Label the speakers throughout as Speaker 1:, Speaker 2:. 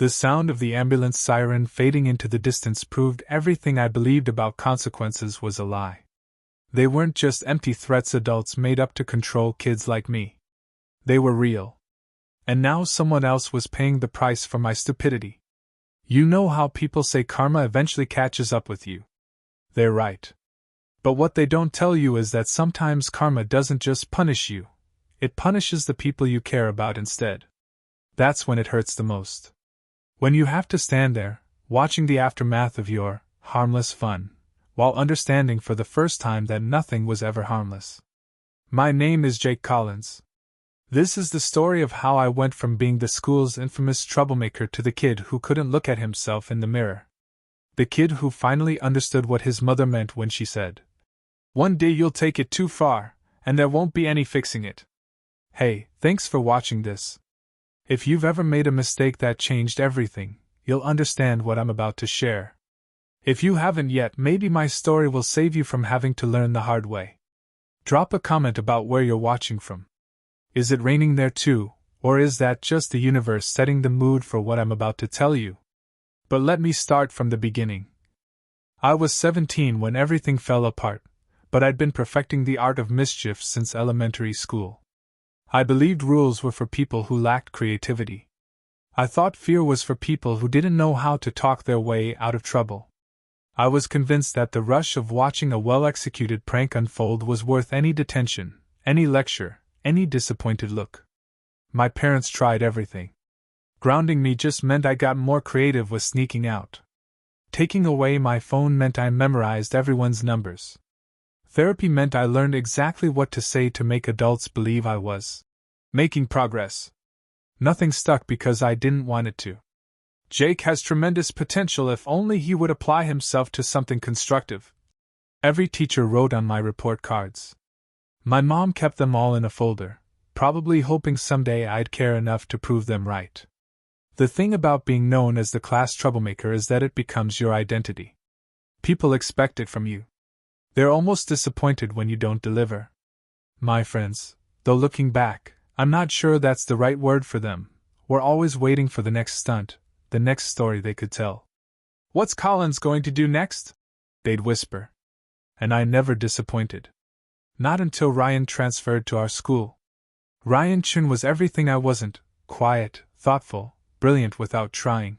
Speaker 1: The sound of the ambulance siren fading into the distance proved everything I believed about consequences was a lie. They weren't just empty threats adults made up to control kids like me. They were real. And now someone else was paying the price for my stupidity. You know how people say karma eventually catches up with you. They're right. But what they don't tell you is that sometimes karma doesn't just punish you, it punishes the people you care about instead. That's when it hurts the most. When you have to stand there, watching the aftermath of your harmless fun, while understanding for the first time that nothing was ever harmless. My name is Jake Collins. This is the story of how I went from being the school's infamous troublemaker to the kid who couldn't look at himself in the mirror. The kid who finally understood what his mother meant when she said, "One day you'll take it too far, and there won't be any fixing it." Hey, thanks for watching this. If you've ever made a mistake that changed everything, you'll understand what I'm about to share. If you haven't yet, maybe my story will save you from having to learn the hard way. Drop a comment about where you're watching from. Is it raining there too, or is that just the universe setting the mood for what I'm about to tell you? But let me start from the beginning. I was 17 when everything fell apart, but I'd been perfecting the art of mischief since elementary school. I believed rules were for people who lacked creativity. I thought fear was for people who didn't know how to talk their way out of trouble. I was convinced that the rush of watching a well-executed prank unfold was worth any detention, any lecture, any disappointed look. My parents tried everything. Grounding me just meant I got more creative with sneaking out. Taking away my phone meant I memorized everyone's numbers. Therapy meant I learned exactly what to say to make adults believe I was making progress. Nothing stuck because I didn't want it to. Jake has tremendous potential if only he would apply himself to something constructive. Every teacher wrote on my report cards. My mom kept them all in a folder, probably hoping someday I'd care enough to prove them right. The thing about being known as the class troublemaker is that it becomes your identity. People expect it from you. They're almost disappointed when you don't deliver. My friends, though looking back, I'm not sure that's the right word for them, were always waiting for the next stunt, the next story they could tell. "What's Collins going to do next?" they'd whisper. And I never disappointed. Not until Ryan transferred to our school. Ryan Chun was everything I wasn't: quiet, thoughtful, brilliant without trying.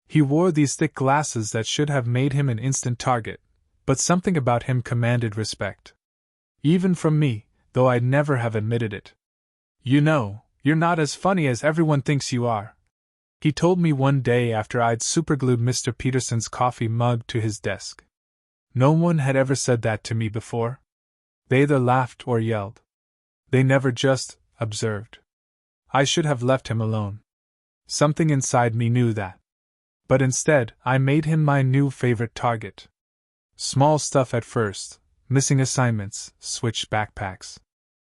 Speaker 1: He wore these thick glasses that should have made him an instant target, but something about him commanded respect. Even from me, though I'd never have admitted it. "You know, you're not as funny as everyone thinks you are," he told me one day after I'd superglued Mr. Peterson's coffee mug to his desk. No one had ever said that to me before. They either laughed or yelled. They never just observed. I should have left him alone. Something inside me knew that. But instead, I made him my new favorite target. Small stuff at first, missing assignments, switched backpacks.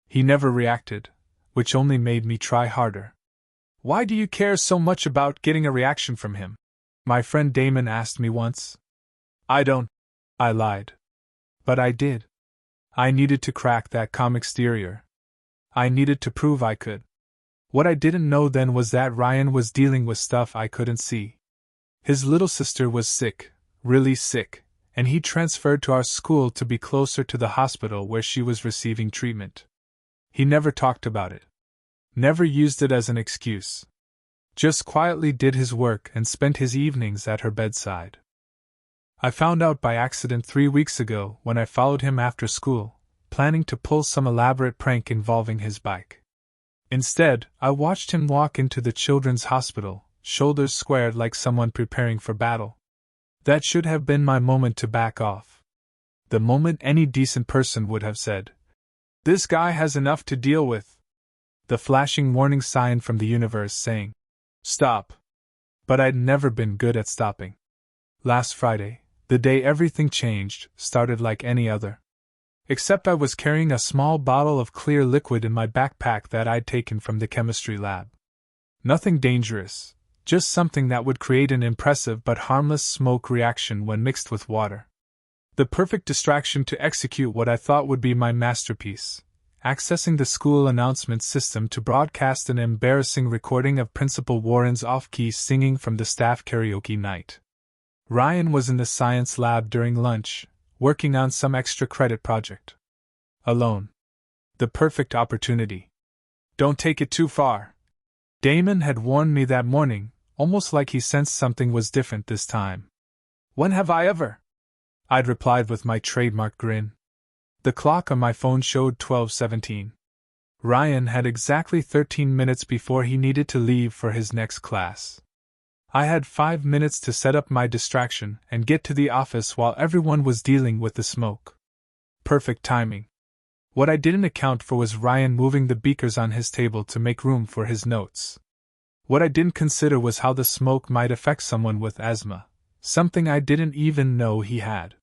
Speaker 1: He never reacted, which only made me try harder. "Why do you care so much about getting a reaction from him?" my friend Damon asked me once. "I don't," I lied. But I did. I needed to crack that calm exterior. I needed to prove I could. What I didn't know then was that Ryan was dealing with stuff I couldn't see. His little sister was sick, really sick, and he transferred to our school to be closer to the hospital where she was receiving treatment. He never talked about it. Never used it as an excuse. Just quietly did his work and spent his evenings at her bedside. I found out by accident 3 weeks ago when I followed him after school, planning to pull some elaborate prank involving his bike. Instead, I watched him walk into the children's hospital, shoulders squared like someone preparing for battle. That should have been my moment to back off. The moment any decent person would have said, "This guy has enough to deal with." The flashing warning sign from the universe saying, "Stop." But I'd never been good at stopping. Last Friday, the day everything changed, started like any other. Except I was carrying a small bottle of clear liquid in my backpack that I'd taken from the chemistry lab. Nothing dangerous, just something that would create an impressive but harmless smoke reaction when mixed with water. The perfect distraction to execute what I thought would be my masterpiece, accessing the school announcement system to broadcast an embarrassing recording of Principal Warren's off-key singing from the staff karaoke night. Ryan was in the science lab during lunch, working on some extra credit project. Alone. The perfect opportunity. Don't take it too far. Damon had warned me that morning, almost like he sensed something was different this time. When have I ever? I'd replied with my trademark grin. The clock on my phone showed 12:17. Ryan had exactly 13 minutes before he needed to leave for his next class. I had 5 minutes to set up my distraction and get to the office while everyone was dealing with the smoke. Perfect timing. What I didn't account for was Ryan moving the beakers on his table to make room for his notes. What I didn't consider was how the smoke might affect someone with asthma, something I didn't even know he had.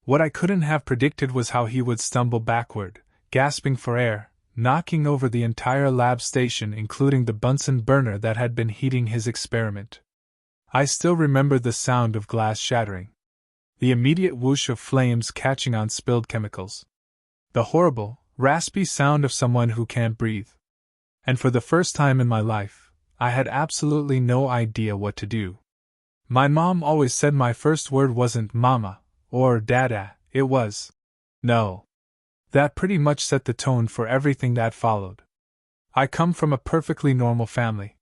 Speaker 1: What I couldn't have predicted was how he would stumble backward, gasping for air, knocking over the entire lab station including the Bunsen burner that had been heating his experiment. I still remember the sound of glass shattering. The immediate whoosh of flames catching on spilled chemicals. The horrible, raspy sound of someone who can't breathe. And for the first time in my life, I had absolutely no idea what to do. My mom always said my first word wasn't mama or dada, it was no. That pretty much set the tone for everything that followed. I come from a perfectly normal family.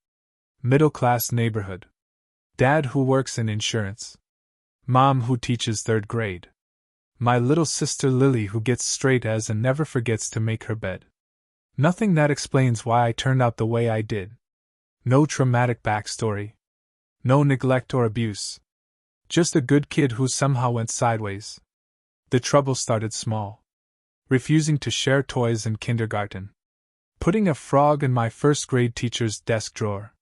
Speaker 1: Middle-class neighborhood. Dad who works in insurance. Mom who teaches 3rd grade. My little sister Lily who gets straight A's and never forgets to make her bed. Nothing that explains why I turned out the way I did. No traumatic backstory. No neglect or abuse. Just a good kid who somehow went sideways. The trouble started small. Refusing to share toys in kindergarten. Putting a frog in my 1st grade teacher's desk drawer.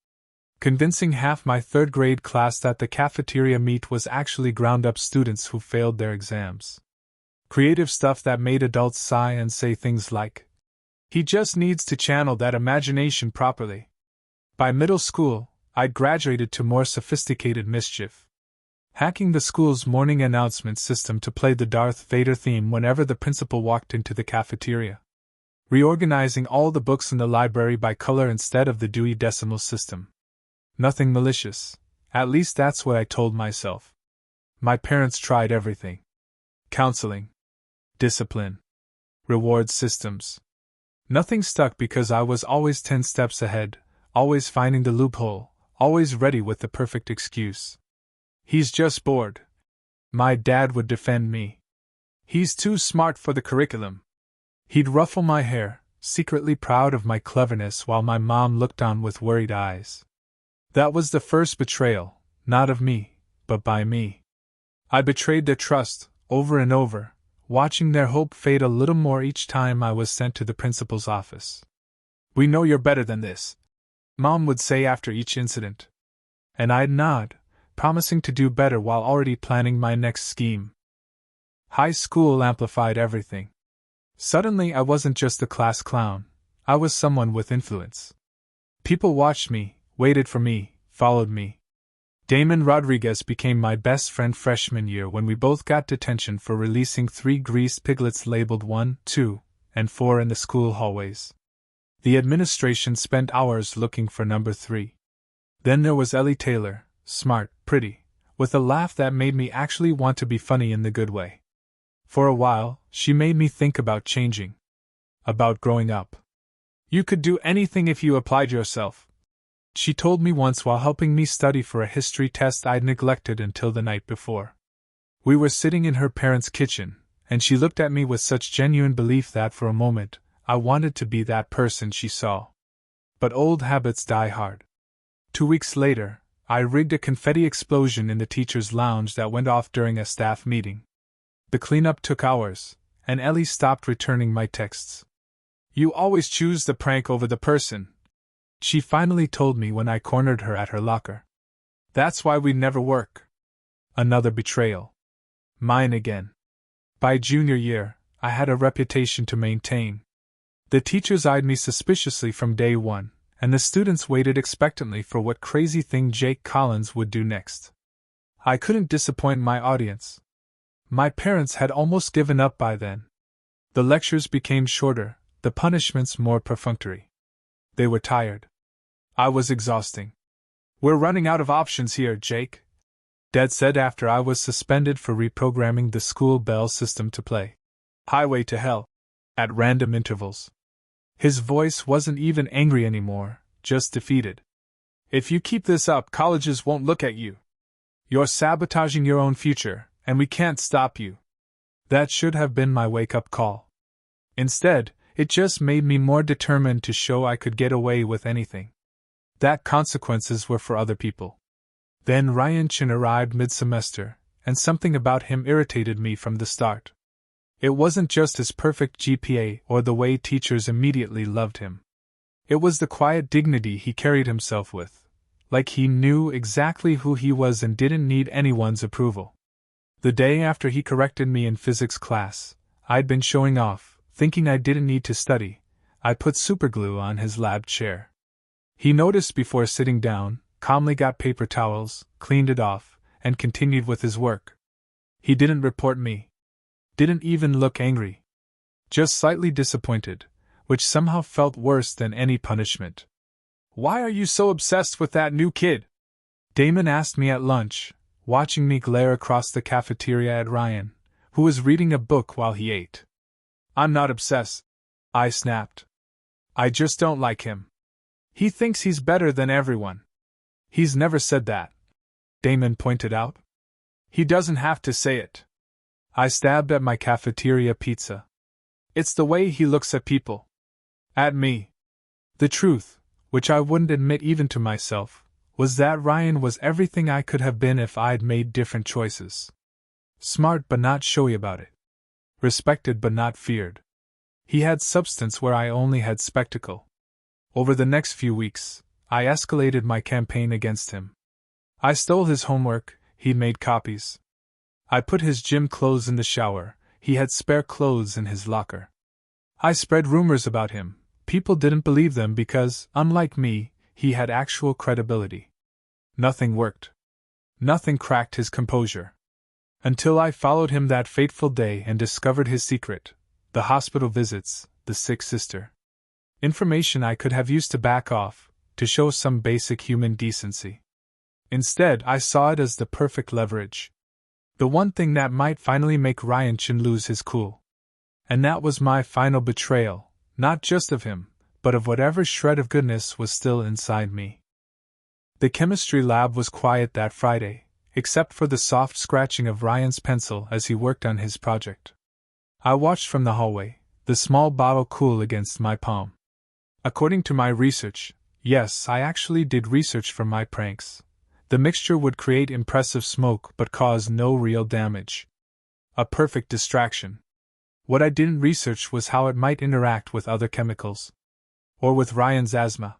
Speaker 1: Convincing half my 3rd grade class that the cafeteria meat was actually ground up students who failed their exams. Creative stuff that made adults sigh and say things like, "He just needs to channel that imagination properly." By middle school, I'd graduated to more sophisticated mischief. Hacking the school's morning announcement system to play the Darth Vader theme whenever the principal walked into the cafeteria. Reorganizing all the books in the library by color instead of the Dewey Decimal System. Nothing malicious, at least that's what I told myself. My parents tried everything. Counseling. Discipline. Reward systems. Nothing stuck because I was always 10 steps ahead, always finding the loophole, always ready with the perfect excuse. "He's just bored." My dad would defend me. "He's too smart for the curriculum." He'd ruffle my hair, secretly proud of my cleverness while my mom looked on with worried eyes. That was the first betrayal, not of me, but by me. I betrayed their trust, over and over, watching their hope fade a little more each time I was sent to the principal's office. "We know you're better than this," Mom would say after each incident. And I'd nod, promising to do better while already planning my next scheme. High school amplified everything. Suddenly I wasn't just the class clown, I was someone with influence. People watched me, waited for me, followed me. Damon Rodriguez became my best friend freshman year when we both got detention for releasing 3 greased piglets labeled 1, 2, and 4 in the school hallways. The administration spent hours looking for number 3. Then there was Ellie Taylor, smart, pretty, with a laugh that made me actually want to be funny in the good way. For a while, she made me think about changing. About growing up. "You could do anything if you applied yourself," she told me once while helping me study for a history test I'd neglected until the night before. We were sitting in her parents' kitchen, and she looked at me with such genuine belief that for a moment, I wanted to be that person she saw. But old habits die hard. 2 weeks later, I rigged a confetti explosion in the teacher's lounge that went off during a staff meeting. The cleanup took hours, and Ellie stopped returning my texts. "You always choose the prank over the person," she finally told me when I cornered her at her locker. "That's why we never work." Another betrayal. Mine again. By junior year, I had a reputation to maintain. The teachers eyed me suspiciously from day one, and the students waited expectantly for what crazy thing Jake Collins would do next. I couldn't disappoint my audience. My parents had almost given up by then. The lectures became shorter, the punishments more perfunctory. They were tired. I was exhausting. "We're running out of options here, Jake," Dad said after I was suspended for reprogramming the school bell system to play "Highway to Hell" at random intervals. His voice wasn't even angry anymore, just defeated. "If you keep this up, colleges won't look at you. You're sabotaging your own future, and we can't stop you." That should have been my wake-up call. Instead, it just made me more determined to show I could get away with anything. That consequences were for other people. Then Ryan Chin arrived mid-semester, and something about him irritated me from the start. It wasn't just his perfect GPA or the way teachers immediately loved him. It was the quiet dignity he carried himself with, like he knew exactly who he was and didn't need anyone's approval. The day after he corrected me in physics class, I'd been showing off, thinking I didn't need to study. I put superglue on his lab chair. He noticed before sitting down, calmly got paper towels, cleaned it off, and continued with his work. He didn't report me. Didn't even look angry. Just slightly disappointed, which somehow felt worse than any punishment. "Why are you so obsessed with that new kid?" Damon asked me at lunch, watching me glare across the cafeteria at Ryan, who was reading a book while he ate. "I'm not obsessed," I snapped. "I just don't like him. He thinks he's better than everyone." "He's never said that," Damon pointed out. "He doesn't have to say it." I stabbed at my cafeteria pizza. "It's the way he looks at people. At me." The truth, which I wouldn't admit even to myself, was that Ryan was everything I could have been if I'd made different choices. Smart but not showy about it. Respected but not feared. He had substance where I only had spectacle. Over the next few weeks, I escalated my campaign against him. I stole his homework, he made copies. I put his gym clothes in the shower, he had spare clothes in his locker. I spread rumors about him. People didn't believe them because, unlike me, he had actual credibility. Nothing worked. Nothing cracked his composure. Until I followed him that fateful day and discovered his secret: the hospital visits, the sick sister. Information I could have used to back off, to show some basic human decency. Instead, I saw it as the perfect leverage. The one thing that might finally make Ryan Chin lose his cool. And that was my final betrayal, not just of him, but of whatever shred of goodness was still inside me. The chemistry lab was quiet that Friday, except for the soft scratching of Ryan's pencil as he worked on his project. I watched from the hallway, the small bottle cool against my palm. According to my research, yes, I actually did research from my pranks, the mixture would create impressive smoke but cause no real damage. A perfect distraction. What I didn't research was how it might interact with other chemicals. Or with Ryan's asthma.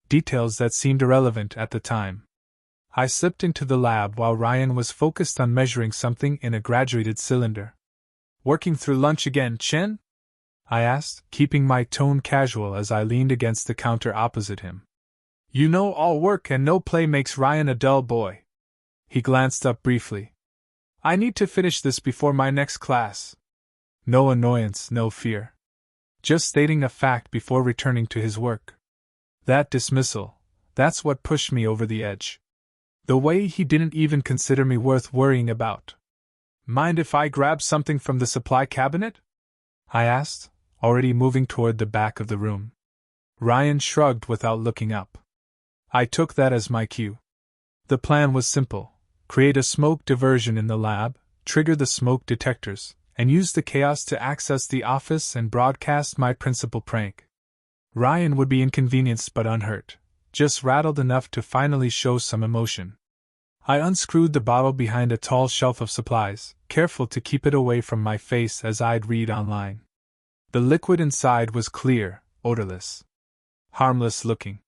Speaker 1: Details that seemed irrelevant at the time. I slipped into the lab while Ryan was focused on measuring something in a graduated cylinder. "Working through lunch again, Chin?" I asked, keeping my tone casual as I leaned against the counter opposite him. "You know all work and no play makes Ryan a dull boy." He glanced up briefly. "I need to finish this before my next class." No annoyance, no fear. Just stating a fact before returning to his work. That dismissal, that's what pushed me over the edge. The way he didn't even consider me worth worrying about. "Mind if I grab something from the supply cabinet?" I asked, already moving toward the back of the room. Ryan shrugged without looking up. I took that as my cue. The plan was simple: create a smoke diversion in the lab, trigger the smoke detectors, and use the chaos to access the office and broadcast my principal prank. Ryan would be inconvenienced but unhurt, just rattled enough to finally show some emotion. I unscrewed the bottle behind a tall shelf of supplies, careful to keep it away from my face as I'd read online. The liquid inside was clear, odorless. Harmless looking.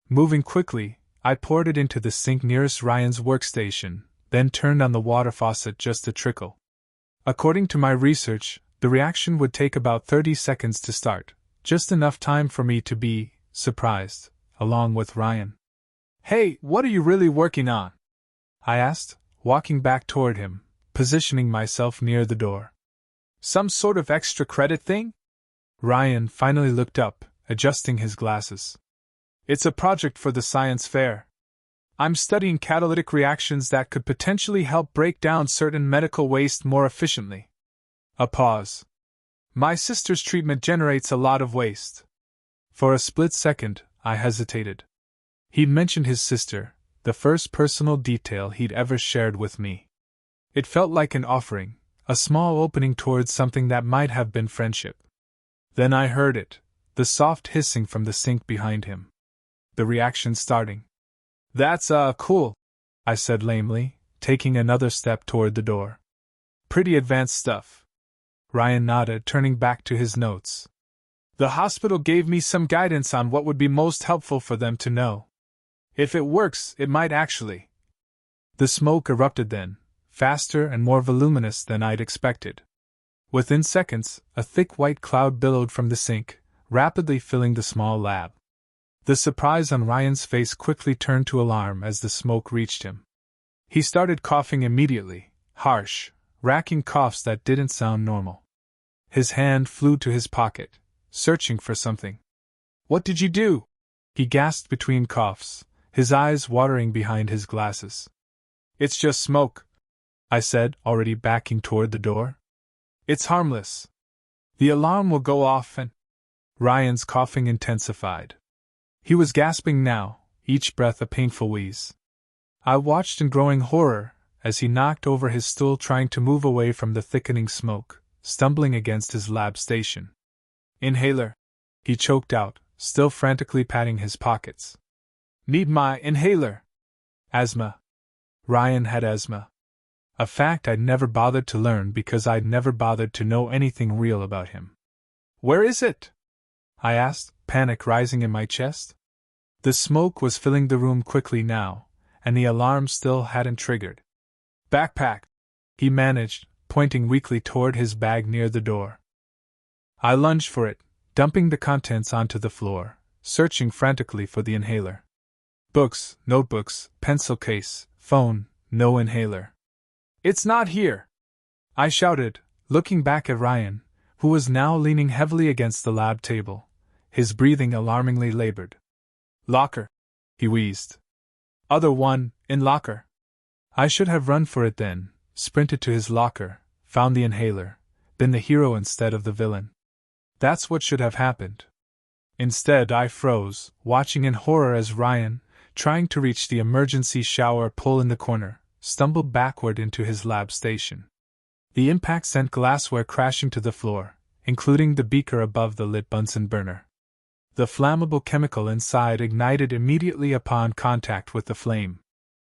Speaker 1: Moving quickly, I poured it into the sink nearest Ryan's workstation, then turned on the water faucet just a trickle. According to my research, the reaction would take about 30 seconds to start, just enough time for me to be surprised, along with Ryan. "Hey, what are you really working on?" I asked, walking back toward him, positioning myself near the door. "Some sort of extra credit thing?" Ryan finally looked up, adjusting his glasses. It's a project for the science fair. I'm studying catalytic reactions that could potentially help break down certain medical waste more efficiently. A pause. My sister's treatment generates a lot of waste. For a split second, I hesitated. He'd mentioned his sister, the first personal detail he'd ever shared with me. It felt like an offering, a small opening towards something that might have been friendship. Then I heard it, the soft hissing from the sink behind him. The reaction starting. That's cool, I said lamely, taking another step toward the door. Pretty advanced stuff. Ryan nodded, turning back to his notes. The hospital gave me some guidance on what would be most helpful for them to know. If it works, it might actually. The smoke erupted then, faster and more voluminous than I'd expected. Within seconds, a thick white cloud billowed from the sink, rapidly filling the small lab. The surprise on Ryan's face quickly turned to alarm as the smoke reached him. He started coughing immediately, harsh, racking coughs that didn't sound normal. His hand flew to his pocket, searching for something. What did you do? He gasped between coughs, his eyes watering behind his glasses. It's just smoke, I said, already backing toward the door. It's harmless. The alarm will go off and... Ryan's coughing intensified. He was gasping now, each breath a painful wheeze. I watched in growing horror as he knocked over his stool trying to move away from the thickening smoke, stumbling against his lab station. Inhaler, he choked out, still frantically patting his pockets. Need my inhaler. Asthma. Ryan had asthma. A fact I'd never bothered to learn because I'd never bothered to know anything real about him. Where is it? I asked, panic rising in my chest. The smoke was filling the room quickly now, and the alarm still hadn't triggered. Backpack, he managed, pointing weakly toward his bag near the door. I lunged for it, dumping the contents onto the floor, searching frantically for the inhaler. Books, notebooks, pencil case, phone, no inhaler. It's not here! I shouted, looking back at Ryan, who was now leaning heavily against the lab table, his breathing alarmingly labored. Locker, he wheezed. Other one, in locker. I should have run for it then, sprinted to his locker, found the inhaler, been the hero instead of the villain. That's what should have happened. Instead, I froze, watching in horror as Ryan, trying to reach the emergency shower pull in the corner, stumbled backward into his lab station. The impact sent glassware crashing to the floor, including the beaker above the lit Bunsen burner. The flammable chemical inside ignited immediately upon contact with the flame.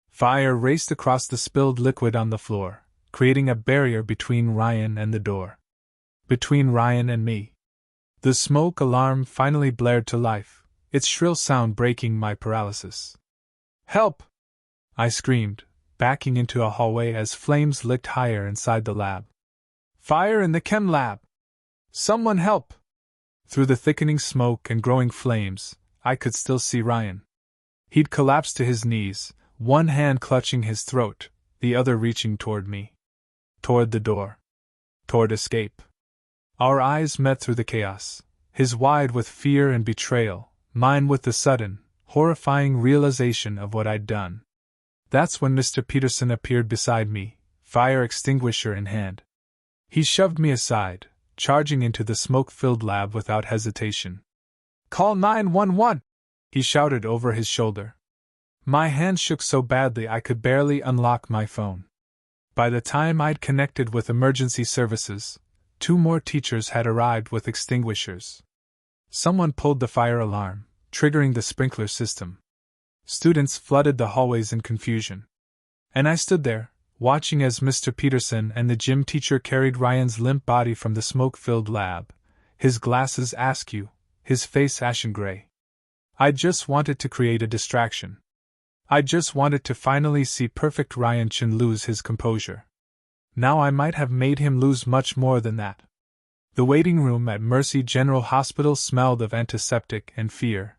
Speaker 1: Fire raced across the spilled liquid on the floor, creating a barrier between Ryan and the door. Between Ryan and me. The smoke alarm finally blared to life, its shrill sound breaking my paralysis. Help! I screamed, backing into a hallway as flames licked higher inside the lab. Fire in the chem lab! Someone help! Through the thickening smoke and growing flames, I could still see Ryan. He'd collapsed to his knees, one hand clutching his throat, the other reaching toward me. Toward the door. Toward escape. Our eyes met through the chaos, his wide with fear and betrayal, mine with the sudden, horrifying realization of what I'd done. That's when Mr. Peterson appeared beside me, fire extinguisher in hand. He shoved me aside, charging into the smoke-filled lab without hesitation. Call 911! He shouted over his shoulder. My hand shook so badly I could barely unlock my phone. By the time I'd connected with emergency services, 2 more teachers had arrived with extinguishers. Someone pulled the fire alarm, triggering the sprinkler system. Students flooded the hallways in confusion. And I stood there, watching as Mr. Peterson and the gym teacher carried Ryan's limp body from the smoke-filled lab, his glasses askew, his face ashen gray. I just wanted to create a distraction. I just wanted to finally see perfect Ryan Chin lose his composure. Now I might have made him lose much more than that. The waiting room at Mercy General Hospital smelled of antiseptic and fear.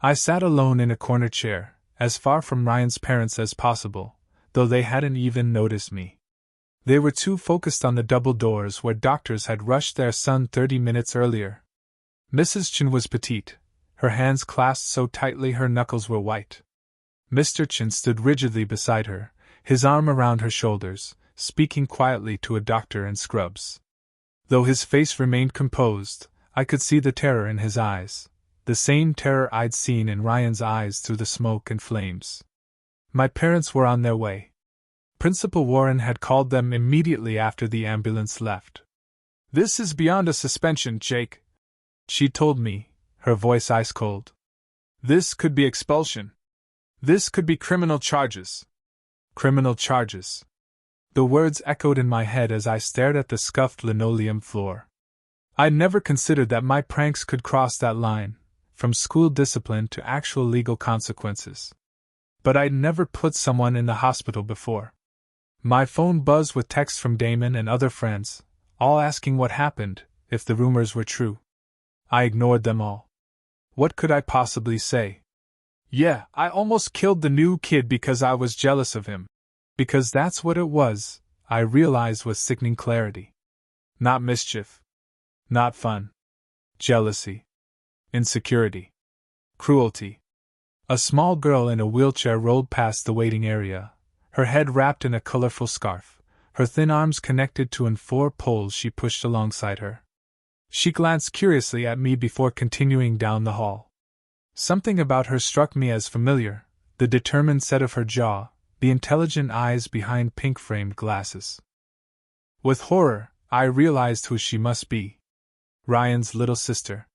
Speaker 1: I sat alone in a corner chair, as far from Ryan's parents as possible, though they hadn't even noticed me. They were too focused on the double doors where doctors had rushed their son 30 minutes earlier. Mrs. Chen was petite, her hands clasped so tightly her knuckles were white. Mr. Chen stood rigidly beside her, his arm around her shoulders, speaking quietly to a doctor in scrubs. Though his face remained composed, I could see the terror in his eyes, the same terror I'd seen in Ryan's eyes through the smoke and flames. My parents were on their way. Principal Warren had called them immediately after the ambulance left. "This is beyond a suspension, Jake," she told me, her voice ice cold. "This could be expulsion. This could be criminal charges." Criminal charges. The words echoed in my head as I stared at the scuffed linoleum floor. I'd never considered that my pranks could cross that line, from school discipline to actual legal consequences. But I'd never put someone in the hospital before. My phone buzzed with texts from Damon and other friends, all asking what happened, if the rumors were true. I ignored them all. What could I possibly say? Yeah, I almost killed the new kid because I was jealous of him. Because that's what it was, I realized with sickening clarity. Not mischief. Not fun. Jealousy. Insecurity. Cruelty. A small girl in a wheelchair rolled past the waiting area, her head wrapped in a colorful scarf, her thin arms connected to 4 poles she pushed alongside her. She glanced curiously at me before continuing down the hall. Something about her struck me as familiar, the determined set of her jaw, the intelligent eyes behind pink-framed glasses. With horror, I realized who she must be. Ryan's little sister.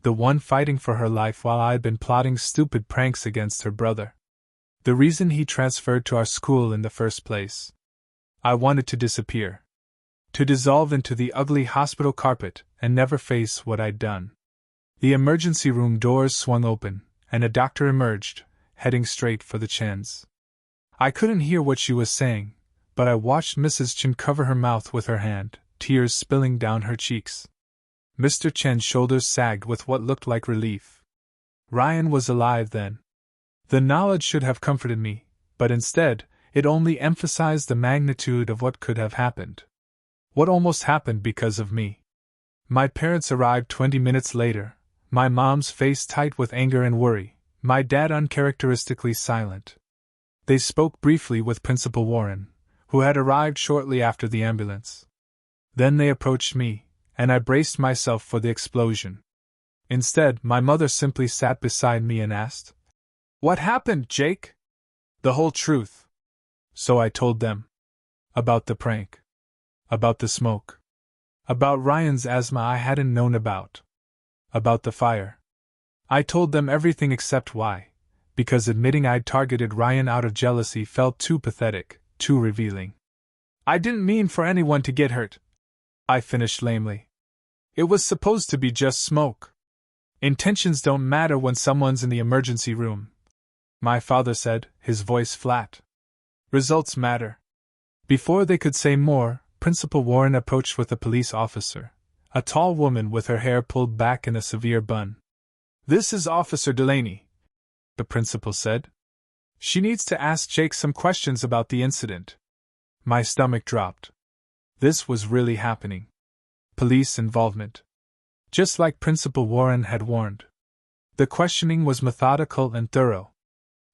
Speaker 1: The one fighting for her life while I'd been plotting stupid pranks against her brother. The reason he transferred to our school in the first place. I wanted to disappear. To dissolve into the ugly hospital carpet and never face what I'd done. The emergency room doors swung open, and a doctor emerged, heading straight for the Chens. I couldn't hear what she was saying, but I watched Mrs. Chen cover her mouth with her hand, tears spilling down her cheeks. Mr. Chen's shoulders sagged with what looked like relief. Ryan was alive then. The knowledge should have comforted me, but instead, it only emphasized the magnitude of what could have happened. What almost happened because of me. My parents arrived 20 minutes later, my mom's face tight with anger and worry, my dad uncharacteristically silent. They spoke briefly with Principal Warren, who had arrived shortly after the ambulance. Then they approached me, and I braced myself for the explosion. Instead, my mother simply sat beside me and asked, "What happened, Jake?" The whole truth. So I told them. About the prank. About the smoke. About Ryan's asthma I hadn't known about. About the fire. I told them everything except why, because admitting I'd targeted Ryan out of jealousy felt too pathetic, too revealing. "I didn't mean for anyone to get hurt," I finished lamely. "It was supposed to be just smoke. Intentions don't matter when someone's in the emergency room," my father said, his voice flat. "Results matter." Before they could say more, Principal Warren approached with a police officer, a tall woman with her hair pulled back in a severe bun. "This is Officer Delaney," the principal said. "She needs to ask Jake some questions about the incident." My stomach dropped. This was really happening. Police involvement. Just like Principal Warren had warned. The questioning was methodical and thorough.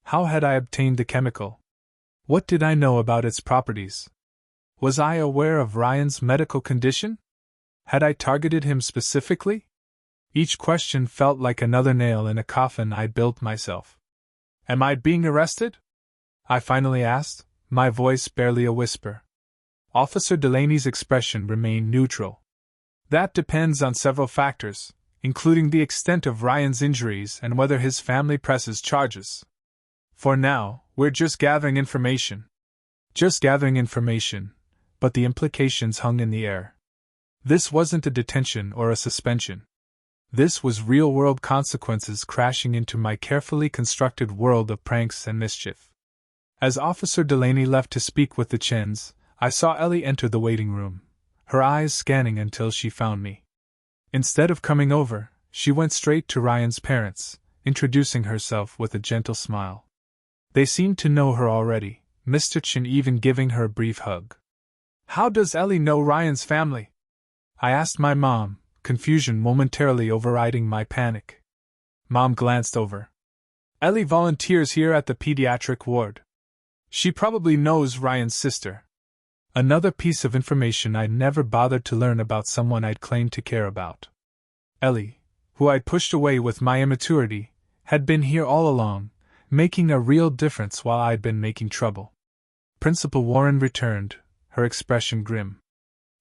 Speaker 1: How had I obtained the chemical? What did I know about its properties? Was I aware of Ryan's medical condition? Had I targeted him specifically? Each question felt like another nail in a coffin I'd built myself. "Am I being arrested?" I finally asked, my voice barely a whisper. Officer Delaney's expression remained neutral. "That depends on several factors, including the extent of Ryan's injuries and whether his family presses charges. For now, we're just gathering information." Just gathering information, but the implications hung in the air. This wasn't a detention or a suspension. This was real-world consequences crashing into my carefully constructed world of pranks and mischief. As Officer Delaney left to speak with the Chens, I saw Ellie enter the waiting room, her eyes scanning until she found me. Instead of coming over, she went straight to Ryan's parents, introducing herself with a gentle smile. They seemed to know her already, Mr. Chen even giving her a brief hug. How does Ellie know Ryan's family? I asked my mom, confusion momentarily overriding my panic. Mom glanced over. Ellie volunteers here at the pediatric ward. She probably knows Ryan's sister. Another piece of information I'd never bothered to learn about someone I'd claimed to care about. Ellie, who I'd pushed away with my immaturity, had been here all along, making a real difference while I'd been making trouble. Principal Warren returned, her expression grim.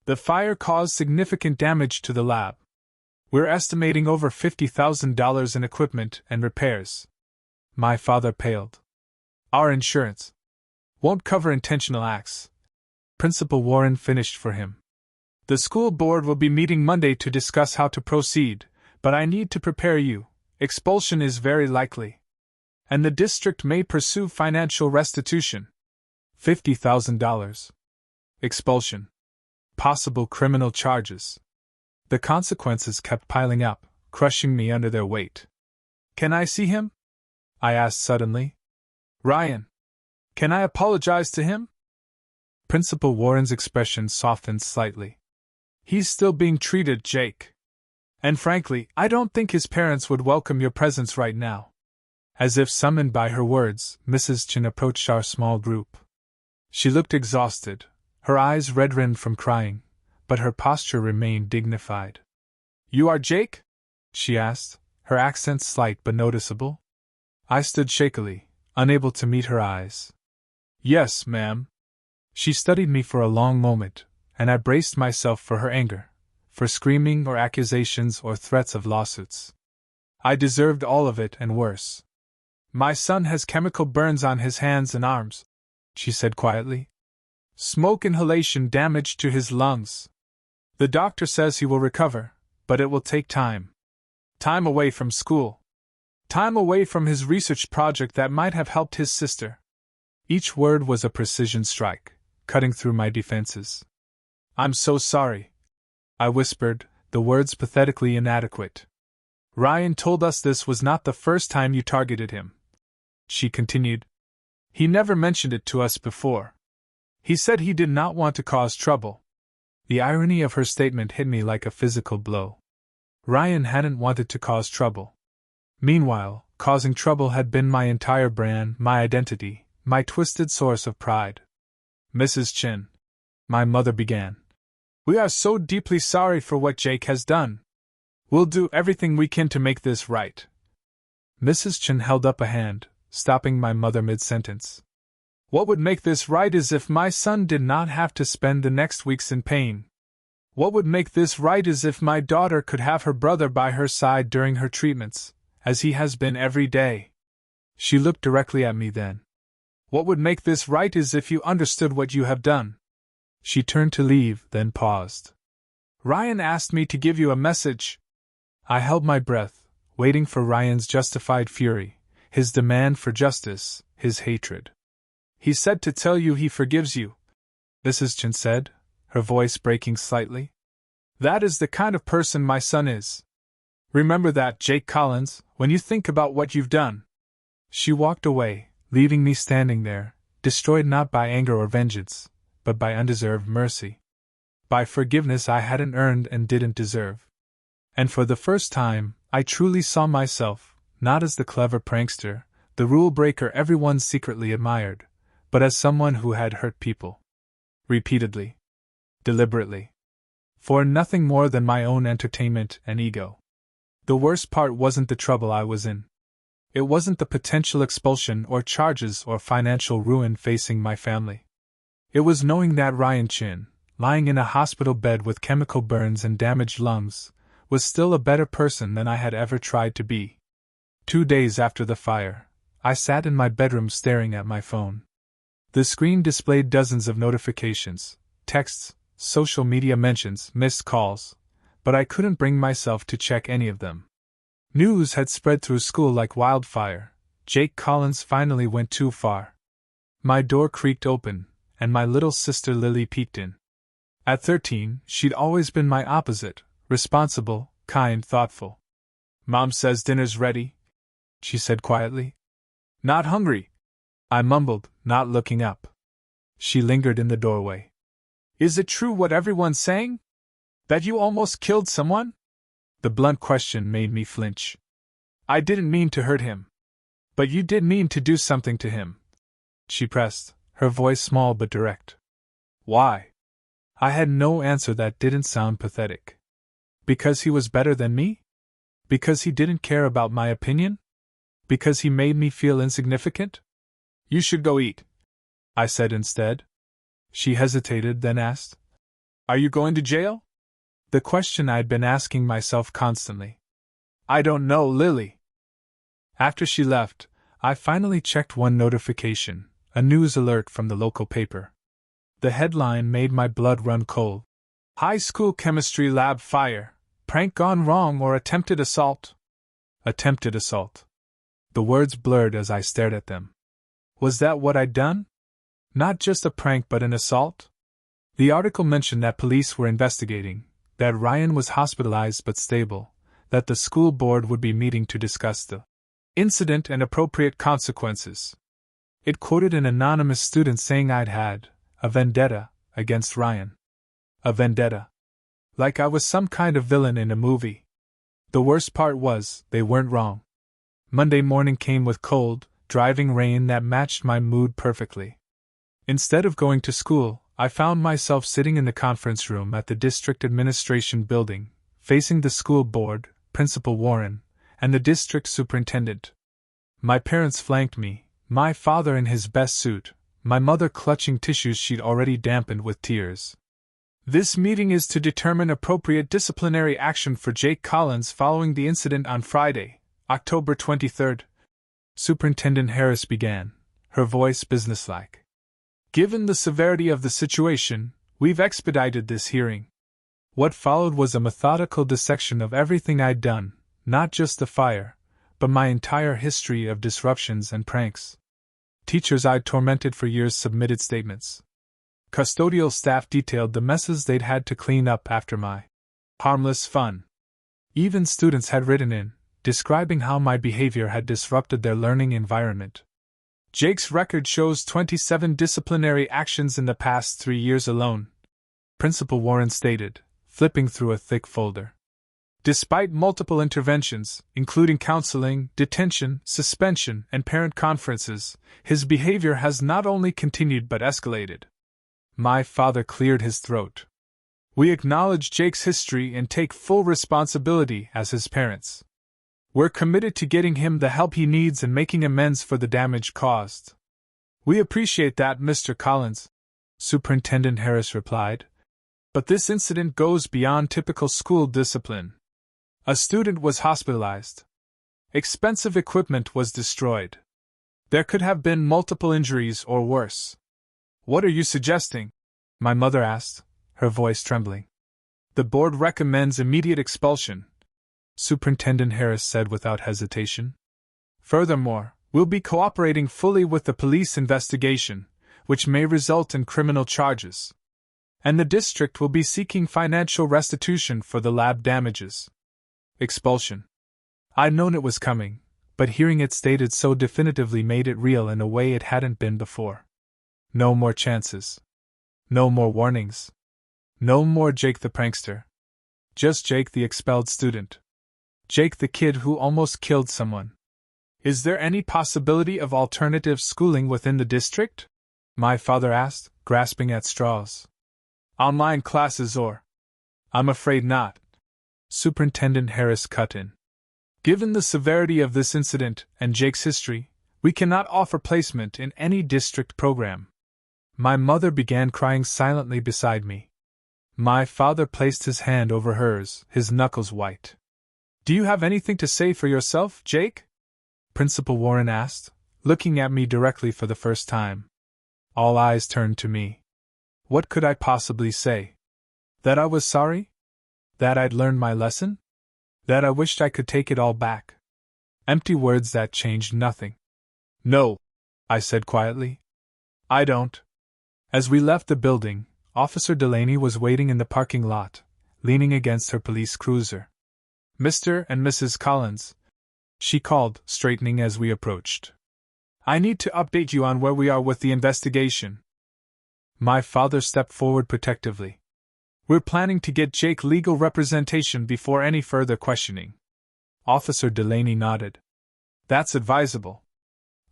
Speaker 1: The fire caused significant damage to the lab. We're estimating over $50,000 in equipment and repairs. My father paled. Our insurance won't cover intentional acts. Principal Warren finished for him. The school board will be meeting Monday to discuss how to proceed, but I need to prepare you. Expulsion is very likely. And the district may pursue financial restitution. $50,000. Expulsion. Possible criminal charges. The consequences kept piling up, crushing me under their weight. Can I see him? I asked suddenly. Ryan. Can I apologize to him? Principal Warren's expression softened slightly. He's still being treated, Jake. And frankly, I don't think his parents would welcome your presence right now. As if summoned by her words, Mrs. Chin approached our small group. She looked exhausted, her eyes red-rimmed from crying, but her posture remained dignified. You are Jake? She asked, her accent slight but noticeable. I stood shakily, unable to meet her eyes. Yes, ma'am. She studied me for a long moment, and I braced myself for her anger, for screaming or accusations or threats of lawsuits. I deserved all of it and worse. My son has chemical burns on his hands and arms, she said quietly. Smoke inhalation damage to his lungs. The doctor says he will recover, but it will take time. Time away from school. Time away from his research project that might have helped his sister. Each word was a precision strike, cutting through my defenses. I'm so sorry, I whispered, the words pathetically inadequate. Ryan told us this was not the first time you targeted him. She continued. He never mentioned it to us before. He said he did not want to cause trouble. The irony of her statement hit me like a physical blow. Ryan hadn't wanted to cause trouble. Meanwhile, causing trouble had been my entire brand, my identity, my twisted source of pride. Mrs. Chin, my mother began. We are so deeply sorry for what Jake has done. We'll do everything we can to make this right. Mrs. Chin held up a hand, stopping my mother mid-sentence. What would make this right is if my son did not have to spend the next weeks in pain. What would make this right is if my daughter could have her brother by her side during her treatments, as he has been every day. She looked directly at me then. What would make this right is if you understood what you have done. She turned to leave, then paused. Ryan asked me to give you a message. I held my breath, waiting for Ryan's justified fury, his demand for justice, his hatred. He said to tell you he forgives you, Mrs. Chin said, her voice breaking slightly. That is the kind of person my son is. Remember that, Jake Collins, when you think about what you've done. She walked away, leaving me standing there, destroyed not by anger or vengeance, but by undeserved mercy. By forgiveness I hadn't earned and didn't deserve. And for the first time, I truly saw myself, not as the clever prankster, the rule breaker everyone secretly admired, but as someone who had hurt people. Repeatedly. Deliberately. For nothing more than my own entertainment and ego. The worst part wasn't the trouble I was in. It wasn't the potential expulsion or charges or financial ruin facing my family. It was knowing that Ryan Chin, lying in a hospital bed with chemical burns and damaged lungs, was still a better person than I had ever tried to be. 2 days after the fire, I sat in my bedroom staring at my phone. The screen displayed dozens of notifications, texts, social media mentions, missed calls, but I couldn't bring myself to check any of them. News had spread through school like wildfire. Jake Collins finally went too far. My door creaked open, and my little sister Lily peeked in. At 13, she'd always been my opposite, responsible, kind, thoughtful. Mom says dinner's ready, she said quietly. Not hungry, I mumbled, not looking up. She lingered in the doorway. Is it true what everyone's saying? That you almost killed someone? The blunt question made me flinch. I didn't mean to hurt him. But you did mean to do something to him. She pressed, her voice small but direct. Why? I had no answer that didn't sound pathetic. Because he was better than me? Because he didn't care about my opinion? Because he made me feel insignificant? You should go eat, I said instead. She hesitated, then asked, Are you going to jail? The question I'd been asking myself constantly. I don't know, Lily. After she left, I finally checked one notification, a news alert from the local paper. The headline made my blood run cold. High school chemistry lab fire. Prank gone wrong or attempted assault. Attempted assault. The words blurred as I stared at them. Was that what I'd done? Not just a prank but an assault? The article mentioned that police were investigating, that Ryan was hospitalized but stable, that the school board would be meeting to discuss the incident and appropriate consequences. It quoted an anonymous student saying I'd had a vendetta against Ryan. A vendetta. Like I was some kind of villain in a movie. The worst part was, they weren't wrong. Monday morning came with cold, driving rain that matched my mood perfectly. Instead of going to school, I found myself sitting in the conference room at the district administration building, facing the school board, Principal Warren, and the district superintendent. My parents flanked me, my father in his best suit, my mother clutching tissues she'd already dampened with tears. This meeting is to determine appropriate disciplinary action for Jake Collins following the incident on Friday, October 23rd. Superintendent Harris began, her voice businesslike. Given the severity of the situation, we've expedited this hearing. What followed was a methodical dissection of everything I'd done, not just the fire, but my entire history of disruptions and pranks. Teachers I'd tormented for years submitted statements. Custodial staff detailed the messes they'd had to clean up after my harmless fun. Even students had written in, describing how my behavior had disrupted their learning environment. Jake's record shows 27 disciplinary actions in the past 3 years alone, Principal Warren stated, flipping through a thick folder. Despite multiple interventions, including counseling, detention, suspension, and parent conferences, his behavior has not only continued but escalated. My father cleared his throat. We acknowledge Jake's history and take full responsibility as his parents. We're committed to getting him the help he needs and making amends for the damage caused. We appreciate that, Mr. Collins, Superintendent Harris replied. But this incident goes beyond typical school discipline. A student was hospitalized. Expensive equipment was destroyed. There could have been multiple injuries or worse. What are you suggesting? My mother asked, her voice trembling. The board recommends immediate expulsion, Superintendent Harris said without hesitation. Furthermore, we'll be cooperating fully with the police investigation, which may result in criminal charges. And the district will be seeking financial restitution for the lab damages. Expulsion. I'd known it was coming, but hearing it stated so definitively made it real in a way it hadn't been before. No more chances. No more warnings. No more Jake the prankster. Just Jake the expelled student. Jake the kid who almost killed someone. Is there any possibility of alternative schooling within the district? My father asked, grasping at straws. Online classes or? I'm afraid not. Superintendent Harris cut in. Given the severity of this incident and Jake's history, we cannot offer placement in any district program. My mother began crying silently beside me. My father placed his hand over hers, his knuckles white. Do you have anything to say for yourself, Jake? Principal Warren asked, looking at me directly for the first time. All eyes turned to me. What could I possibly say? That I was sorry? That I'd learned my lesson? That I wished I could take it all back? Empty words that changed nothing. No, I said quietly. I don't. As we left the building, Officer Delaney was waiting in the parking lot, leaning against her police cruiser. Mr. and Mrs. Collins, she called, straightening as we approached. I need to update you on where we are with the investigation. My father stepped forward protectively. We're planning to get Jake legal representation before any further questioning. Officer Delaney nodded. That's advisable.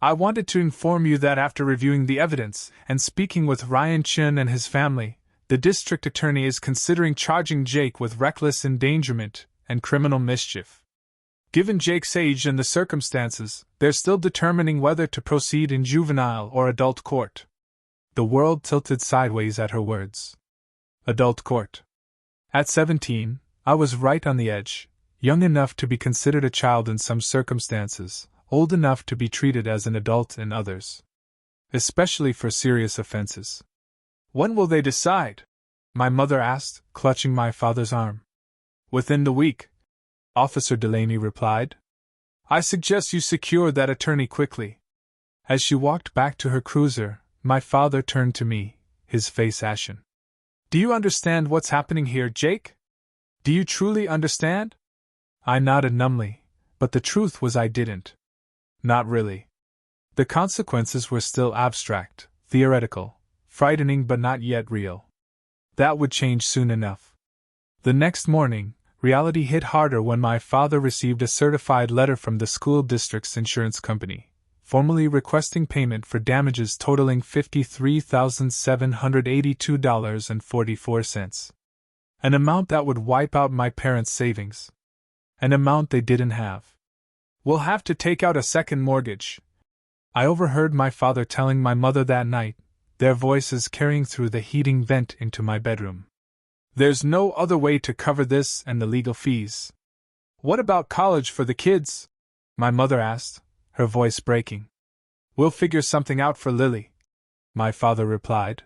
Speaker 1: I wanted to inform you that after reviewing the evidence and speaking with Ryan Chin and his family, the district attorney is considering charging Jake with reckless endangerment and criminal mischief. Given Jake's age and the circumstances, they're still determining whether to proceed in juvenile or adult court. The world tilted sideways at her words. Adult court. At 17, I was right on the edge, young enough to be considered a child in some circumstances, old enough to be treated as an adult in others. Especially for serious offenses. When will they decide? My mother asked, clutching my father's arm. Within the week, Officer Delaney replied. I suggest you secure that attorney quickly. As she walked back to her cruiser, my father turned to me, his face ashen. Do you understand what's happening here, Jake? Do you truly understand? I nodded numbly, but the truth was I didn't. Not really. The consequences were still abstract, theoretical, frightening but not yet real. That would change soon enough. The next morning, reality hit harder when my father received a certified letter from the school district's insurance company, formally requesting payment for damages totaling $53,782.44. An amount that would wipe out my parents' savings. An amount they didn't have. We'll have to take out a second mortgage. I overheard my father telling my mother that night, their voices carrying through the heating vent into my bedroom. There's no other way to cover this and the legal fees. What about college for the kids? My mother asked, her voice breaking. We'll figure something out for Lily, my father replied.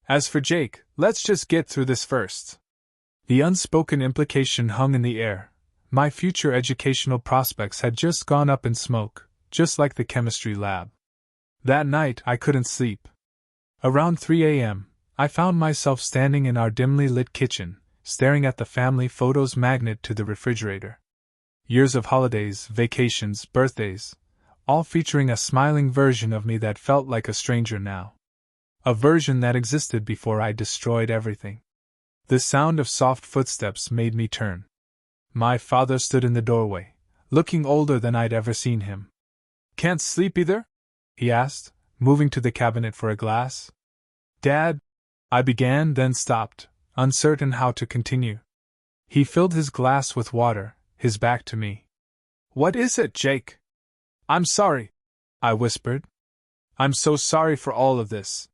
Speaker 1: As for Jake, let's just get through this first. The unspoken implication hung in the air. My future educational prospects had just gone up in smoke, just like the chemistry lab. That night I couldn't sleep. Around 3 a.m., I found myself standing in our dimly lit kitchen, staring at the family photos magnet to the refrigerator. Years of holidays, vacations, birthdays, all featuring a smiling version of me that felt like a stranger now. A version that existed before I destroyed everything. The sound of soft footsteps made me turn. My father stood in the doorway, looking older than I'd ever seen him. Can't sleep either? He asked, moving to the cabinet for a glass. Dad, I began, then stopped, uncertain how to continue. He filled his glass with water, his back to me. What is it, Jake? I'm sorry, I whispered. I'm so sorry for all of this.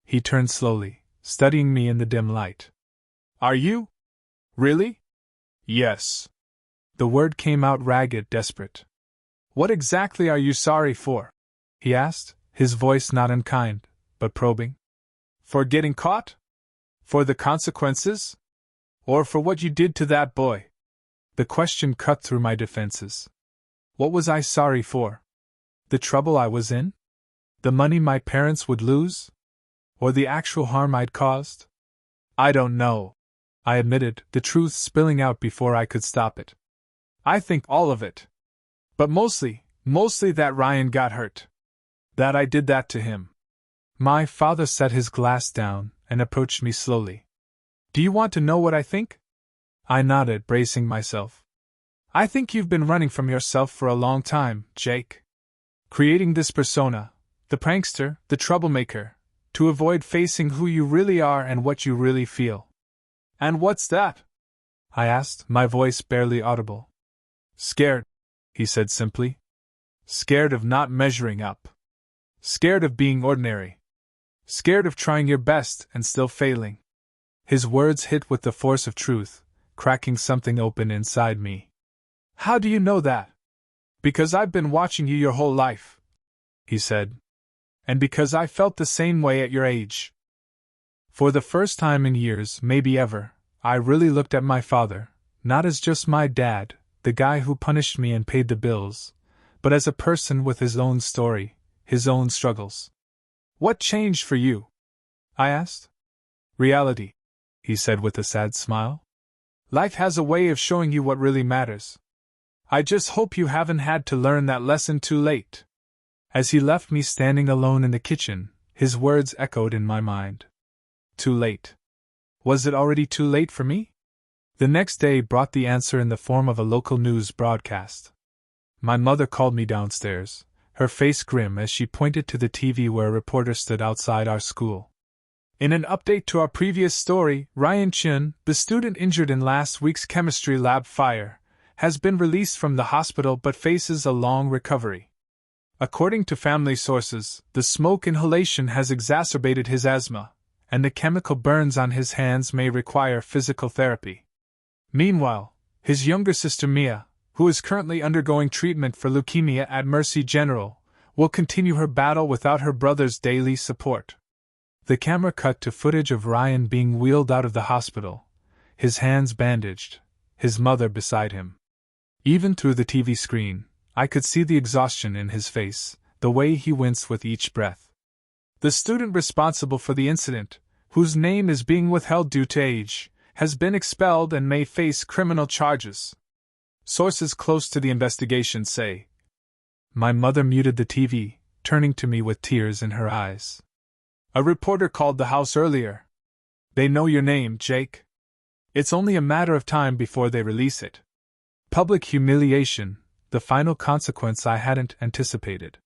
Speaker 1: He turned slowly, studying me in the dim light. Are you? Really? Yes. The word came out ragged, desperate. What exactly are you sorry for? He asked, his voice not unkind, but probing. For getting caught? For the consequences? Or for what you did to that boy? The question cut through my defenses. What was I sorry for? The trouble I was in? The money my parents would lose? Or the actual harm I'd caused? I don't know, I admitted, the truth spilling out before I could stop it. I think all of it. But mostly that Ryan got hurt. That I did that to him. My father set his glass down and approached me slowly. Do you want to know what I think? I nodded, bracing myself. I think you've been running from yourself for a long time, Jake. Creating this persona, the prankster, the troublemaker, to avoid facing who you really are and what you really feel. And what's that? I asked, my voice barely audible. Scared, he said simply. Scared of not measuring up. Scared of being ordinary. Scared of trying your best and still failing. His words hit with the force of truth, cracking something open inside me. How do you know that? Because I've been watching you your whole life, he said. And because I felt the same way at your age. For the first time in years, maybe ever, I really looked at my father, not as just my dad, the guy who punished me and paid the bills, but as a person with his own story, his own struggles. What changed for you? I asked. Reality, he said with a sad smile. Life has a way of showing you what really matters. I just hope you haven't had to learn that lesson too late. As he left me standing alone in the kitchen, his words echoed in my mind. too late. Was it already too late for me? The next day brought the answer in the form of a local news broadcast. My mother called me downstairs, her face grim as she pointed to the TV where a reporter stood outside our school. In an update to our previous story, Ryan Chun, the student injured in last week's chemistry lab fire, has been released from the hospital but faces a long recovery. According to family sources, the smoke inhalation has exacerbated his asthma, and the chemical burns on his hands may require physical therapy. Meanwhile, his younger sister Mia, who is currently undergoing treatment for leukemia at Mercy General, will continue her battle without her brother's daily support. The camera cut to footage of Ryan being wheeled out of the hospital, his hands bandaged, his mother beside him. Even through the TV screen, I could see the exhaustion in his face, the way he winced with each breath. The student responsible for the incident, whose name is being withheld due to age, has been expelled and may face criminal charges. Sources close to the investigation say. My mother muted the TV, turning to me with tears in her eyes. A reporter called the house earlier. They know your name, Jake. It's only a matter of time before they release it. Public humiliation, the final consequence I hadn't anticipated.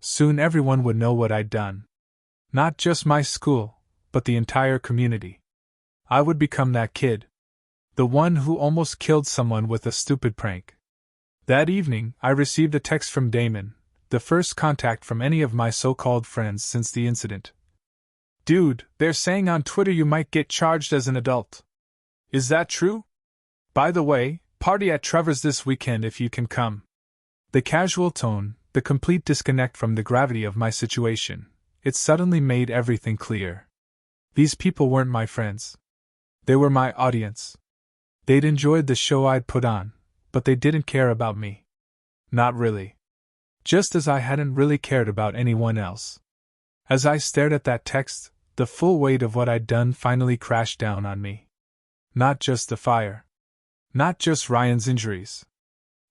Speaker 1: Soon everyone would know what I'd done. Not just my school, but the entire community. I would become that kid. The one who almost killed someone with a stupid prank. That evening, I received a text from Damon, the first contact from any of my so-called friends since the incident. Dude, they're saying on Twitter you might get charged as an adult. Is that true? By the way, party at Trevor's this weekend if you can come. The casual tone, the complete disconnect from the gravity of my situation, it suddenly made everything clear. These people weren't my friends. They were my audience. They'd enjoyed the show I'd put on, but they didn't care about me. Not really. Just as I hadn't really cared about anyone else. As I stared at that text, the full weight of what I'd done finally crashed down on me. Not just the fire. Not just Ryan's injuries.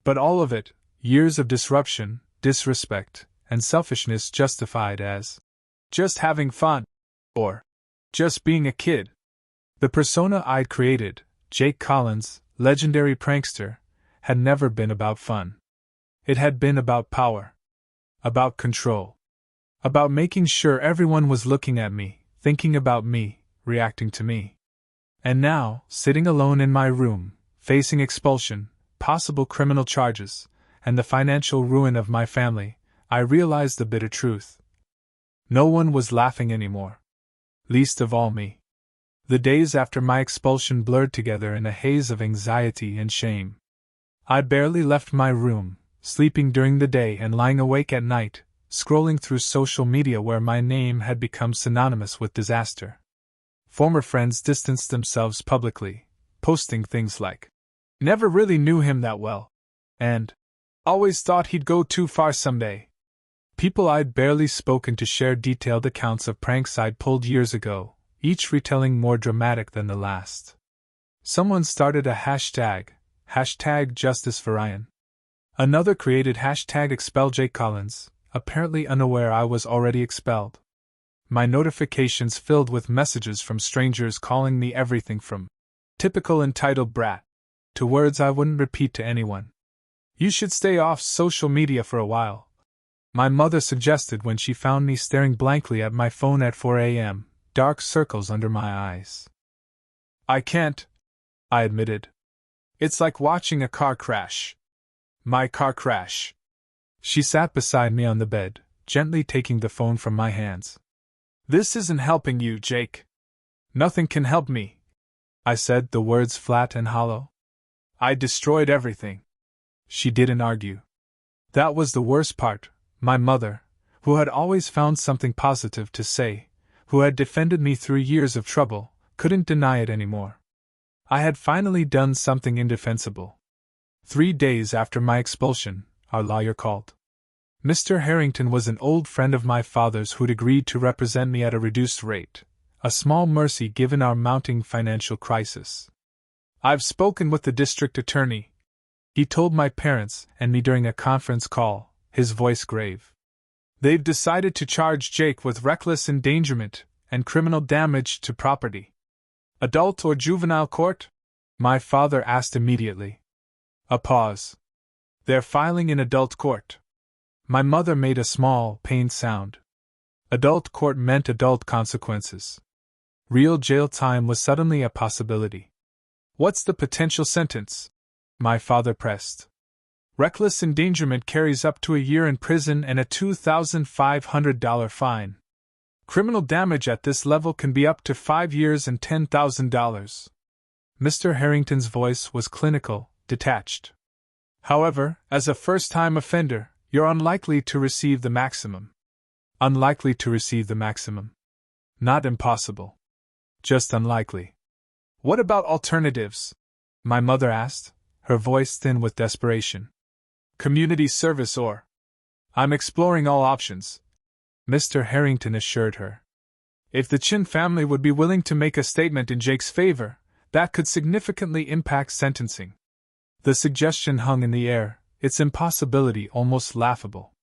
Speaker 1: But all of it, years of disruption, disrespect, and selfishness justified as just having fun. Or just being a kid. The persona I'd created, Jake Collins, legendary prankster, had never been about fun. It had been about power. About control. About making sure everyone was looking at me, thinking about me, reacting to me. And now, sitting alone in my room, facing expulsion, possible criminal charges, and the financial ruin of my family, I realized the bitter truth. No one was laughing anymore. Least of all me. The days after my expulsion blurred together in a haze of anxiety and shame. I barely left my room, sleeping during the day and lying awake at night, scrolling through social media where my name had become synonymous with disaster. Former friends distanced themselves publicly, posting things like, "Never really knew him that well," and "Always thought he'd go too far someday." People I'd barely spoken to shared detailed accounts of pranks I'd pulled years ago, each retelling more dramatic than the last. Someone started a hashtag Justice for Ryan. Another created hashtag Expel Jake Collins, apparently unaware I was already expelled. My notifications filled with messages from strangers calling me everything from typical entitled brat to words I wouldn't repeat to anyone. You should stay off social media for a while, my mother suggested when she found me staring blankly at my phone at 4 a.m., dark circles under my eyes. I can't, I admitted. It's like watching a car crash. My car crash. She sat beside me on the bed, gently taking the phone from my hands. This isn't helping you, Jake. Nothing can help me, I said, the words flat and hollow. I destroyed everything. She didn't argue. That was the worst part. My mother, who had always found something positive to say, who had defended me through years of trouble, couldn't deny it anymore. I had finally done something indefensible. 3 days after my expulsion, our lawyer called. Mr. Harrington was an old friend of my father's who'd agreed to represent me at a reduced rate, a small mercy given our mounting financial crisis. I've spoken with the district attorney, he told my parents and me during a conference call, his voice grave. They've decided to charge Jake with reckless endangerment, and criminal damage to property. Adult or juvenile court? My father asked immediately. A pause. They're filing in adult court. My mother made a small, pained sound. Adult court meant adult consequences. Real jail time was suddenly a possibility. What's the potential sentence? My father pressed. Reckless endangerment carries up to a year in prison and a $2,500 fine. Criminal damage at this level can be up to 5 years and $10,000. Mr. Harrington's voice was clinical, detached. However, as a first-time offender, you're unlikely to receive the maximum. Unlikely to receive the maximum. Not impossible. Just unlikely. What about alternatives? My mother asked, her voice thin with desperation. Community service or... I'm exploring all options, Mr. Harrington assured her. If the Chin family would be willing to make a statement in Jake's favor, that could significantly impact sentencing. The suggestion hung in the air, its impossibility almost laughable.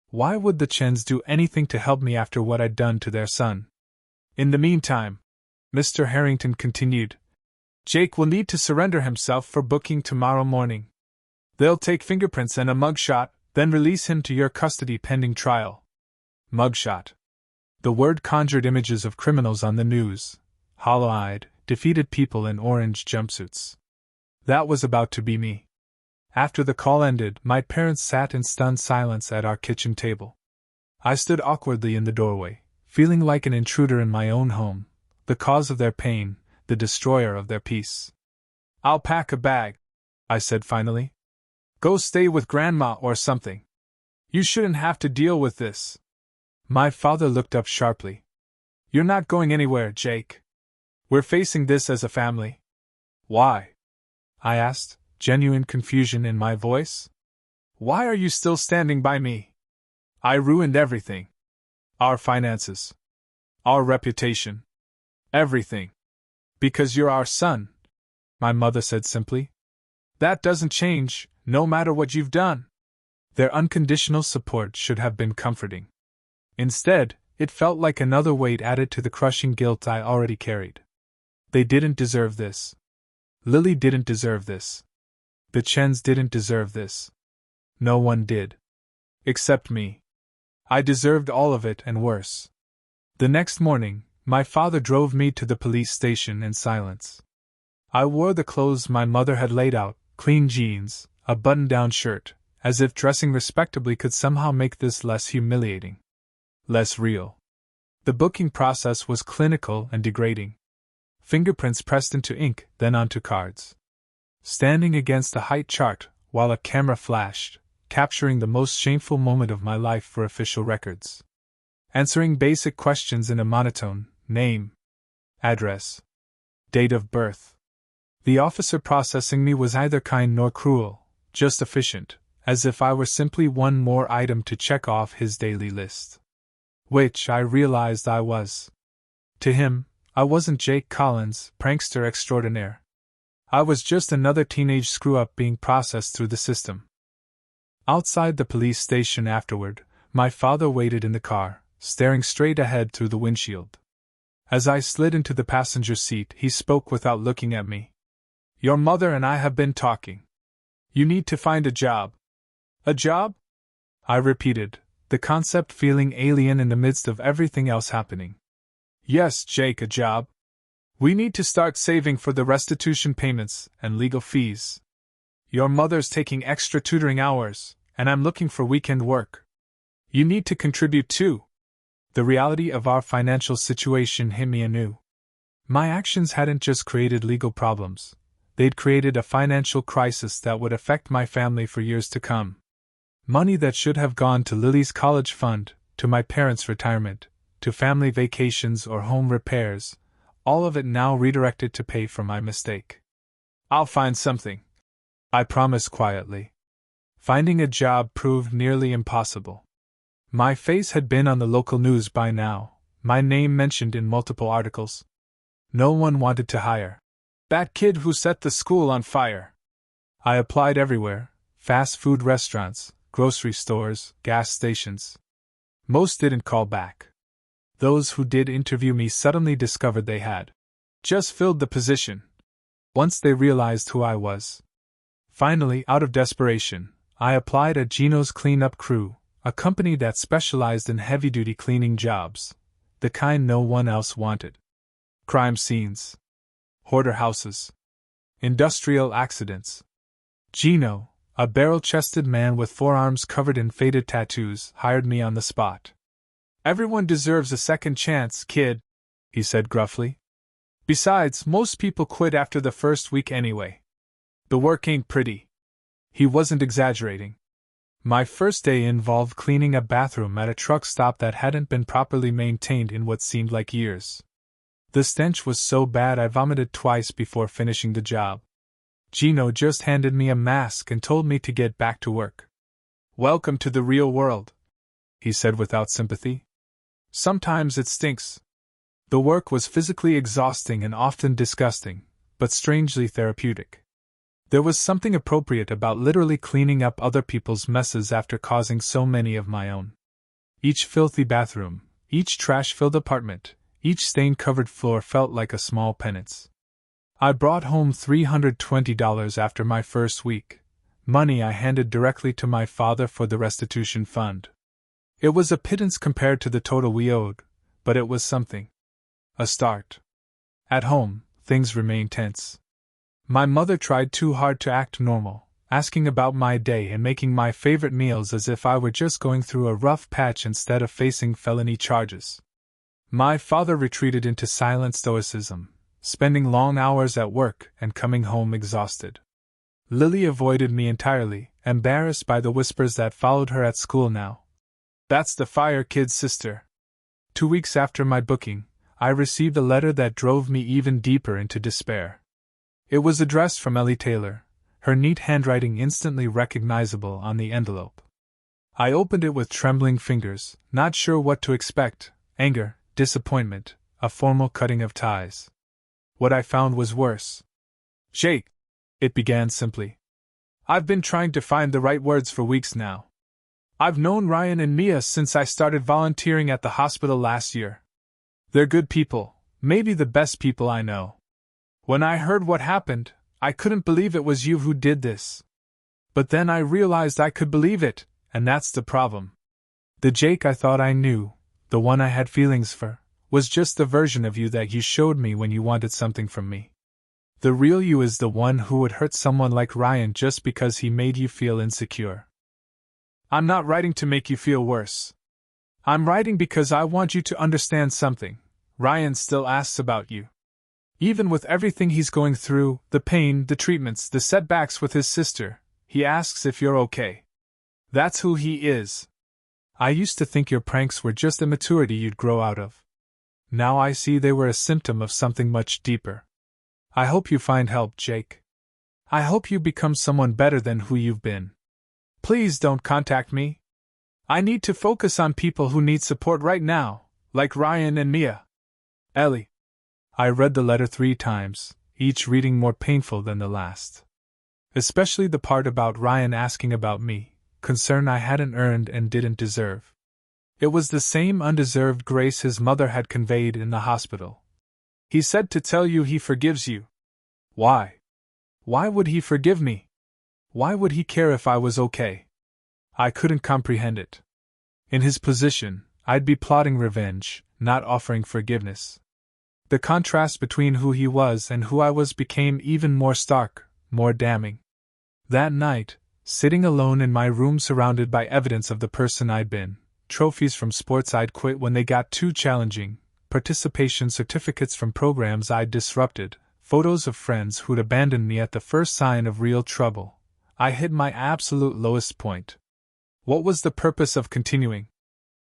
Speaker 1: Why would the Chens do anything to help me after what I'd done to their son? In the meantime, Mr. Harrington continued, Jake will need to surrender himself for booking tomorrow morning. They'll take fingerprints and a mugshot, then release him to your custody pending trial. Mugshot. The word conjured images of criminals on the news, hollow-eyed, defeated people in orange jumpsuits. That was about to be me. After the call ended, my parents sat in stunned silence at our kitchen table. I stood awkwardly in the doorway, feeling like an intruder in my own home, the cause of their pain, the destroyer of their peace. I'll pack a bag, I said finally. Go stay with Grandma or something. You shouldn't have to deal with this. My father looked up sharply. You're not going anywhere, Jake. We're facing this as a family. Why? I asked, genuine confusion in my voice. Why are you still standing by me? I ruined everything. Our finances. Our reputation. Everything. Because you're our son, my mother said simply. That doesn't change, no matter what you've done. Their unconditional support should have been comforting. Instead, it felt like another weight added to the crushing guilt I already carried. They didn't deserve this. Lily didn't deserve this. The Chens didn't deserve this. No one did. Except me. I deserved all of it and worse. The next morning, my father drove me to the police station in silence. I wore the clothes my mother had laid out, clean jeans, a button-down shirt, as if dressing respectably could somehow make this less humiliating. Less real. The booking process was clinical and degrading. Fingerprints pressed into ink, then onto cards. Standing against a height chart, while a camera flashed, capturing the most shameful moment of my life for official records. Answering basic questions in a monotone: name, address, date of birth. The officer processing me was neither kind nor cruel, just efficient, as if I were simply one more item to check off his daily list. Which I realized I was. To him, I wasn't Jake Collins, prankster extraordinaire. I was just another teenage screw-up being processed through the system. Outside the police station afterward, my father waited in the car, staring straight ahead through the windshield. As I slid into the passenger seat, he spoke without looking at me. Your mother and I have been talking. You need to find a job. A job? I repeated, the concept feeling alien in the midst of everything else happening. Yes, Jake, a job. We need to start saving for the restitution payments and legal fees. Your mother's taking extra tutoring hours, and I'm looking for weekend work. You need to contribute too. The reality of our financial situation hit me anew. My actions hadn't just created legal problems, they'd created a financial crisis that would affect my family for years to come. Money that should have gone to Lily's college fund, to my parents' retirement, to family vacations or home repairs, all of it now redirected to pay for my mistake. I'll find something, I promised quietly. Finding a job proved nearly impossible. My face had been on the local news by now, my name mentioned in multiple articles. No one wanted to hire. That kid who set the school on fire. I applied everywhere: fast food restaurants, grocery stores, gas stations. Most didn't call back. Those who did interview me suddenly discovered they had just filled the position once they realized who I was. Finally, out of desperation, I applied at Gino's Cleanup Crew, a company that specialized in heavy-duty cleaning jobs, the kind no one else wanted. Crime scenes, hoarder houses, industrial accidents. Gino, a barrel-chested man with forearms covered in faded tattoos, hired me on the spot. "Everyone deserves a second chance, kid," he said gruffly. "Besides, most people quit after the first week anyway. The work ain't pretty." He wasn't exaggerating. My first day involved cleaning a bathroom at a truck stop that hadn't been properly maintained in what seemed like years. The stench was so bad I vomited twice before finishing the job. Gino just handed me a mask and told me to get back to work. "Welcome to the real world," he said without sympathy. "Sometimes it stinks." The work was physically exhausting and often disgusting, but strangely therapeutic. There was something appropriate about literally cleaning up other people's messes after causing so many of my own. Each filthy bathroom, each trash-filled apartment, each stain-covered floor felt like a small penance. I brought home $320 after my first week, money I handed directly to my father for the restitution fund. It was a pittance compared to the total we owed, but it was something. A start. At home, things remained tense. My mother tried too hard to act normal, asking about my day and making my favorite meals as if I were just going through a rough patch instead of facing felony charges. My father retreated into silent stoicism, spending long hours at work and coming home exhausted. Lily avoided me entirely, embarrassed by the whispers that followed her at school now. "That's the fire kid's sister." 2 weeks after my booking, I received a letter that drove me even deeper into despair. It was addressed from Ellie Taylor, her neat handwriting instantly recognizable on the envelope. I opened it with trembling fingers, not sure what to expect: anger, disappointment, a formal cutting of ties. What I found was worse. "Jake," it began simply. "I've been trying to find the right words for weeks now. I've known Ryan and Mia since I started volunteering at the hospital last year. They're good people, maybe the best people I know. When I heard what happened, I couldn't believe it was you who did this. But then I realized I could believe it, and that's the problem. The Jake I thought I knew, the one I had feelings for, was just the version of you that you showed me when you wanted something from me. The real you is the one who would hurt someone like Ryan just because he made you feel insecure. I'm not writing to make you feel worse. I'm writing because I want you to understand something. Ryan still asks about you. Even with everything he's going through, the pain, the treatments, the setbacks with his sister, he asks if you're okay. That's who he is. I used to think your pranks were just immaturity you'd grow out of. Now I see they were a symptom of something much deeper. I hope you find help, Jake. I hope you become someone better than who you've been. Please don't contact me. I need to focus on people who need support right now, like Ryan and Mia. Ellie." I read the letter 3 times, each reading more painful than the last. Especially the part about Ryan asking about me, concern I hadn't earned and didn't deserve. It was the same undeserved grace his mother had conveyed in the hospital. "He said to tell you he forgives you." Why? Why would he forgive me? Why would he care if I was okay? I couldn't comprehend it. In his position, I'd be plotting revenge, not offering forgiveness. The contrast between who he was and who I was became even more stark, more damning. That night, sitting alone in my room surrounded by evidence of the person I'd been, trophies from sports I'd quit when they got too challenging, participation certificates from programs I'd disrupted, photos of friends who'd abandoned me at the first sign of real trouble, I hit my absolute lowest point. What was the purpose of continuing?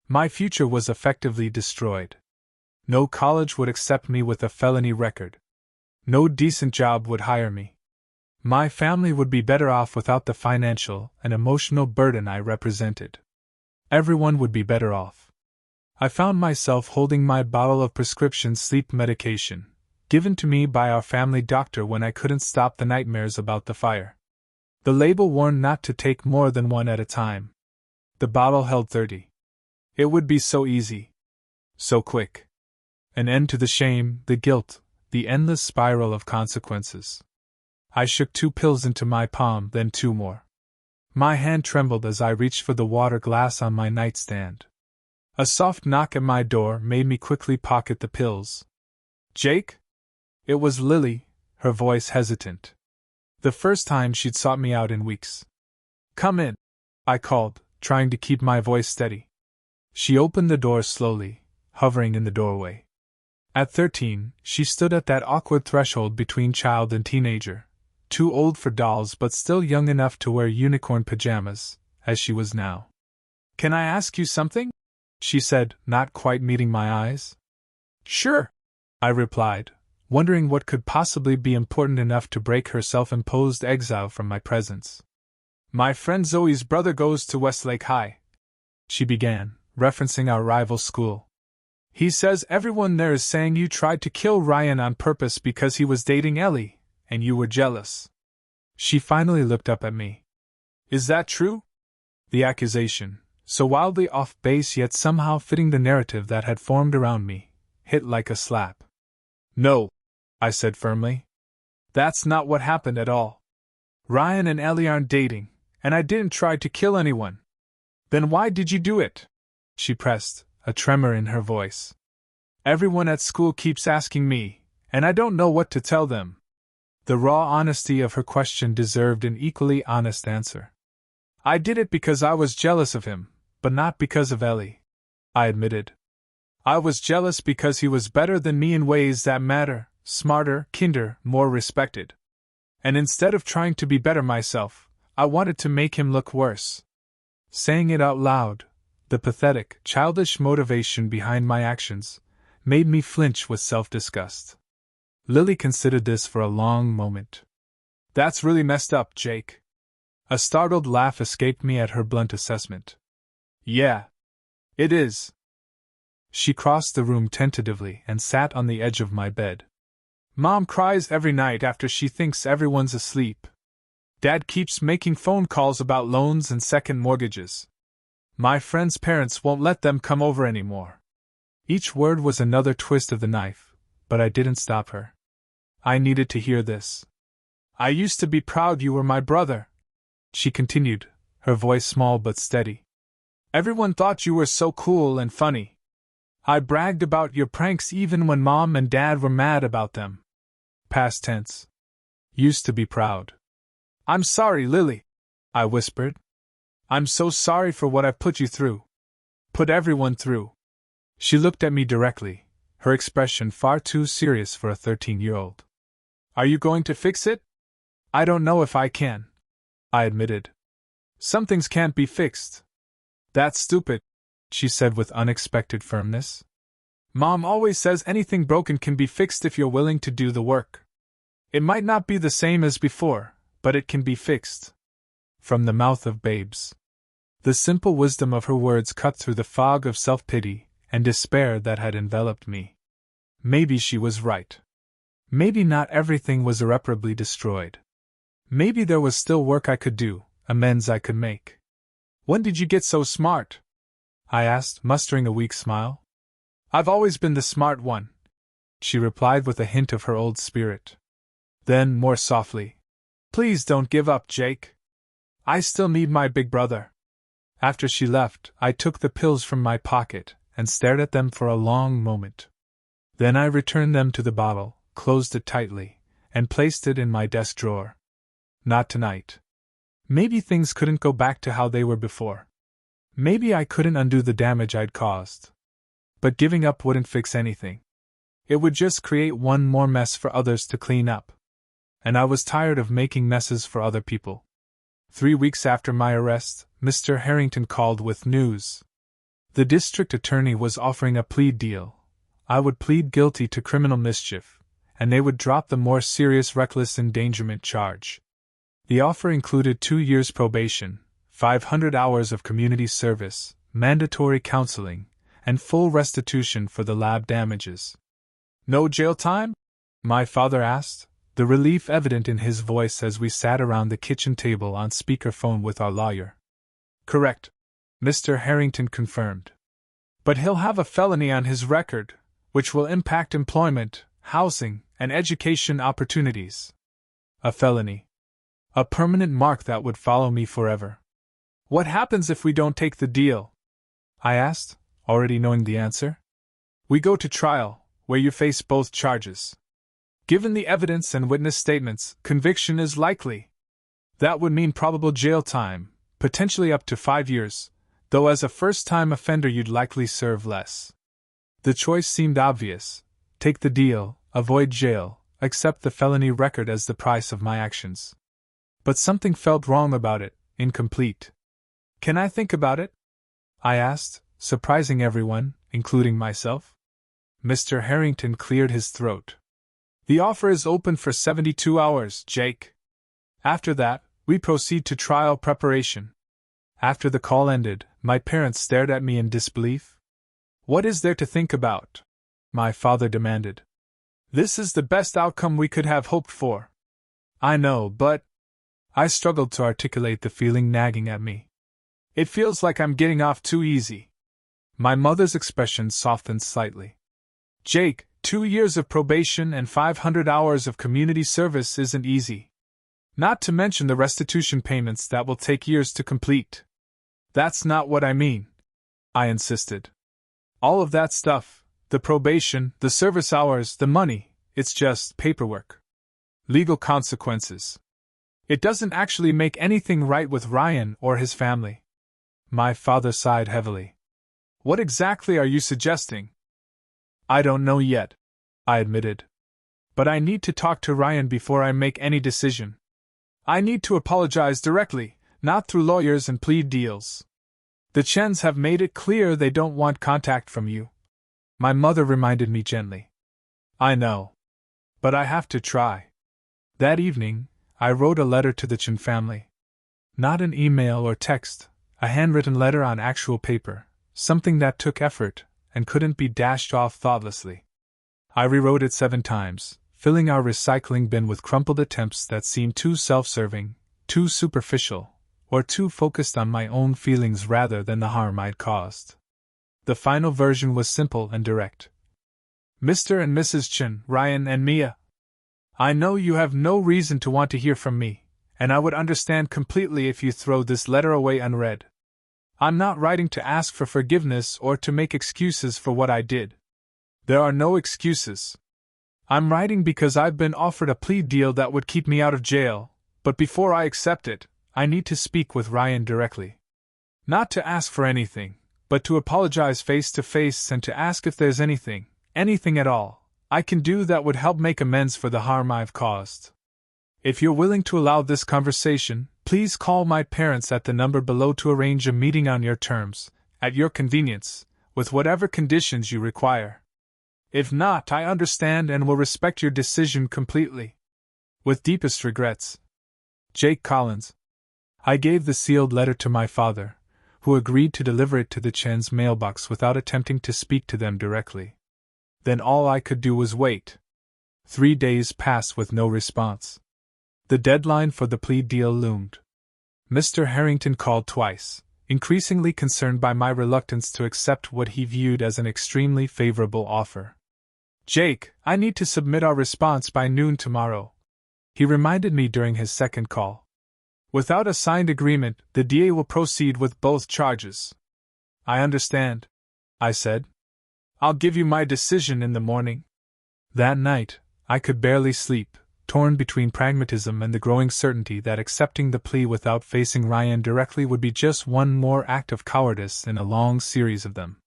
Speaker 1: My future was effectively destroyed. No college would accept me with a felony record. No decent job would hire me. My family would be better off without the financial and emotional burden I represented. Everyone would be better off. I found myself holding my bottle of prescription sleep medication, given to me by our family doctor when I couldn't stop the nightmares about the fire. The label warned not to take more than one at a time. The bottle held 30. It would be so easy. So quick. An end to the shame, the guilt, the endless spiral of consequences. I shook 2 pills into my palm, then 2 more. My hand trembled as I reached for the water glass on my nightstand. A soft knock at my door made me quickly pocket the pills. Jake? It was Lily, her voice hesitant. The first time she'd sought me out in weeks. Come in, I called, trying to keep my voice steady. She opened the door slowly, hovering in the doorway. At 13, she stood at that awkward threshold between child and teenager, too old for dolls but still young enough to wear unicorn pajamas, as she was now. Can I ask you something? She said, not quite meeting my eyes. Sure, I replied, wondering what could possibly be important enough to break her self-imposed exile from my presence. My friend Zoe's brother goes to Westlake High, she began, referencing our rival school. He says everyone there is saying you tried to kill Ryan on purpose because he was dating Ellie, and you were jealous. She finally looked up at me. Is that true? The accusation, so wildly off base yet somehow fitting the narrative that had formed around me, hit like a slap. No, I said firmly. That's not what happened at all. Ryan and Ellie aren't dating, and I didn't try to kill anyone. Then why did you do it? She pressed, a tremor in her voice. Everyone at school keeps asking me, and I don't know what to tell them. The raw honesty of her question deserved an equally honest answer. I did it because I was jealous of him, but not because of Ellie, I admitted. I was jealous because he was better than me in ways that matter, smarter, kinder, more respected. And instead of trying to be better myself, I wanted to make him look worse. Saying it out loud, the pathetic, childish motivation behind my actions, made me flinch with self-disgust. Lily considered this for a long moment. That's really messed up, Jake. A startled laugh escaped me at her blunt assessment. Yeah, it is. She crossed the room tentatively and sat on the edge of my bed. Mom cries every night after she thinks everyone's asleep. Dad keeps making phone calls about loans and second mortgages. My friends' parents won't let them come over anymore. Each word was another twist of the knife, but I didn't stop her. I needed to hear this. I used to be proud you were my brother, she continued, her voice small but steady. Everyone thought you were so cool and funny. I bragged about your pranks even when Mom and Dad were mad about them. Past tense. Used to be proud. I'm sorry, Lily, I whispered. I'm so sorry for what I've put you through. Put everyone through. She looked at me directly, her expression far too serious for a 13-year-old. Are you going to fix it? I don't know if I can, I admitted. Some things can't be fixed. That's stupid, she said with unexpected firmness. Mom always says anything broken can be fixed if you're willing to do the work. It might not be the same as before, but it can be fixed. From the mouth of babes. The simple wisdom of her words cut through the fog of self-pity and despair that had enveloped me. Maybe she was right. Maybe not everything was irreparably destroyed. Maybe there was still work I could do, amends I could make. When did you get so smart? I asked, mustering a weak smile. I've always been the smart one, she replied with a hint of her old spirit. Then, more softly, please don't give up, Jake. I still need my big brother. After she left, I took the pills from my pocket and stared at them for a long moment. Then I returned them to the bottle, closed it tightly, and placed it in my desk drawer. Not tonight. Maybe things couldn't go back to how they were before. Maybe I couldn't undo the damage I'd caused. But giving up wouldn't fix anything. It would just create one more mess for others to clean up. And I was tired of making messes for other people. 3 weeks after my arrest, Mr. Harrington called with news. The district attorney was offering a plea deal. I would plead guilty to criminal mischief, and they would drop the more serious reckless endangerment charge. The offer included 2 years probation, 500 hours of community service, mandatory counseling, and full restitution for the lab damages. No jail time? My father asked, the relief evident in his voice as we sat around the kitchen table on speakerphone with our lawyer. Correct, Mr. Harrington confirmed. But he'll have a felony on his record, which will impact employment, housing, and education opportunities. A felony. A permanent mark that would follow me forever. What happens if we don't take the deal? I asked, already knowing the answer. We go to trial, where you face both charges. Given the evidence and witness statements, conviction is likely. That would mean probable jail time, potentially up to 5 years, though as a first-time offender you'd likely serve less. The choice seemed obvious. Take the deal, avoid jail, accept the felony record as the price of my actions. But something felt wrong about it, incomplete. Can I think about it? I asked, surprising everyone, including myself. Mr. Harrington cleared his throat. The offer is open for 72 hours, Jake. After that, we proceed to trial preparation. After the call ended, my parents stared at me in disbelief. What is there to think about? My father demanded. This is the best outcome we could have hoped for. I know, but... I struggled to articulate the feeling nagging at me. It feels like I'm getting off too easy. My mother's expression softened slightly. Jake, 2 years of probation and 500 hours of community service isn't easy. Not to mention the restitution payments that will take years to complete. That's not what I mean, I insisted. All of that stuff, the probation, the service hours, the money, it's just paperwork. Legal consequences. It doesn't actually make anything right with Ryan or his family. My father sighed heavily. What exactly are you suggesting? I don't know yet, I admitted. But I need to talk to Ryan before I make any decision. I need to apologize directly, not through lawyers and plea deals. The Chens have made it clear they don't want contact from you. My mother reminded me gently. I know. But I have to try. That evening, I wrote a letter to the Chen family. Not an email or text, a handwritten letter on actual paper, something that took effort and couldn't be dashed off thoughtlessly. I rewrote it 7 times, filling our recycling bin with crumpled attempts that seemed too self-serving, too superficial, or too focused on my own feelings rather than the harm I'd caused. The final version was simple and direct. Mr. and Mrs. Chen, Ryan and Mia. I know you have no reason to want to hear from me, and I would understand completely if you throw this letter away unread. I'm not writing to ask for forgiveness or to make excuses for what I did. There are no excuses. I'm writing because I've been offered a plea deal that would keep me out of jail, but before I accept it, I need to speak with Ryan directly. Not to ask for anything, but to apologize face to face and to ask if there's anything at all, I can do that would help make amends for the harm I've caused. If you're willing to allow this conversation, please call my parents at the number below to arrange a meeting on your terms, at your convenience, with whatever conditions you require. If not, I understand and will respect your decision completely. With deepest regrets. Jake Collins. I gave the sealed letter to my father, who agreed to deliver it to the Chen's mailbox without attempting to speak to them directly. Then all I could do was wait. 3 days passed with no response. The deadline for the plea deal loomed. Mr. Harrington called twice, increasingly concerned by my reluctance to accept what he viewed as an extremely favorable offer. Jake, I need to submit our response by noon tomorrow, he reminded me during his second call. Without a signed agreement, the DA will proceed with both charges. I understand, I said. I'll give you my decision in the morning. That night, I could barely sleep, torn between pragmatism and the growing certainty that accepting the plea without facing Ryan directly would be just one more act of cowardice in a long series of them.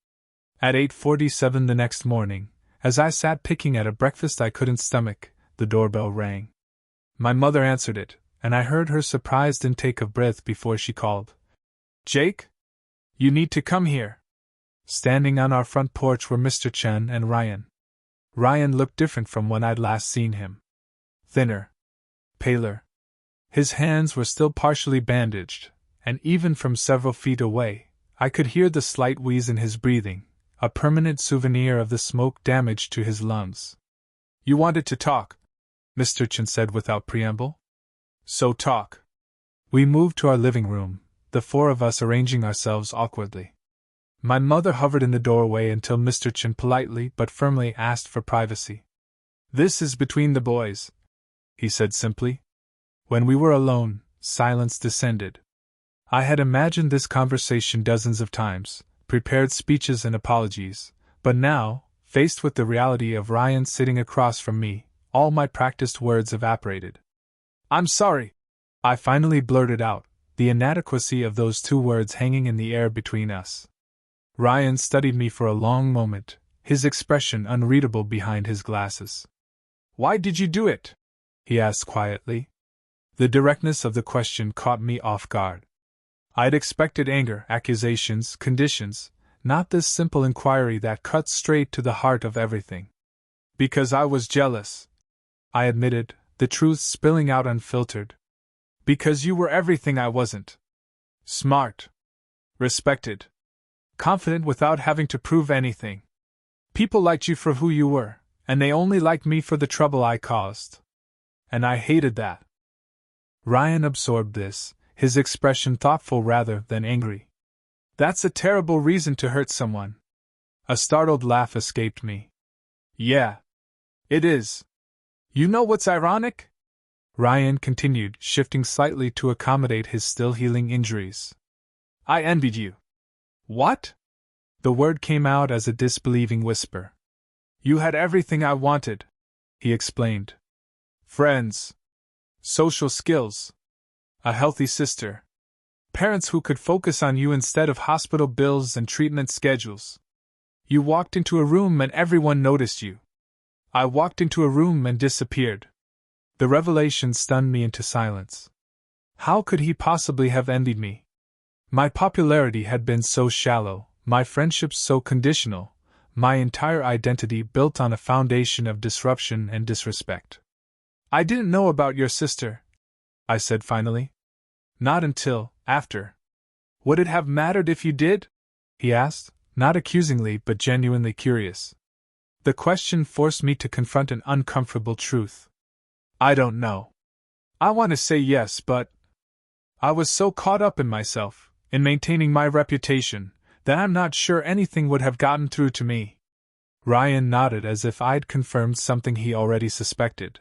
Speaker 1: At 8:47 the next morning, as I sat picking at a breakfast I couldn't stomach, the doorbell rang. My mother answered it, and I heard her surprised intake of breath before she called. Jake? You need to come here. Standing on our front porch were Mr. Chen and Ryan. Ryan looked different from when I'd last seen him. Thinner. Paler. His hands were still partially bandaged, and even from several feet away, I could hear the slight wheeze in his breathing, a permanent souvenir of the smoke damage to his lungs. You wanted to talk, Mr. Chen said without preamble. So talk. We moved to our living room, the 4 of us arranging ourselves awkwardly. My mother hovered in the doorway until Mr. Chen politely but firmly asked for privacy. "This is between the boys," he said simply. When we were alone, silence descended. I had imagined this conversation dozens of times, prepared speeches and apologies, but now, faced with the reality of Ryan sitting across from me, all my practiced words evaporated. "I'm sorry," I finally blurted out, the inadequacy of those two words hanging in the air between us. Ryan studied me for a long moment, his expression unreadable behind his glasses. "Why did you do it?" he asked quietly. The directness of the question caught me off guard. I'd expected anger, accusations, conditions, not this simple inquiry that cut straight to the heart of everything. "Because I was jealous," I admitted, the truth spilling out unfiltered. "Because you were everything I wasn't. Smart. Respected. Confident without having to prove anything. People liked you for who you were, and they only liked me for the trouble I caused. And I hated that." Ryan absorbed this, his expression thoughtful rather than angry. "That's a terrible reason to hurt someone." A startled laugh escaped me. "Yeah. It is. You know what's ironic?" Ryan continued, shifting slightly to accommodate his still healing injuries. "I envied you." "What?" The word came out as a disbelieving whisper. "You had everything I wanted," he explained. "Friends. Social skills. A healthy sister. Parents who could focus on you instead of hospital bills and treatment schedules. You walked into a room and everyone noticed you. I walked into a room and disappeared." The revelation stunned me into silence. How could he possibly have envied me? My popularity had been so shallow, my friendships so conditional, my entire identity built on a foundation of disruption and disrespect. "I didn't know about your sister," I said finally. "Not until after." "Would it have mattered if you did?" he asked, not accusingly but genuinely curious. The question forced me to confront an uncomfortable truth. "I don't know. I want to say yes, but I was so caught up in myself, in maintaining my reputation, that I'm not sure anything would have gotten through to me." Ryan nodded as if I'd confirmed something he already suspected.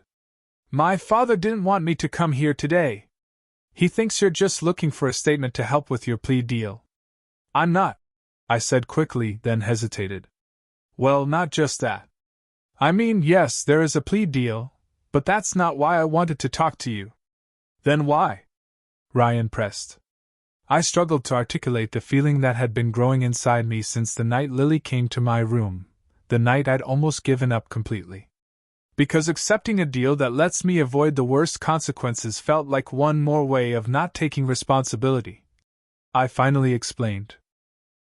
Speaker 1: "My father didn't want me to come here today. He thinks you're just looking for a statement to help with your plea deal." "I'm not," I said quickly, then hesitated. "Well, not just that. I mean, yes, there is a plea deal, but that's not why I wanted to talk to you." "Then why?" Ryan pressed. I struggled to articulate the feeling that had been growing inside me since the night Lily came to my room, the night I'd almost given up completely. "Because accepting a deal that lets me avoid the worst consequences felt like one more way of not taking responsibility," I finally explained.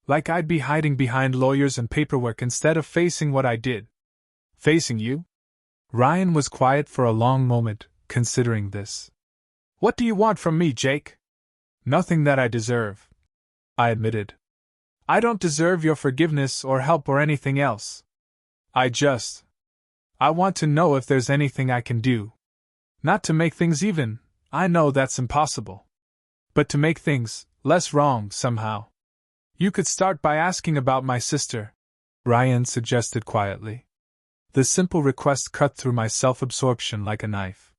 Speaker 1: "Like I'd be hiding behind lawyers and paperwork instead of facing what I did." "Facing you?" Ryan was quiet for a long moment, considering this. "What do you want from me, Jake?" "Nothing that I deserve," I admitted. "I don't deserve your forgiveness or help or anything else. I want to know if there's anything I can do. Not to make things even, I know that's impossible. But to make things less wrong somehow. You could start by asking about my sister," Ryan suggested quietly. The simple request cut through my self-absorption like a knife.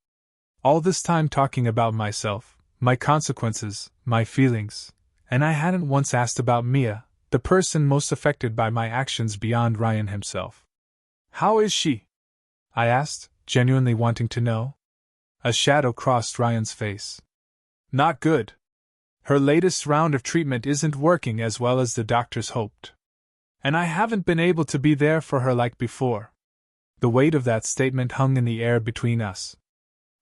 Speaker 1: All this time talking about myself, my consequences, my feelings, and I hadn't once asked about Mia, the person most affected by my actions beyond Ryan himself. "How is she?" I asked, genuinely wanting to know. A shadow crossed Ryan's face. "Not good. Her latest round of treatment isn't working as well as the doctors hoped. And I haven't been able to be there for her like before." The weight of that statement hung in the air between us.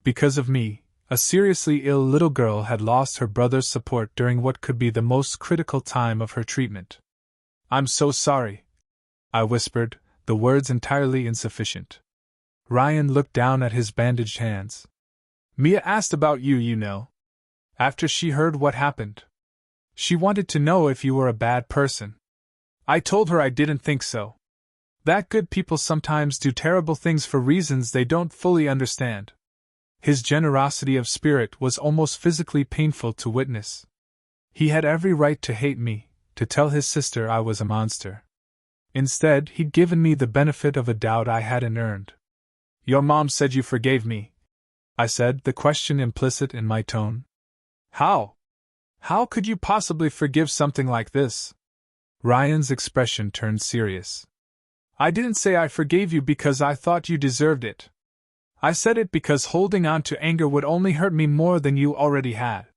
Speaker 1: Because of me, a seriously ill little girl had lost her brother's support during what could be the most critical time of her treatment. "I'm so sorry," I whispered, the words entirely insufficient. Ryan looked down at his bandaged hands. "Mia asked about you, you know. After she heard what happened. She wanted to know if you were a bad person. I told her I didn't think so. That good people sometimes do terrible things for reasons they don't fully understand." His generosity of spirit was almost physically painful to witness. He had every right to hate me, to tell his sister I was a monster. Instead, he'd given me the benefit of a doubt I hadn't earned. "Your mom said you forgave me," I said, the question implicit in my tone. "How? How could you possibly forgive something like this?" Ryan's expression turned serious. "I didn't say I forgave you because I thought you deserved it. I said it because holding on to anger would only hurt me more than you already had."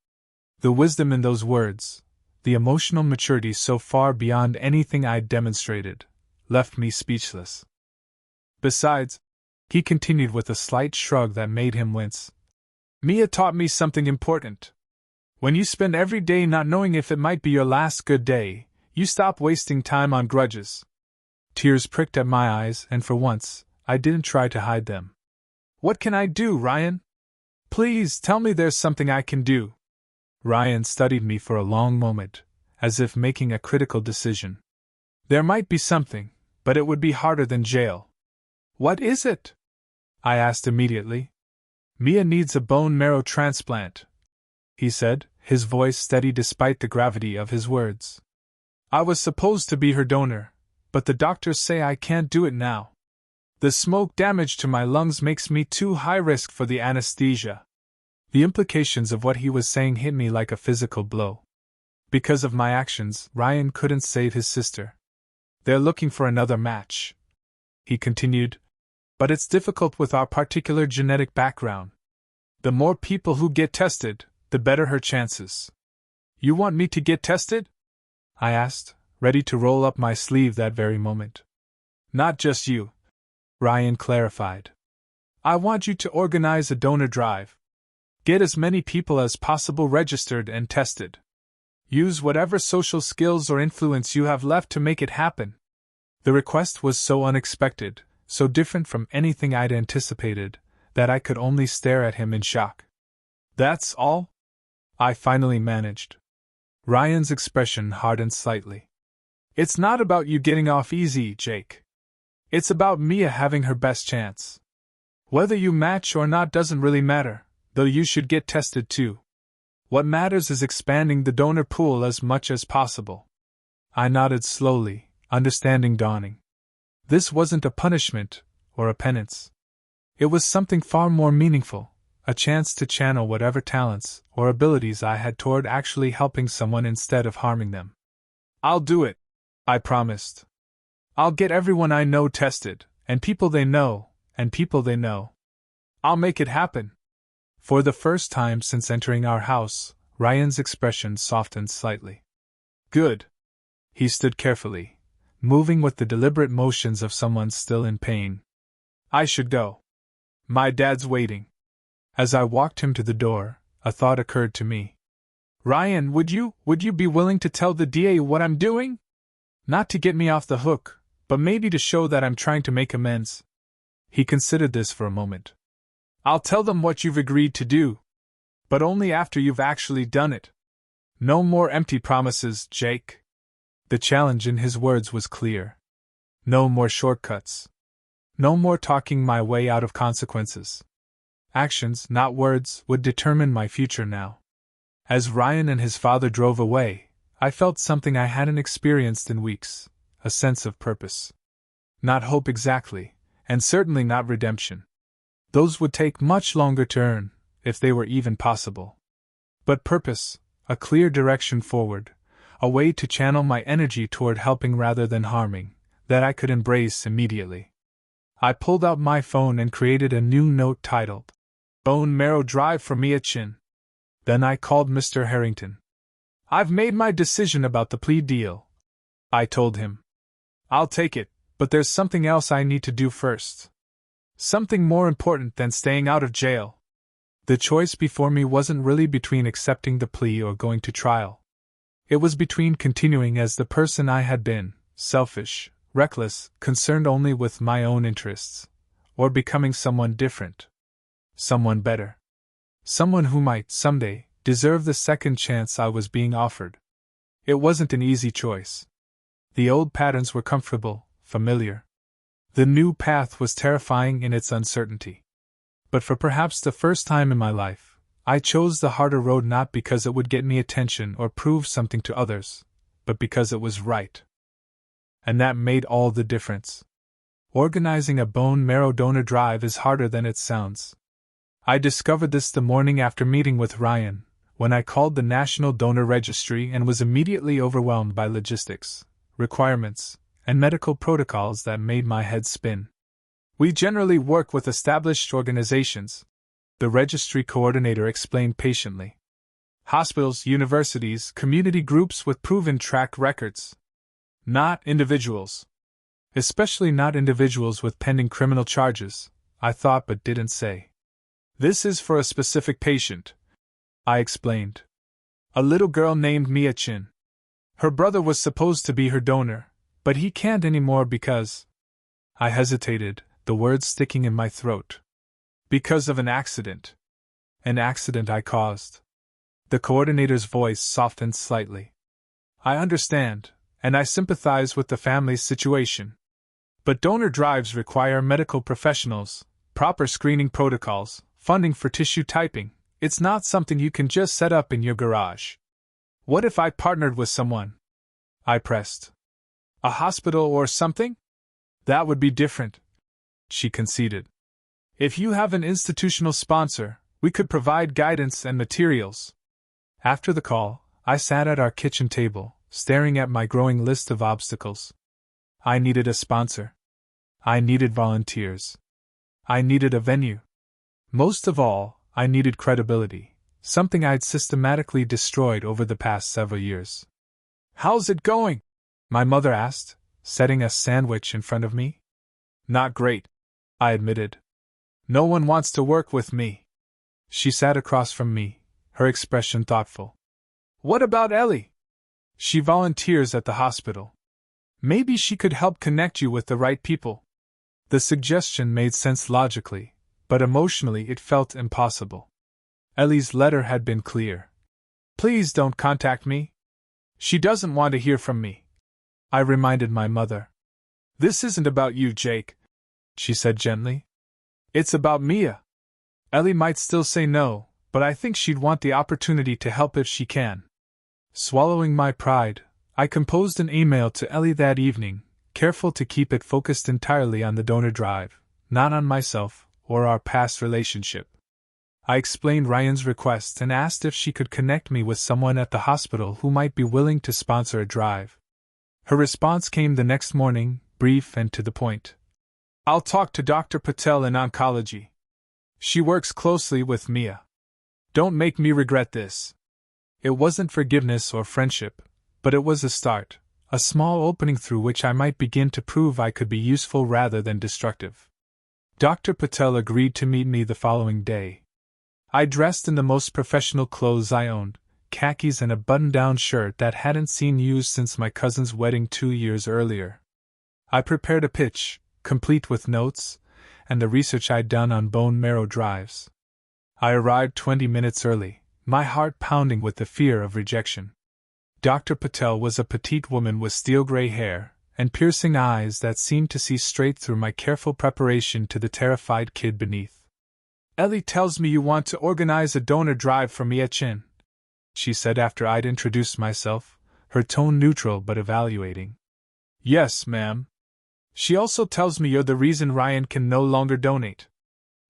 Speaker 1: The wisdom in those words, the emotional maturity so far beyond anything I'd demonstrated, left me speechless. "Besides," he continued with a slight shrug that made him wince, "Mia taught me something important. When you spend every day not knowing if it might be your last good day, you stop wasting time on grudges." Tears pricked at my eyes, and for once, I didn't try to hide them. "What can I do, Ryan? Please tell me there's something I can do." Ryan studied me for a long moment, as if making a critical decision. "There might be something, but it would be harder than jail." "What is it?" I asked immediately. "Mia needs a bone marrow transplant," he said, his voice steady despite the gravity of his words. "I was supposed to be her donor, but the doctors say I can't do it now. The smoke damage to my lungs makes me too high risk for the anesthesia." The implications of what he was saying hit me like a physical blow. Because of my actions, Ryan couldn't save his sister. "They're looking for another match," he continued, "but it's difficult with our particular genetic background. The more people who get tested, the better her chances." "You want me to get tested?" I asked, ready to roll up my sleeve that very moment. "Not just you," Ryan clarified. "I want you to organize a donor drive. Get as many people as possible registered and tested. Use whatever social skills or influence you have left to make it happen." The request was so unexpected, so different from anything I'd anticipated, that I could only stare at him in shock. "That's all?" I finally managed. Ryan's expression hardened slightly. "It's not about you getting off easy, Jake. It's about Mia having her best chance. Whether you match or not doesn't really matter, though you should get tested too. What matters is expanding the donor pool as much as possible." I nodded slowly, understanding dawning. This wasn't a punishment or a penance. It was something far more meaningful, a chance to channel whatever talents or abilities I had toward actually helping someone instead of harming them. "I'll do it," I promised. "I'll get everyone I know tested, and people they know, and people they know. I'll make it happen." For the first time since entering our house, Ryan's expression softened slightly. "Good." He stood carefully, moving with the deliberate motions of someone still in pain. "I should go. My dad's waiting." As I walked him to the door, a thought occurred to me. "Ryan, would you be willing to tell the DA what I'm doing? Not to get me off the hook, but maybe to show that I'm trying to make amends." He considered this for a moment. "I'll tell them what you've agreed to do. But only after you've actually done it. No more empty promises, Jake." The challenge in his words was clear. No more shortcuts. No more talking my way out of consequences. Actions, not words, would determine my future now. As Ryan and his father drove away, I felt something I hadn't experienced in weeks, a sense of purpose. Not hope exactly, and certainly not redemption. Those would take much longer to earn, if they were even possible. But purpose, a clear direction forward, a way to channel my energy toward helping rather than harming, that I could embrace immediately. I pulled out my phone and created a new note titled, "Bone Marrow Drive for Mia Chin." Then I called Mr. Harrington. "I've made my decision about the plea deal," I told him. "I'll take it, but there's something else I need to do first. Something more important than staying out of jail." The choice before me wasn't really between accepting the plea or going to trial. It was between continuing as the person I had been, selfish, reckless, concerned only with my own interests, or becoming someone different. Someone better. Someone who might, someday, deserve the second chance I was being offered. It wasn't an easy choice. The old patterns were comfortable, familiar. The new path was terrifying in its uncertainty. But for perhaps the first time in my life, I chose the harder road not because it would get me attention or prove something to others, but because it was right. And that made all the difference. Organizing a bone marrow donor drive is harder than it sounds. I discovered this the morning after meeting with Ryan, when I called the National Donor Registry and was immediately overwhelmed by logistics, requirements, and medical protocols that made my head spin. We generally work with established organizations, the registry coordinator explained patiently. Hospitals, universities, community groups with proven track records. Not individuals. Especially not individuals with pending criminal charges, I thought but didn't say. This is for a specific patient, I explained. A little girl named Mia Chin. Her brother was supposed to be her donor, but he can't anymore because… I hesitated, the words sticking in my throat. Because of an accident. An accident I caused. The coordinator's voice softened slightly. I understand, and I sympathize with the family's situation. But donor drives require medical professionals, proper screening protocols, funding for tissue typing. It's not something you can just set up in your garage. What if I partnered with someone? I pressed. A hospital or something? That would be different, she conceded. If you have an institutional sponsor, we could provide guidance and materials. After the call, I sat at our kitchen table, staring at my growing list of obstacles. I needed a sponsor. I needed volunteers. I needed a venue. Most of all, I needed credibility, something I'd systematically destroyed over the past several years. How's it going? My mother asked, setting a sandwich in front of me. Not great, I admitted. No one wants to work with me. She sat across from me, her expression thoughtful. What about Ellie? She volunteers at the hospital. Maybe she could help connect you with the right people. The suggestion made sense logically, but emotionally it felt impossible. Ellie's letter had been clear. Please don't contact me. She doesn't want to hear from me. I reminded my mother. This isn't about you, Jake, she said gently. It's about Mia. Ellie might still say no, but I think she'd want the opportunity to help if she can. Swallowing my pride, I composed an email to Ellie that evening, careful to keep it focused entirely on the donor drive, not on myself or our past relationship. I explained Ryan's request and asked if she could connect me with someone at the hospital who might be willing to sponsor a drive. Her response came the next morning, brief and to the point. I'll talk to Dr. Patel in oncology. She works closely with Mia. Don't make me regret this. It wasn't forgiveness or friendship, but it was a start, a small opening through which I might begin to prove I could be useful rather than destructive. Dr. Patel agreed to meet me the following day. I dressed in the most professional clothes I owned, khakis and a button-down shirt that hadn't seen use since my cousin's wedding 2 years earlier. I prepared a pitch, complete with notes, and the research I'd done on bone marrow drives. I arrived 20 minutes early, my heart pounding with the fear of rejection. Dr. Patel was a petite woman with steel-gray hair and piercing eyes that seemed to see straight through my careful preparation to the terrified kid beneath. Ellie tells me you want to organize a donor drive for Mia Chin, she said after I'd introduced myself, her tone neutral but evaluating. Yes, ma'am. She also tells me you're the reason Ryan can no longer donate.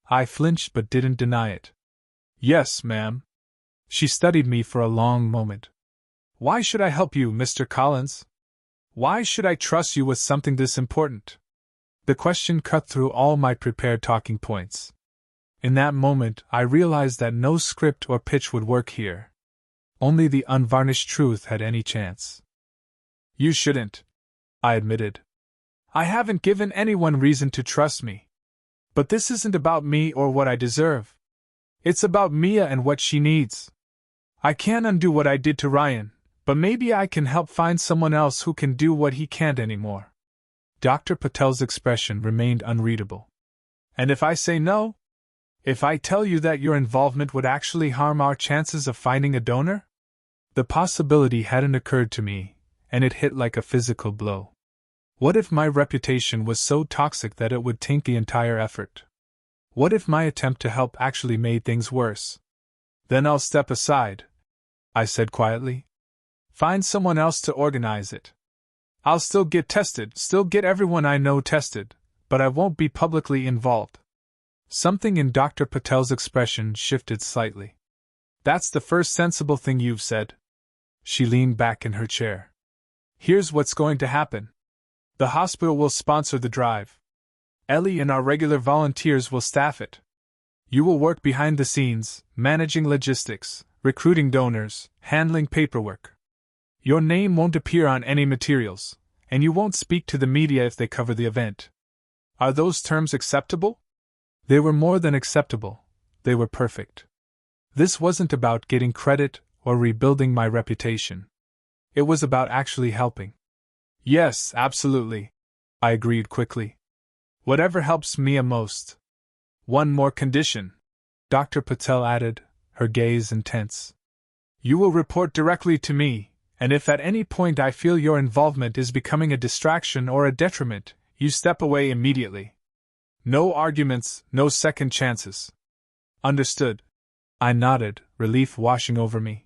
Speaker 1: I flinched but didn't deny it. Yes, ma'am. She studied me for a long moment. Why should I help you, Mr. Collins? Why should I trust you with something this important? The question cut through all my prepared talking points. In that moment, I realized that no script or pitch would work here. Only the unvarnished truth had any chance. You shouldn't, I admitted. I haven't given anyone reason to trust me. But this isn't about me or what I deserve. It's about Mia and what she needs. I can't undo what I did to Ryan, but maybe I can help find someone else who can do what he can't anymore. Dr. Patel's expression remained unreadable. And if I say no? If I tell you that your involvement would actually harm our chances of finding a donor? The possibility hadn't occurred to me, and it hit like a physical blow. What if my reputation was so toxic that it would taint the entire effort? What if my attempt to help actually made things worse? Then I'll step aside, I said quietly. Find someone else to organize it. I'll still get tested, still get everyone I know tested, but I won't be publicly involved. Something in Dr. Patel's expression shifted slightly. That's the first sensible thing you've said. She leaned back in her chair. Here's what's going to happen. The hospital will sponsor the drive. Ellie and our regular volunteers will staff it. You will work behind the scenes, managing logistics, recruiting donors, handling paperwork. Your name won't appear on any materials, and you won't speak to the media if they cover the event. Are those terms acceptable? They were more than acceptable. They were perfect. This wasn't about getting credit or rebuilding my reputation. It was about actually helping. Yes, absolutely, I agreed quickly. Whatever helps Mia most. One more condition, Dr. Patel added, her gaze intense. You will report directly to me, and if at any point I feel your involvement is becoming a distraction or a detriment, you step away immediately. No arguments, no second chances. Understood. I nodded, relief washing over me.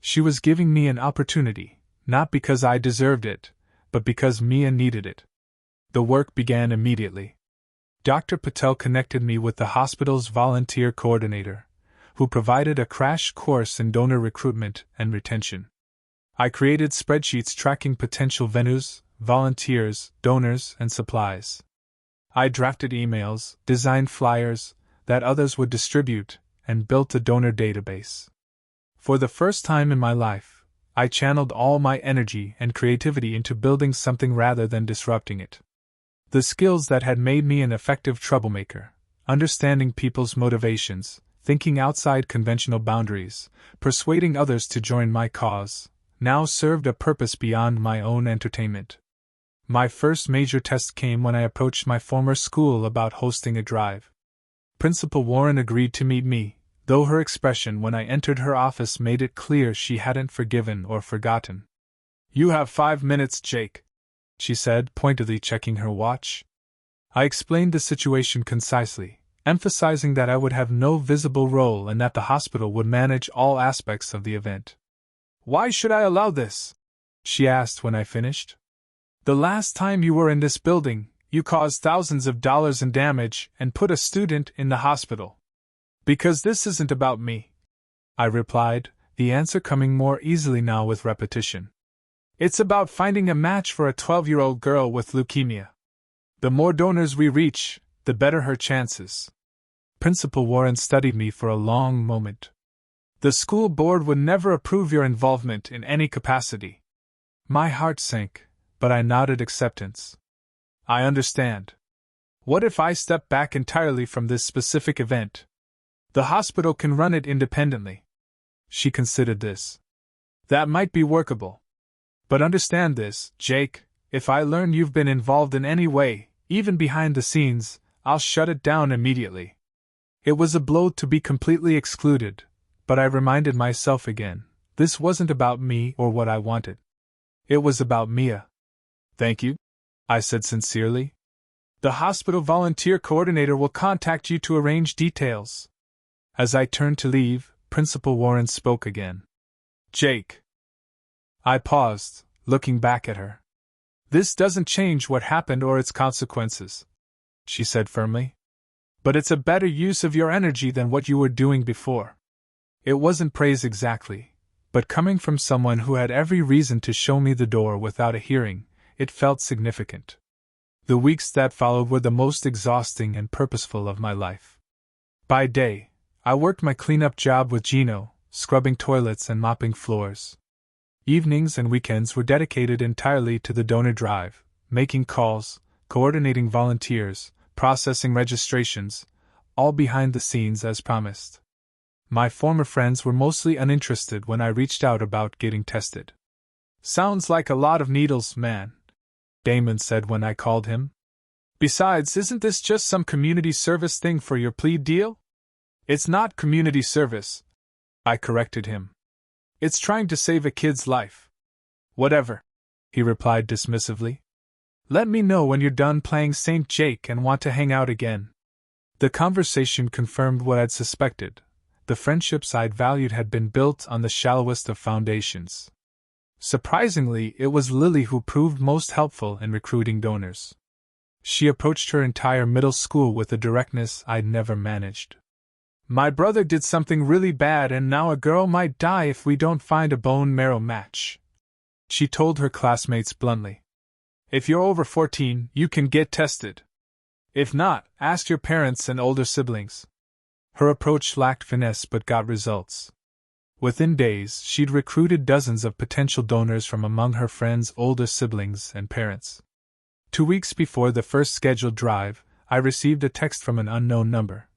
Speaker 1: She was giving me an opportunity, not because I deserved it, but because Mia needed it. The work began immediately. Dr. Patel connected me with the hospital's volunteer coordinator, who provided a crash course in donor recruitment and retention. I created spreadsheets tracking potential venues, volunteers, donors, and supplies. I drafted emails, designed flyers that others would distribute, and built a donor database. For the first time in my life, I channeled all my energy and creativity into building something rather than disrupting it. The skills that had made me an effective troublemaker, understanding people's motivations, thinking outside conventional boundaries, persuading others to join my cause, now served a purpose beyond my own entertainment. My first major test came when I approached my former school about hosting a drive. Principal Warren agreed to meet me, though her expression when I entered her office made it clear she hadn't forgiven or forgotten. You have 5 minutes, Jake, she said, pointedly checking her watch. I explained the situation concisely, emphasizing that I would have no visible role and that the hospital would manage all aspects of the event. Why should I allow this? She asked when I finished. The last time you were in this building, you caused thousands of dollars in damage and put a student in the hospital. Because this isn't about me, I replied, the answer coming more easily now with repetition. It's about finding a match for a 12-year-old girl with leukemia. The more donors we reach, the better her chances. Principal Warren studied me for a long moment. The school board would never approve your involvement in any capacity. My heart sank, but I nodded acceptance. I understand. What if I step back entirely from this specific event? The hospital can run it independently. She considered this. That might be workable. But understand this, Jake, if I learn you've been involved in any way, even behind the scenes, I'll shut it down immediately. It was a blow to be completely excluded, but I reminded myself again, this wasn't about me or what I wanted. It was about Mia. Thank you, I said sincerely. The hospital volunteer coordinator will contact you to arrange details. As I turned to leave, Principal Warren spoke again. Jake. I paused, looking back at her. This doesn't change what happened or its consequences, she said firmly. But it's a better use of your energy than what you were doing before. It wasn't praise exactly, but coming from someone who had every reason to show me the door without a hearing, it felt significant. The weeks that followed were the most exhausting and purposeful of my life. By day, I worked my cleanup job with Gino, scrubbing toilets and mopping floors. Evenings and weekends were dedicated entirely to the donor drive, making calls, coordinating volunteers, processing registrations, all behind the scenes as promised. My former friends were mostly uninterested when I reached out about getting tested. Sounds like a lot of needles, man, Damon said when I called him. Besides, isn't this just some community service thing for your plea deal? It's not community service, I corrected him. It's trying to save a kid's life. Whatever, he replied dismissively. Let me know when you're done playing St. Jake and want to hang out again. The conversation confirmed what I'd suspected. The friendships I'd valued had been built on the shallowest of foundations. Surprisingly, it was Lily who proved most helpful in recruiting donors. She approached her entire middle school with a directness I'd never managed. My brother did something really bad and now a girl might die if we don't find a bone marrow match. She told her classmates bluntly. If you're over 14, you can get tested. If not, ask your parents and older siblings. Her approach lacked finesse but got results. Within days, she'd recruited dozens of potential donors from among her friends' older siblings and parents. 2 weeks before the first scheduled drive, I received a text from an unknown number.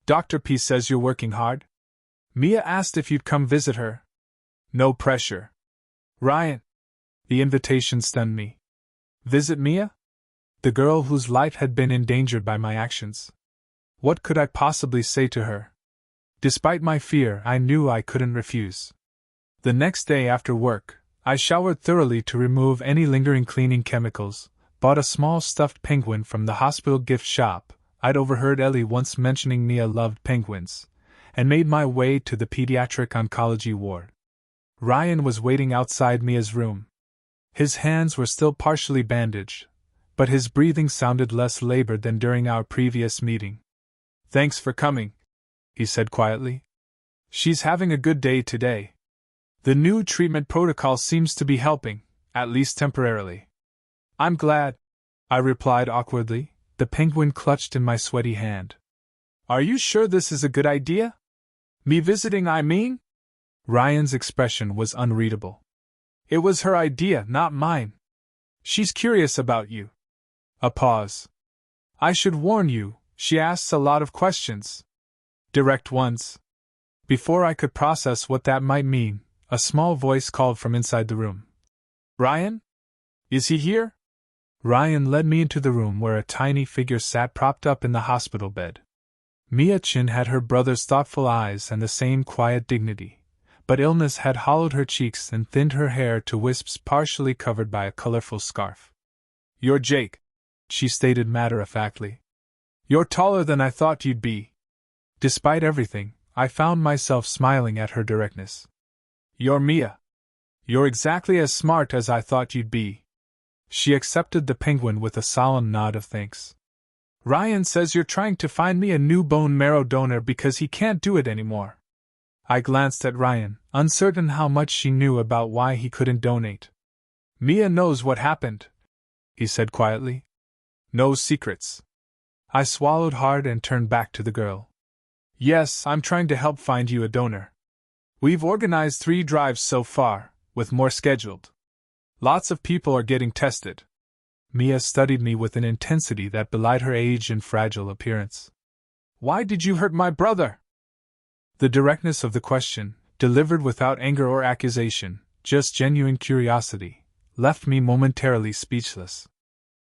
Speaker 1: Dr. P says you're working hard. Mia asked if you'd come visit her. No pressure. Ryan. The invitation stunned me. Visit Mia? The girl whose life had been endangered by my actions. What could I possibly say to her? Despite my fear, I knew I couldn't refuse. The next day after work, I showered thoroughly to remove any lingering cleaning chemicals, bought a small stuffed penguin from the hospital gift shop. I'd overheard Ellie once mentioning Mia loved penguins, and made my way to the pediatric oncology ward. Ryan was waiting outside Mia's room. His hands were still partially bandaged, but his breathing sounded less labored than during our previous meeting. Thanks for coming, he said quietly. She's having a good day today. The new treatment protocol seems to be helping, at least temporarily. I'm glad, I replied awkwardly, the penguin clutched in my sweaty hand. Are you sure this is a good idea? Me visiting, I mean? Ryan's expression was unreadable. It was her idea, not mine. She's curious about you. A pause. I should warn you, she asks a lot of questions. Direct ones. Before I could process what that might mean, a small voice called from inside the room. Ryan? Is he here? Ryan led me into the room where a tiny figure sat propped up in the hospital bed. Mia Chin had her brother's thoughtful eyes and the same quiet dignity, but illness had hollowed her cheeks and thinned her hair to wisps partially covered by a colorful scarf. You're Jake, she stated matter-of-factly. You're taller than I thought you'd be. Despite everything, I found myself smiling at her directness. You're Mia. You're exactly as smart as I thought you'd be. She accepted the penguin with a solemn nod of thanks. Ryan says you're trying to find me a new bone marrow donor because he can't do it anymore. I glanced at Ryan, uncertain how much she knew about why he couldn't donate. Mia knows what happened, he said quietly. No secrets. I swallowed hard and turned back to the girl. Yes, I'm trying to help find you a donor. We've organized 3 drives so far, with more scheduled. Lots of people are getting tested. Mia studied me with an intensity that belied her age and fragile appearance. Why did you hurt my brother? The directness of the question, delivered without anger or accusation, just genuine curiosity, left me momentarily speechless.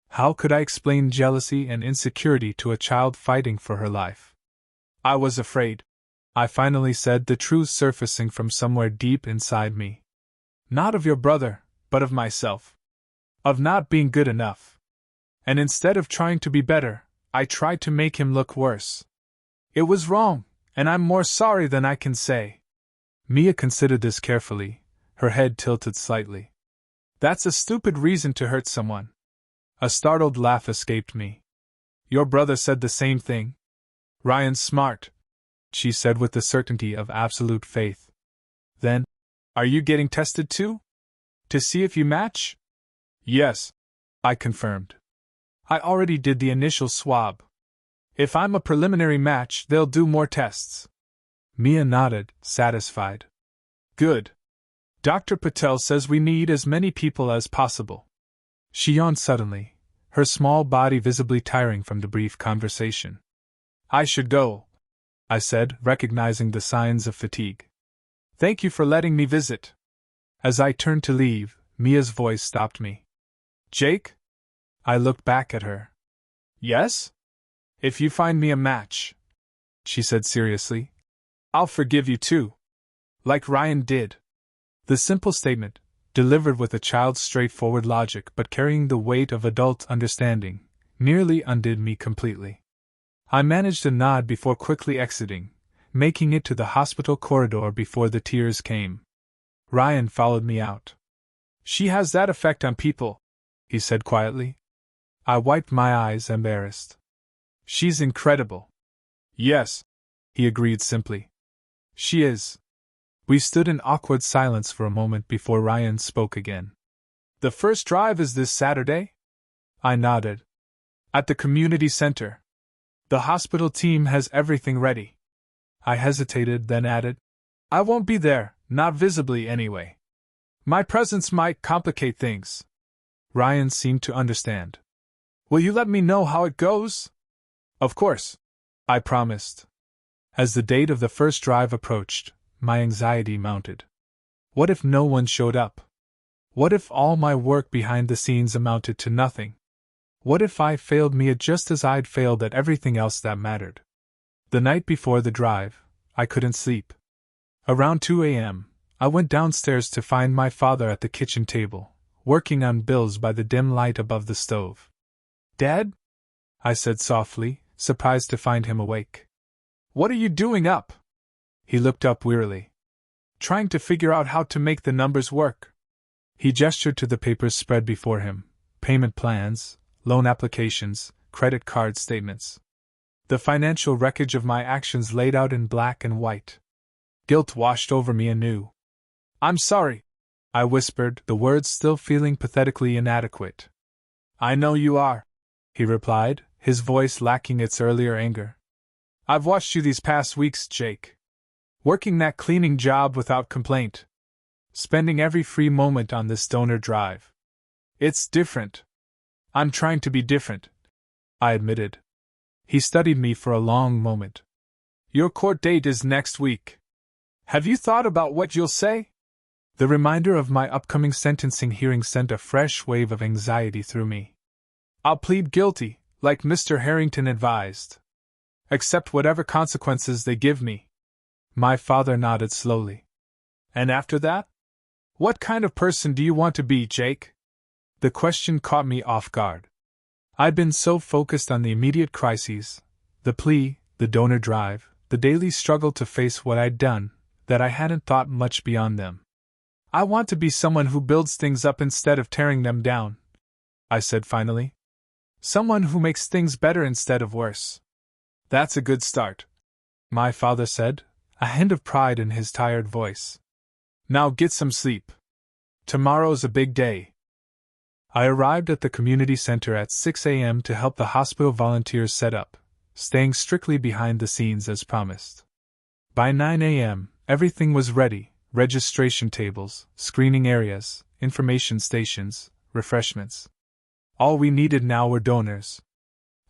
Speaker 1: How could I explain jealousy and insecurity to a child fighting for her life? I was afraid, I finally said, the truth surfacing from somewhere deep inside me. Not of your brother, but of myself. Of not being good enough. And instead of trying to be better, I tried to make him look worse. It was wrong, and I'm more sorry than I can say. Mia considered this carefully, her head tilted slightly. That's a stupid reason to hurt someone. A startled laugh escaped me. Your brother said the same thing. Ryan's smart, she said with the certainty of absolute faith. Then, are you getting tested too? To see if you match? Yes, I confirmed. I already did the initial swab. If I'm a preliminary match, they'll do more tests. Mia nodded, satisfied. Good. Dr. Patel says we need as many people as possible. She yawned suddenly, her small body visibly tiring from the brief conversation. I should go, I said, recognizing the signs of fatigue. Thank you for letting me visit. As I turned to leave, Mia's voice stopped me. Jake? I looked back at her. Yes? If you find me a match, she said seriously, I'll forgive you too. Like Ryan did. The simple statement, delivered with a child's straightforward logic but carrying the weight of adult understanding, nearly undid me completely. I managed a nod before quickly exiting, making it to the hospital corridor before the tears came. Ryan followed me out. She has that effect on people, he said quietly. I wiped my eyes, embarrassed. She's incredible. Yes, he agreed simply. She is. We stood in awkward silence for a moment before Ryan spoke again. The first drive is this Saturday? I nodded. At the community center. The hospital team has everything ready. I hesitated, then added, I won't be there, not visibly anyway. My presence might complicate things. Ryan seemed to understand. Will you let me know how it goes? Of course, I promised. As the date of the first drive approached, my anxiety mounted. What if no one showed up? What if all my work behind the scenes amounted to nothing? What if I failed Mia just as I'd failed at everything else that mattered? The night before the drive, I couldn't sleep. Around 2 a.m., I went downstairs to find my father at the kitchen table, working on bills by the dim light above the stove. Dad? I said softly, surprised to find him awake. What are you doing up? He looked up wearily. Trying to figure out how to make the numbers work. He gestured to the papers spread before him, payment plans, loan applications, credit card statements. The financial wreckage of my actions laid out in black and white. Guilt washed over me anew. I'm sorry, I whispered, the words still feeling pathetically inadequate. I know you are, he replied, his voice lacking its earlier anger. I've watched you these past weeks, Jake. Working that cleaning job without complaint. Spending every free moment on this donor drive. It's different. I'm trying to be different, I admitted. He studied me for a long moment. Your court date is next week. Have you thought about what you'll say? The reminder of my upcoming sentencing hearing sent a fresh wave of anxiety through me. I'll plead guilty, like Mr. Harrington advised. Accept whatever consequences they give me. My father nodded slowly. And after that? What kind of person do you want to be, Jake? The question caught me off guard. I'd been so focused on the immediate crises, the plea, the donor drive, the daily struggle to face what I'd done, that I hadn't thought much beyond them. I want to be someone who builds things up instead of tearing them down, I said finally. Someone who makes things better instead of worse. That's a good start, my father said, a hint of pride in his tired voice. Now get some sleep. Tomorrow's a big day. I arrived at the community center at 6 a.m. to help the hospital volunteers set up, staying strictly behind the scenes as promised. By 9 a.m., everything was ready: registration tables, screening areas, information stations, refreshments. All we needed now were donors.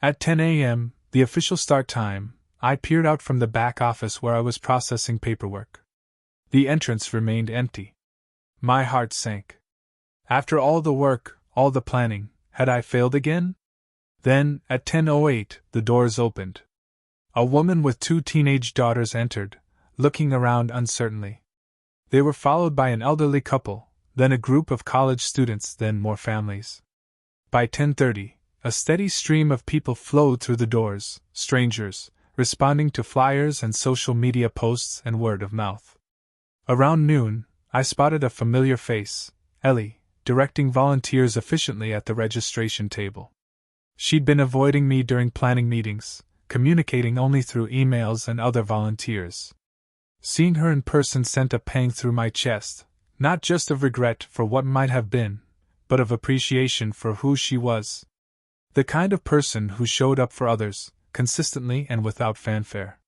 Speaker 1: At 10 a.m., the official start time, I peered out from the back office where I was processing paperwork. The entrance remained empty. My heart sank. After all the work, all the planning, had I failed again? Then, at 10:08, the doors opened. A woman with 2 teenage daughters entered, looking around uncertainly. They were followed by an elderly couple, then a group of college students, then more families. By 10:30, a steady stream of people flowed through the doors, strangers, responding to flyers and social media posts and word of mouth. Around noon, I spotted a familiar face, Ellie, directing volunteers efficiently at the registration table. She'd been avoiding me during planning meetings, communicating only through emails and other volunteers. Seeing her in person sent a pang through my chest, not just of regret for what might have been, but of appreciation for who she was. The kind of person who showed up for others, consistently and without fanfare.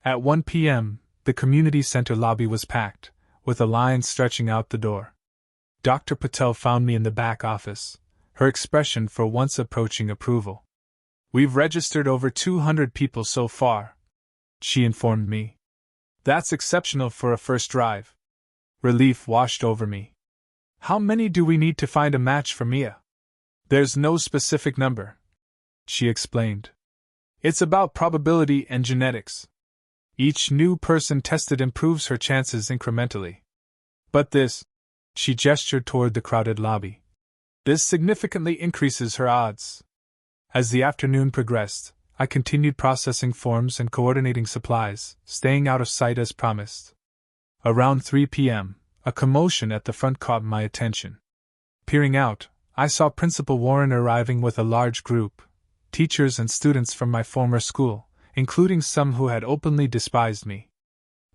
Speaker 1: At 1 p.m., the community center lobby was packed, with a line stretching out the door. Dr. Patel found me in the back office, her expression for once approaching approval. We've registered over 200 people so far, she informed me. That's exceptional for a first drive. Relief washed over me. How many do we need to find a match for Mia? There's no specific number, she explained. It's about probability and genetics. Each new person tested improves her chances incrementally. But this, she gestured toward the crowded lobby. This significantly increases her odds. As the afternoon progressed, I continued processing forms and coordinating supplies, staying out of sight as promised. Around 3 p.m., a commotion at the front caught my attention. Peering out, I saw Principal Warren arriving with a large group, teachers and students from my former school, including some who had openly despised me.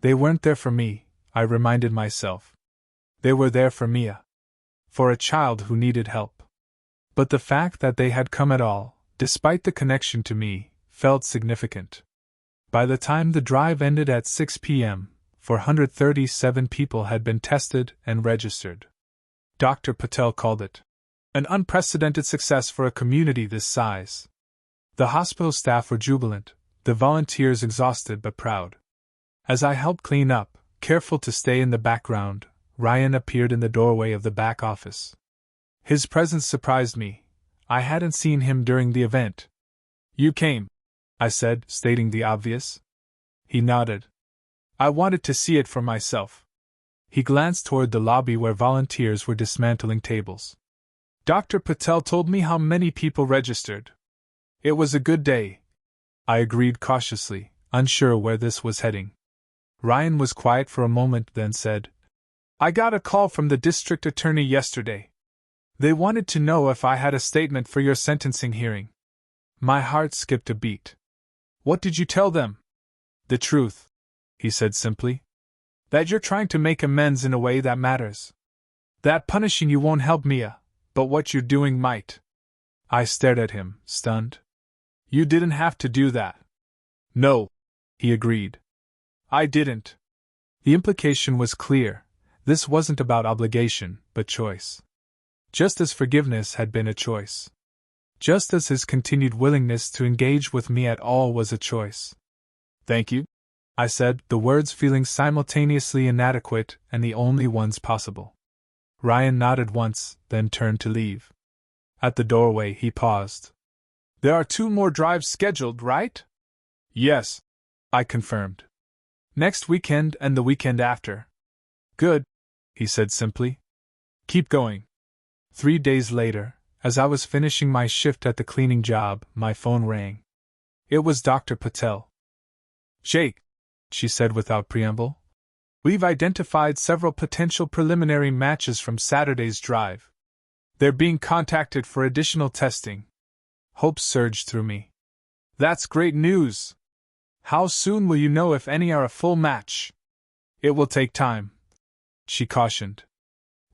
Speaker 1: They weren't there for me, I reminded myself. They were there for Mia. For a child who needed help. But the fact that they had come at all, despite the connection to me, felt significant. By the time the drive ended at 6 p.m., 437 people had been tested and registered. Dr. Patel called it an unprecedented success for a community this size. The hospital staff were jubilant, the volunteers exhausted but proud. As I helped clean up, careful to stay in the background, Ryan appeared in the doorway of the back office. His presence surprised me. I hadn't seen him during the event. "You came," I said, stating the obvious. He nodded. "I wanted to see it for myself." He glanced toward the lobby where volunteers were dismantling tables. "Dr. Patel told me how many people registered. It was a good day," I agreed cautiously, unsure where this was heading. Ryan was quiet for a moment, then said, "I got a call from the district attorney yesterday. They wanted to know if I had a statement for your sentencing hearing." My heart skipped a beat. "What did you tell them?" "The truth," he said simply. "That you're trying to make amends in a way that matters. That punishing you won't help Mia, but what you're doing might." I stared at him, stunned. "You didn't have to do that." "No," he agreed. "I didn't." The implication was clear. This wasn't about obligation, but choice. Just as forgiveness had been a choice. Just as his continued willingness to engage with me at all was a choice. "Thank you," I said, the words feeling simultaneously inadequate and the only ones possible. Ryan nodded once, then turned to leave. At the doorway he paused. "There are 2 more drives scheduled, right?" "Yes," I confirmed. "Next weekend and the weekend after." "Good," he said simply. "Keep going." 3 days later, as I was finishing my shift at the cleaning job, my phone rang. It was Dr. Patel. "Jake," she said without preamble, "we've identified several potential preliminary matches from Saturday's drive. They're being contacted for additional testing." Hope surged through me. "That's great news! How soon will you know if any are a full match?" "It will take time," she cautioned.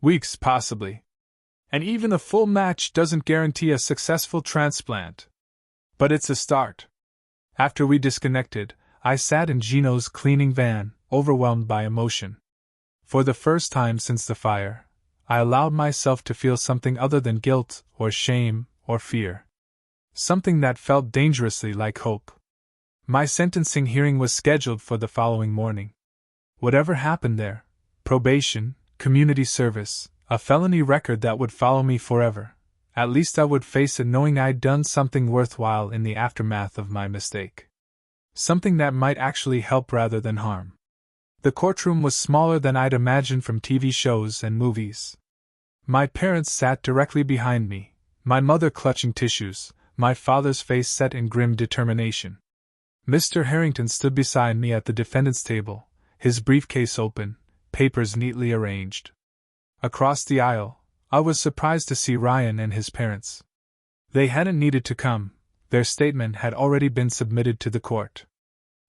Speaker 1: "Weeks, possibly. And even a full match doesn't guarantee a successful transplant. But it's a start." After we disconnected, I sat in Gino's cleaning van, overwhelmed by emotion. For the first time since the fire, I allowed myself to feel something other than guilt, or shame, or fear. Something that felt dangerously like hope. My sentencing hearing was scheduled for the following morning. Whatever happened there, probation, community service, a felony record that would follow me forever, at least I would face it knowing I'd done something worthwhile in the aftermath of my mistake. Something that might actually help rather than harm. The courtroom was smaller than I'd imagined from TV shows and movies. My parents sat directly behind me, my mother clutching tissues, my father's face set in grim determination. Mr. Harrington stood beside me at the defendant's table, his briefcase open, papers neatly arranged. Across the aisle, I was surprised to see Ryan and his parents. They hadn't needed to come, their statement had already been submitted to the court.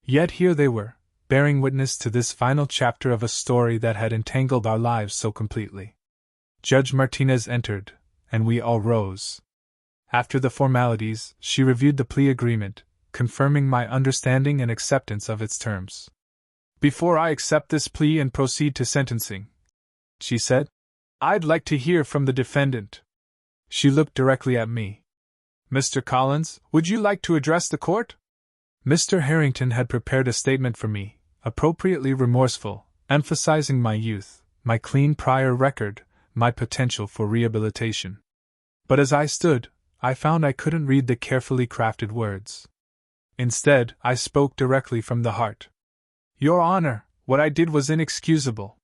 Speaker 1: Yet here they were, bearing witness to this final chapter of a story that had entangled our lives so completely. Judge Martinez entered, and we all rose. After the formalities, she reviewed the plea agreement, confirming my understanding and acceptance of its terms. "Before I accept this plea and proceed to sentencing," she said, "I'd like to hear from the defendant." She looked directly at me. "Mr. Collins, would you like to address the court?" Mr. Harrington had prepared a statement for me, appropriately remorseful, emphasizing my youth, my clean prior record, my potential for rehabilitation. But as I stood, I found I couldn't read the carefully crafted words. Instead, I spoke directly from the heart. "Your Honor, what I did was inexcusable.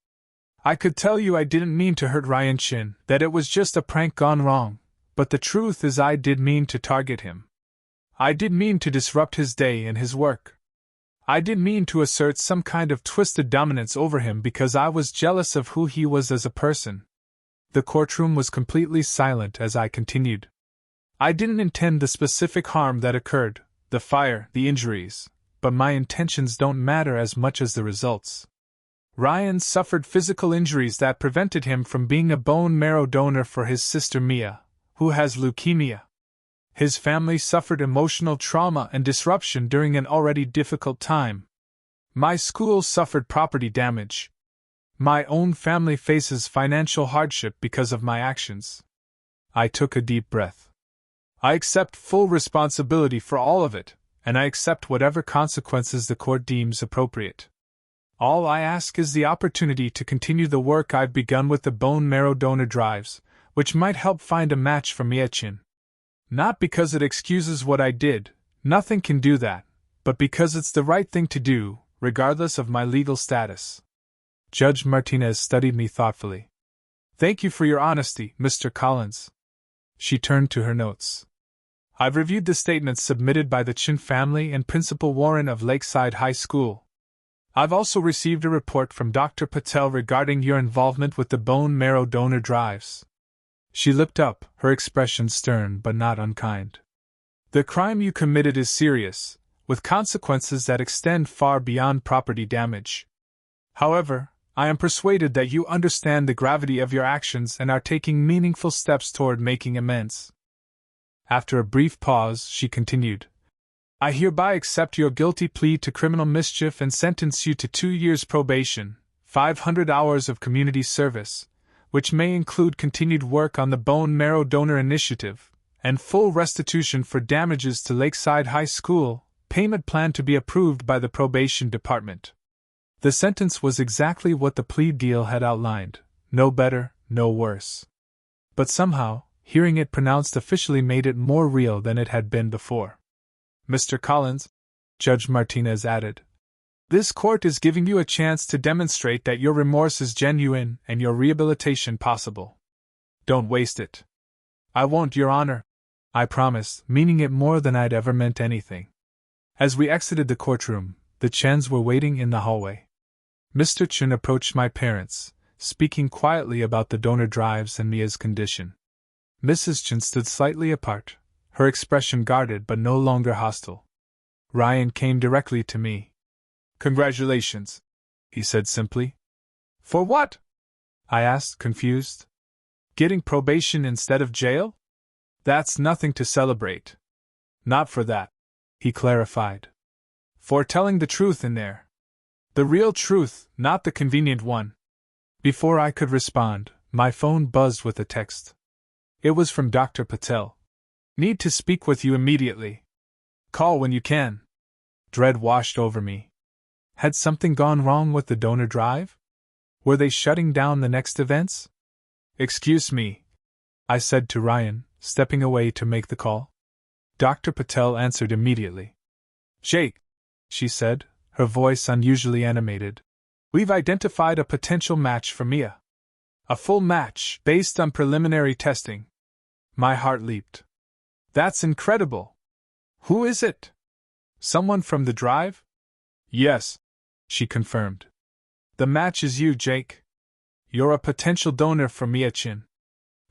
Speaker 1: I could tell you I didn't mean to hurt Ryan Chin, that it was just a prank gone wrong, but the truth is I did mean to target him. I did mean to disrupt his day and his work. I did mean to assert some kind of twisted dominance over him because I was jealous of who he was as a person. The courtroom was completely silent as I continued. I didn't intend the specific harm that occurred, the fire, the injuries, but my intentions don't matter as much as the results. Ryan suffered physical injuries that prevented him from being a bone marrow donor for his sister Mia, who has leukemia. His family suffered emotional trauma and disruption during an already difficult time. My school suffered property damage. My own family faces financial hardship because of my actions. I took a deep breath. I accept full responsibility for all of it, and I accept whatever consequences the court deems appropriate. All I ask is the opportunity to continue the work I've begun with the bone marrow donor drives, which might help find a match for Mia-chan. Not because it excuses what I did, nothing can do that, but because it's the right thing to do, regardless of my legal status. Judge Martinez studied me thoughtfully. Thank you for your honesty, Mr. Collins. She turned to her notes. I've reviewed the statements submitted by the Chin family and Principal Warren of Lakeside High School. I've also received a report from Dr. Patel regarding your involvement with the bone marrow donor drives. She looked up, her expression stern but not unkind. The crime you committed is serious, with consequences that extend far beyond property damage. However, I am persuaded that you understand the gravity of your actions and are taking meaningful steps toward making amends. After a brief pause, she continued, I hereby accept your guilty plea to criminal mischief and sentence you to 2 years probation, 500 hours of community service, which may include continued work on the bone marrow donor initiative, and full restitution for damages to Lakeside High School, payment plan to be approved by the probation department. The sentence was exactly what the plea deal had outlined, no better, no worse. But somehow, hearing it pronounced officially made it more real than it had been before. Mr. Collins, Judge Martinez added, this court is giving you a chance to demonstrate that your remorse is genuine and your rehabilitation possible. Don't waste it. I won't, Your Honor. I promised, meaning it more than I'd ever meant anything. As we exited the courtroom, the Chens were waiting in the hallway. Mr. Chen approached my parents, speaking quietly about the donor drives and Mia's condition. Mrs. Chen stood slightly apart, her expression guarded but no longer hostile. Ryan came directly to me. Congratulations, he said simply. For what? I asked, confused. Getting probation instead of jail? That's nothing to celebrate. Not for that, he clarified. For telling the truth in there. The real truth, not the convenient one. Before I could respond, my phone buzzed with a text. It was from Dr. Patel. Need to speak with you immediately. Call when you can. Dread washed over me. Had something gone wrong with the donor drive? Were they shutting down the next events? Excuse me, I said to Ryan, stepping away to make the call. Dr. Patel answered immediately. Jake, she said, her voice unusually animated. We've identified a potential match for Mia. A full match, based on preliminary testing. My heart leaped. That's incredible. Who is it? Someone from the drive? Yes, she confirmed. The match is you, Jake. You're a potential donor for Mia-chan.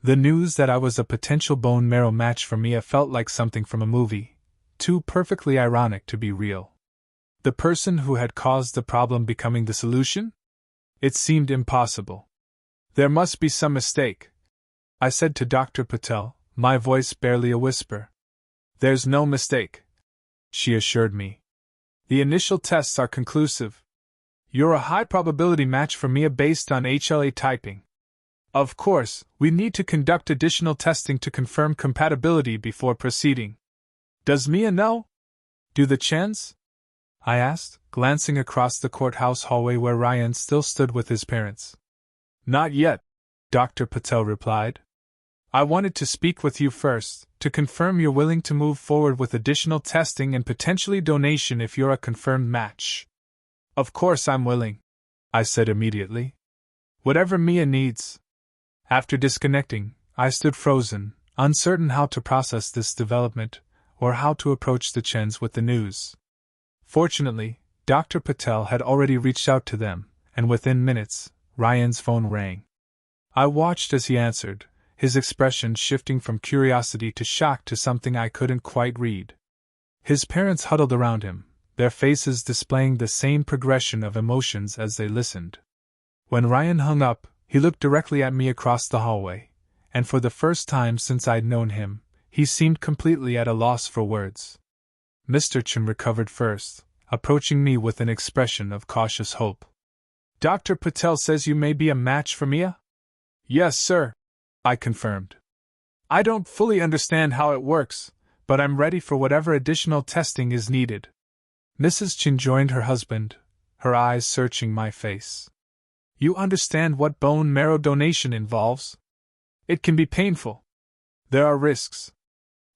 Speaker 1: The news that I was a potential bone marrow match for Mia felt like something from a movie, too perfectly ironic to be real. The person who had caused the problem becoming the solution? It seemed impossible. There must be some mistake, I said to Dr. Patel, my voice barely a whisper. There's no mistake, she assured me. The initial tests are conclusive. You're a high-probability match for Mia based on HLA typing. Of course, we need to conduct additional testing to confirm compatibility before proceeding. Does Mia know? Do the Chens? I asked, glancing across the courthouse hallway where Ryan still stood with his parents. Not yet, Dr. Patel replied. I wanted to speak with you first, to confirm you're willing to move forward with additional testing and potentially donation if you're a confirmed match. Of course I'm willing, I said immediately. Whatever Mia needs. After disconnecting, I stood frozen, uncertain how to process this development, or how to approach the Chens with the news. Fortunately, Dr. Patel had already reached out to them, and within minutes, Ryan's phone rang. I watched as he answered, his expression shifting from curiosity to shock to something I couldn't quite read. His parents huddled around him, their faces displaying the same progression of emotions as they listened. When Ryan hung up, he looked directly at me across the hallway, and for the first time since I'd known him, he seemed completely at a loss for words. Mr. Chen recovered first, approaching me with an expression of cautious hope. "Dr. Patel says you may be a match for Mia?" "Yes, sir," I confirmed. "I don't fully understand how it works, but I'm ready for whatever additional testing is needed." Mrs. Chen joined her husband, her eyes searching my face. "You understand what bone marrow donation involves? It can be painful. There are risks."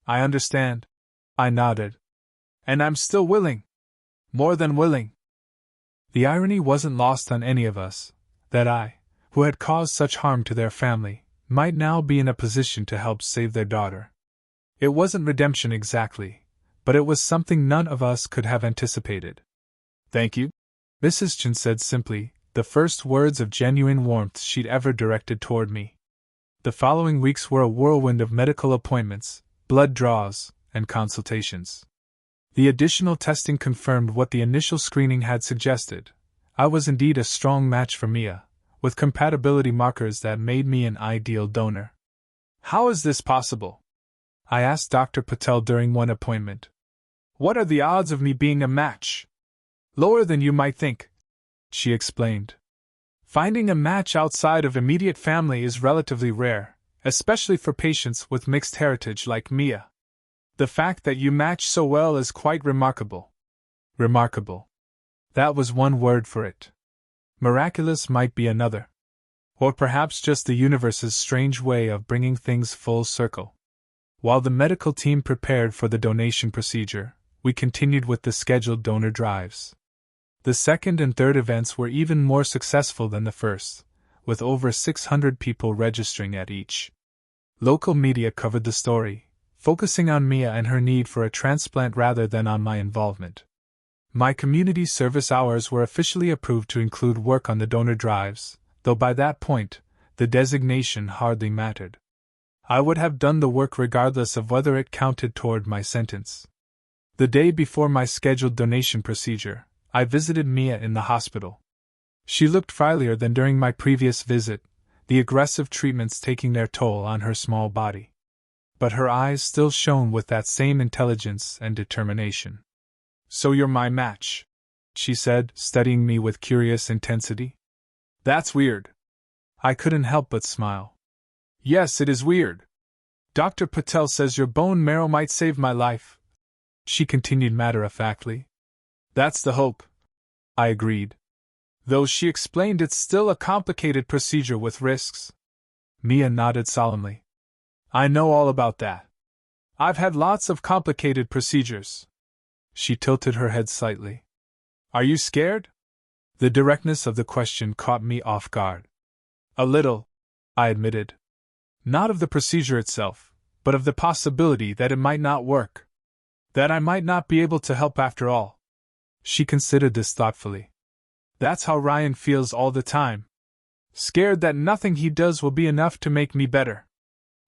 Speaker 1: "I understand," I nodded. "And I'm still willing. More than willing." The irony wasn't lost on any of us, that I, who had caused such harm to their family, might now be in a position to help save their daughter. It wasn't redemption exactly, but it was something none of us could have anticipated. "Thank you," Mrs. Chen said simply, the first words of genuine warmth she'd ever directed toward me. The following weeks were a whirlwind of medical appointments, blood draws, and consultations. The additional testing confirmed what the initial screening had suggested. I was indeed a strong match for Mia, with compatibility markers that made me an ideal donor. "How is this possible?" I asked Dr. Patel during one appointment. "What are the odds of me being a match?" "Lower than you might think," she explained. "Finding a match outside of immediate family is relatively rare, especially for patients with mixed heritage like Mia. The fact that you match so well is quite remarkable." Remarkable. That was one word for it. Miraculous might be another. Or perhaps just the universe's strange way of bringing things full circle. While the medical team prepared for the donation procedure, we continued with the scheduled donor drives. The second and third events were even more successful than the first, with over 600 people registering at each. Local media covered the story, focusing on Mia and her need for a transplant rather than on my involvement. My community service hours were officially approved to include work on the donor drives, though by that point, the designation hardly mattered. I would have done the work regardless of whether it counted toward my sentence. The day before my scheduled donation procedure, I visited Mia in the hospital. She looked frilier than during my previous visit, the aggressive treatments taking their toll on her small body. But her eyes still shone with that same intelligence and determination. "So you're my match," she said, studying me with curious intensity. "That's weird." I couldn't help but smile. "Yes, it is weird. Dr. Patel says your bone marrow might save my life," she continued matter-of-factly. "That's the hope," I agreed. "Though she explained it's still a complicated procedure with risks." Mia nodded solemnly. "I know all about that. I've had lots of complicated procedures." She tilted her head slightly. "Are you scared?" The directness of the question caught me off guard. "A little," I admitted. "Not of the procedure itself, but of the possibility that it might not work. That I might not be able to help after all." She considered this thoughtfully. "That's how Ryan feels all the time. Scared that nothing he does will be enough to make me better."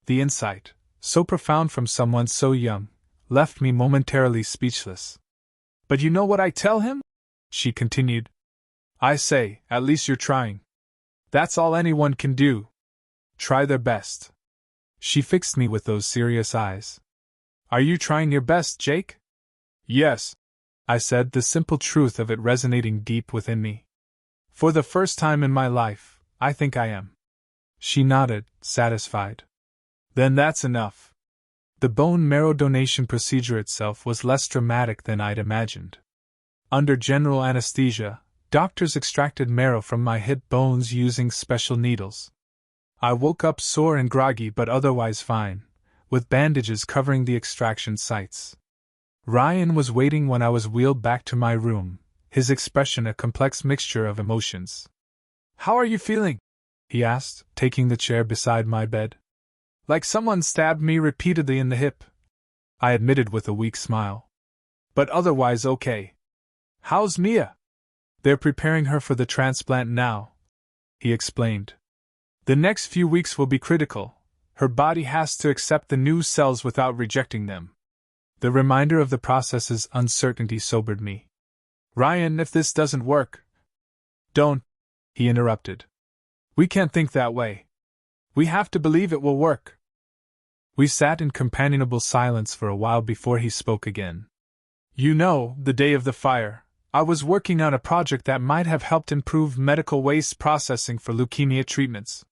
Speaker 1: The insight, so profound from someone so young, left me momentarily speechless. "But you know what I tell him?" she continued. "I say, at least you're trying. That's all anyone can do. Try their best." She fixed me with those serious eyes. "Are you trying your best, Jake?" "Yes," I said, the simple truth of it resonating deep within me. "For the first time in my life, I think I am." She nodded, satisfied. "Then that's enough." The bone marrow donation procedure itself was less dramatic than I'd imagined. Under general anesthesia, doctors extracted marrow from my hip bones using special needles. I woke up sore and groggy but otherwise fine, with bandages covering the extraction sites. Ryan was waiting when I was wheeled back to my room, his expression a complex mixture of emotions. "How are you feeling?" he asked, taking the chair beside my bed. "Like someone stabbed me repeatedly in the hip," I admitted with a weak smile. "But otherwise okay. How's Mia?" "They're preparing her for the transplant now," he explained. The next few weeks will be critical. Her body has to accept the new cells without rejecting them. The reminder of the process's uncertainty sobered me. Ryan, if this doesn't work. Don't, he interrupted. We can't think that way. We have to believe it will work. We sat in companionable silence for a while before he spoke again. You know, the day of the fire, I was working on a project that might have helped improve medical waste processing for leukemia treatments.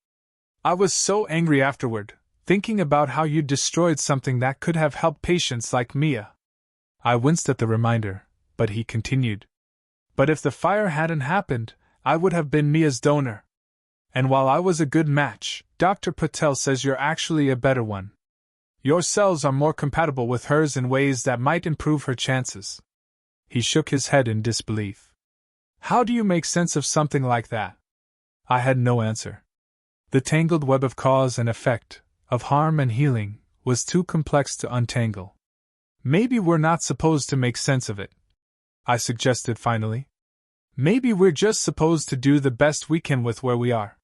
Speaker 1: I was so angry afterward, thinking about how you destroyed something that could have helped patients like Mia. I winced at the reminder, but he continued. But if the fire hadn't happened, I would have been Mia's donor. And while I was a good match, Dr. Patel says you're actually a better one. Your cells are more compatible with hers in ways that might improve her chances. He shook his head in disbelief. How do you make sense of something like that? I had no answer. The tangled web of cause and effect, of harm and healing, was too complex to untangle. Maybe we're not supposed to make sense of it, I suggested finally. Maybe we're just supposed to do the best we can with where we are.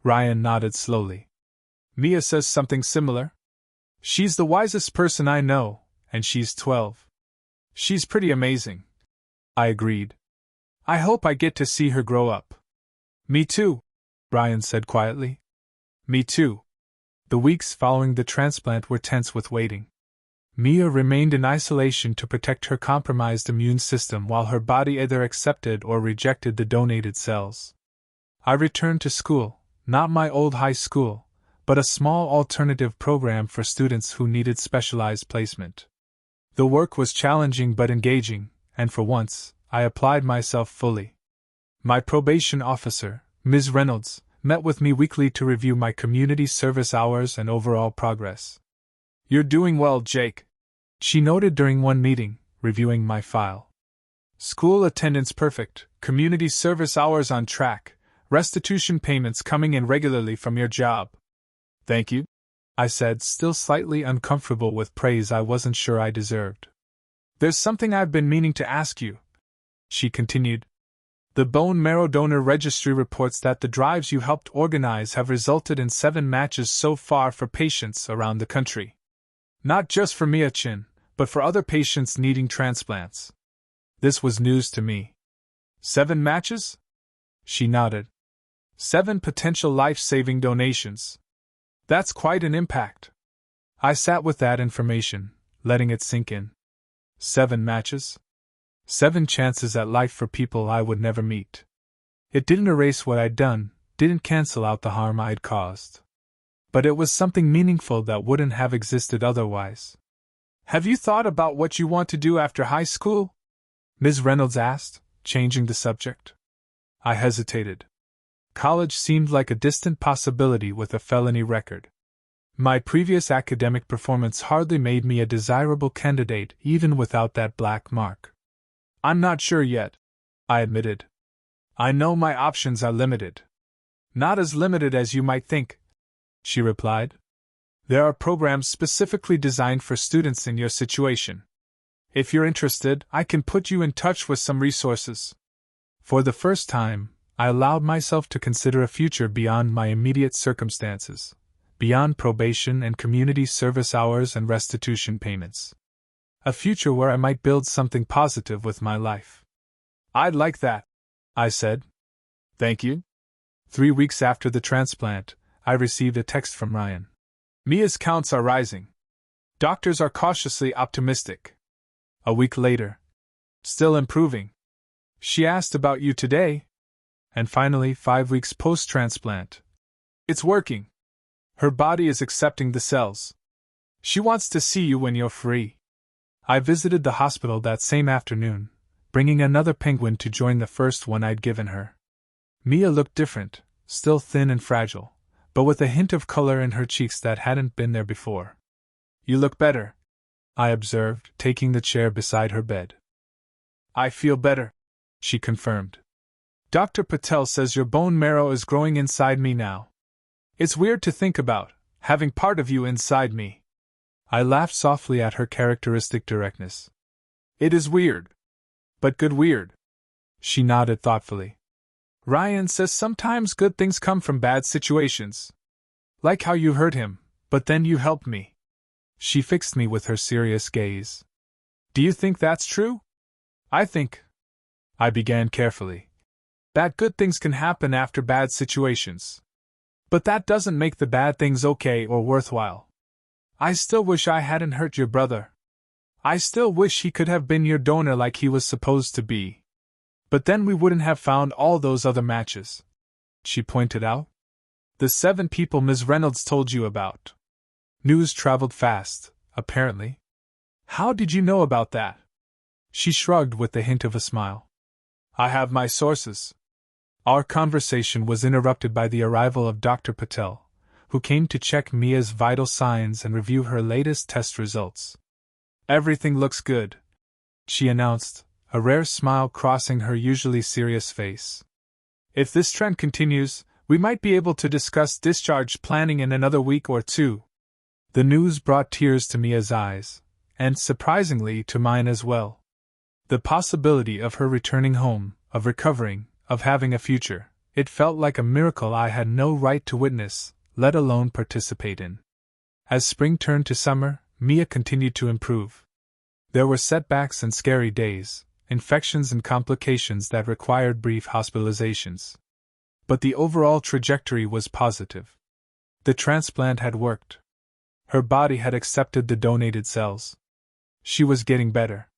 Speaker 1: Ryan nodded slowly. Mia says something similar. She's the wisest person I know, and she's 12. She's pretty amazing. I agreed. I hope I get to see her grow up. Me too, Ryan said quietly. Me too. The weeks following the transplant were tense with waiting. Mia remained in isolation to protect her compromised immune system while her body either accepted or rejected the donated cells. I returned to school, not my old high school, but a small alternative program for students who needed specialized placement. The work was challenging but engaging, and for once, I applied myself fully. My probation officer, Ms. Reynolds, met with me weekly to review my community service hours and overall progress. You're doing well, Jake, she noted during one meeting, reviewing my file. School attendance perfect, community service hours on track, restitution payments coming in regularly from your job. Thank you, I said, still slightly uncomfortable with praise I wasn't sure I deserved. There's something I've been meaning to ask you, she continued. The bone marrow donor registry reports that the drives you helped organize have resulted in 7 matches so far for patients around the country. Not just for Mia Chin, but for other patients needing transplants. This was news to me. 7 matches? She nodded. 7 potential life-saving donations. That's quite an impact. I sat with that information, letting it sink in. 7 matches? 7 chances at life for people I would never meet. It didn't erase what I'd done, didn't cancel out the harm I'd caused. But it was something meaningful that wouldn't have existed otherwise. Have you thought about what you want to do after high school? Ms. Reynolds asked, changing the subject. I hesitated. College seemed like a distant possibility with a felony record. My previous academic performance hardly made me a desirable candidate even without that black mark. I'm not sure yet, I admitted. I know my options are limited. Not as limited as you might think, she replied. There are programs specifically designed for students in your situation. If you're interested, I can put you in touch with some resources. For the first time, I allowed myself to consider a future beyond my immediate circumstances, beyond probation and community service hours and restitution payments. A future where I might build something positive with my life. I'd like that, I said. Thank you. 3 weeks after the transplant, I received a text from Ryan. Mia's counts are rising. Doctors are cautiously optimistic. A week later. Still improving. She asked about you today. And finally, 5 weeks post-transplant. It's working. Her body is accepting the cells. She wants to see you when you're free. I visited the hospital that same afternoon, bringing another penguin to join the first one I'd given her. Mia looked different, still thin and fragile, but with a hint of color in her cheeks that hadn't been there before. You look better, I observed, taking the chair beside her bed. I feel better, she confirmed. Dr. Patel says your bone marrow is growing inside me now. It's weird to think about, having part of you inside me. I laughed softly at her characteristic directness. It is weird. But good weird. She nodded thoughtfully. Ryan says sometimes good things come from bad situations. Like how you hurt him, but then you helped me. She fixed me with her serious gaze. Do you think that's true? I think, I began carefully, that good things can happen after bad situations. But that doesn't make the bad things okay or worthwhile. I still wish I hadn't hurt your brother. I still wish he could have been your donor like he was supposed to be. But then we wouldn't have found all those other matches. She pointed out. The 7 people Ms. Reynolds told you about. News traveled fast, apparently. How did you know about that? She shrugged with the hint of a smile. I have my sources. Our conversation was interrupted by the arrival of Dr. Patel, who came to check Mia's vital signs and review her latest test results. Everything looks good, she announced, a rare smile crossing her usually serious face. If this trend continues, we might be able to discuss discharge planning in another week or 2. The news brought tears to Mia's eyes, and surprisingly to mine as well. The possibility of her returning home, of recovering, of having a future, it felt like a miracle I had no right to witness, let alone participate in. As spring turned to summer, Mia continued to improve. There were setbacks and scary days, infections and complications that required brief hospitalizations. But the overall trajectory was positive. The transplant had worked. Her body had accepted the donated cells. She was getting better.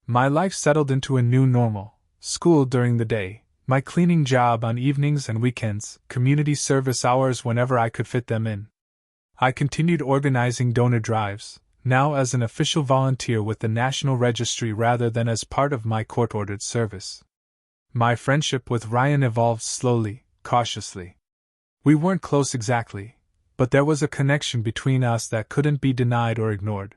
Speaker 1: My life settled into a new normal: school during the day, my cleaning job on evenings and weekends, community service hours whenever I could fit them in. I continued organizing donor drives, now as an official volunteer with the National Registry rather than as part of my court-ordered service. My friendship with Ryan evolved slowly, cautiously. We weren't close exactly, but there was a connection between us that couldn't be denied or ignored.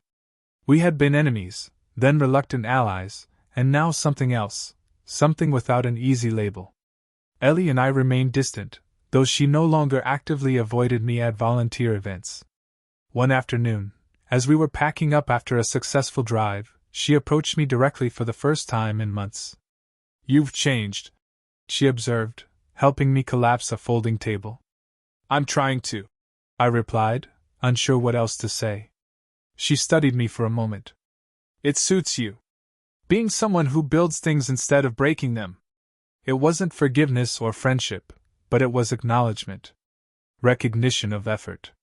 Speaker 1: We had been enemies, then reluctant allies, and now something else, something without an easy label. Ellie and I remained distant, though she no longer actively avoided me at volunteer events. One afternoon, as we were packing up after a successful drive, she approached me directly for the first time in months. You've changed, she observed, helping me collapse a folding table. I'm trying to, I replied, unsure what else to say. She studied me for a moment. It suits you. Being someone who builds things instead of breaking them. It wasn't forgiveness or friendship, but it was acknowledgement. Recognition of effort.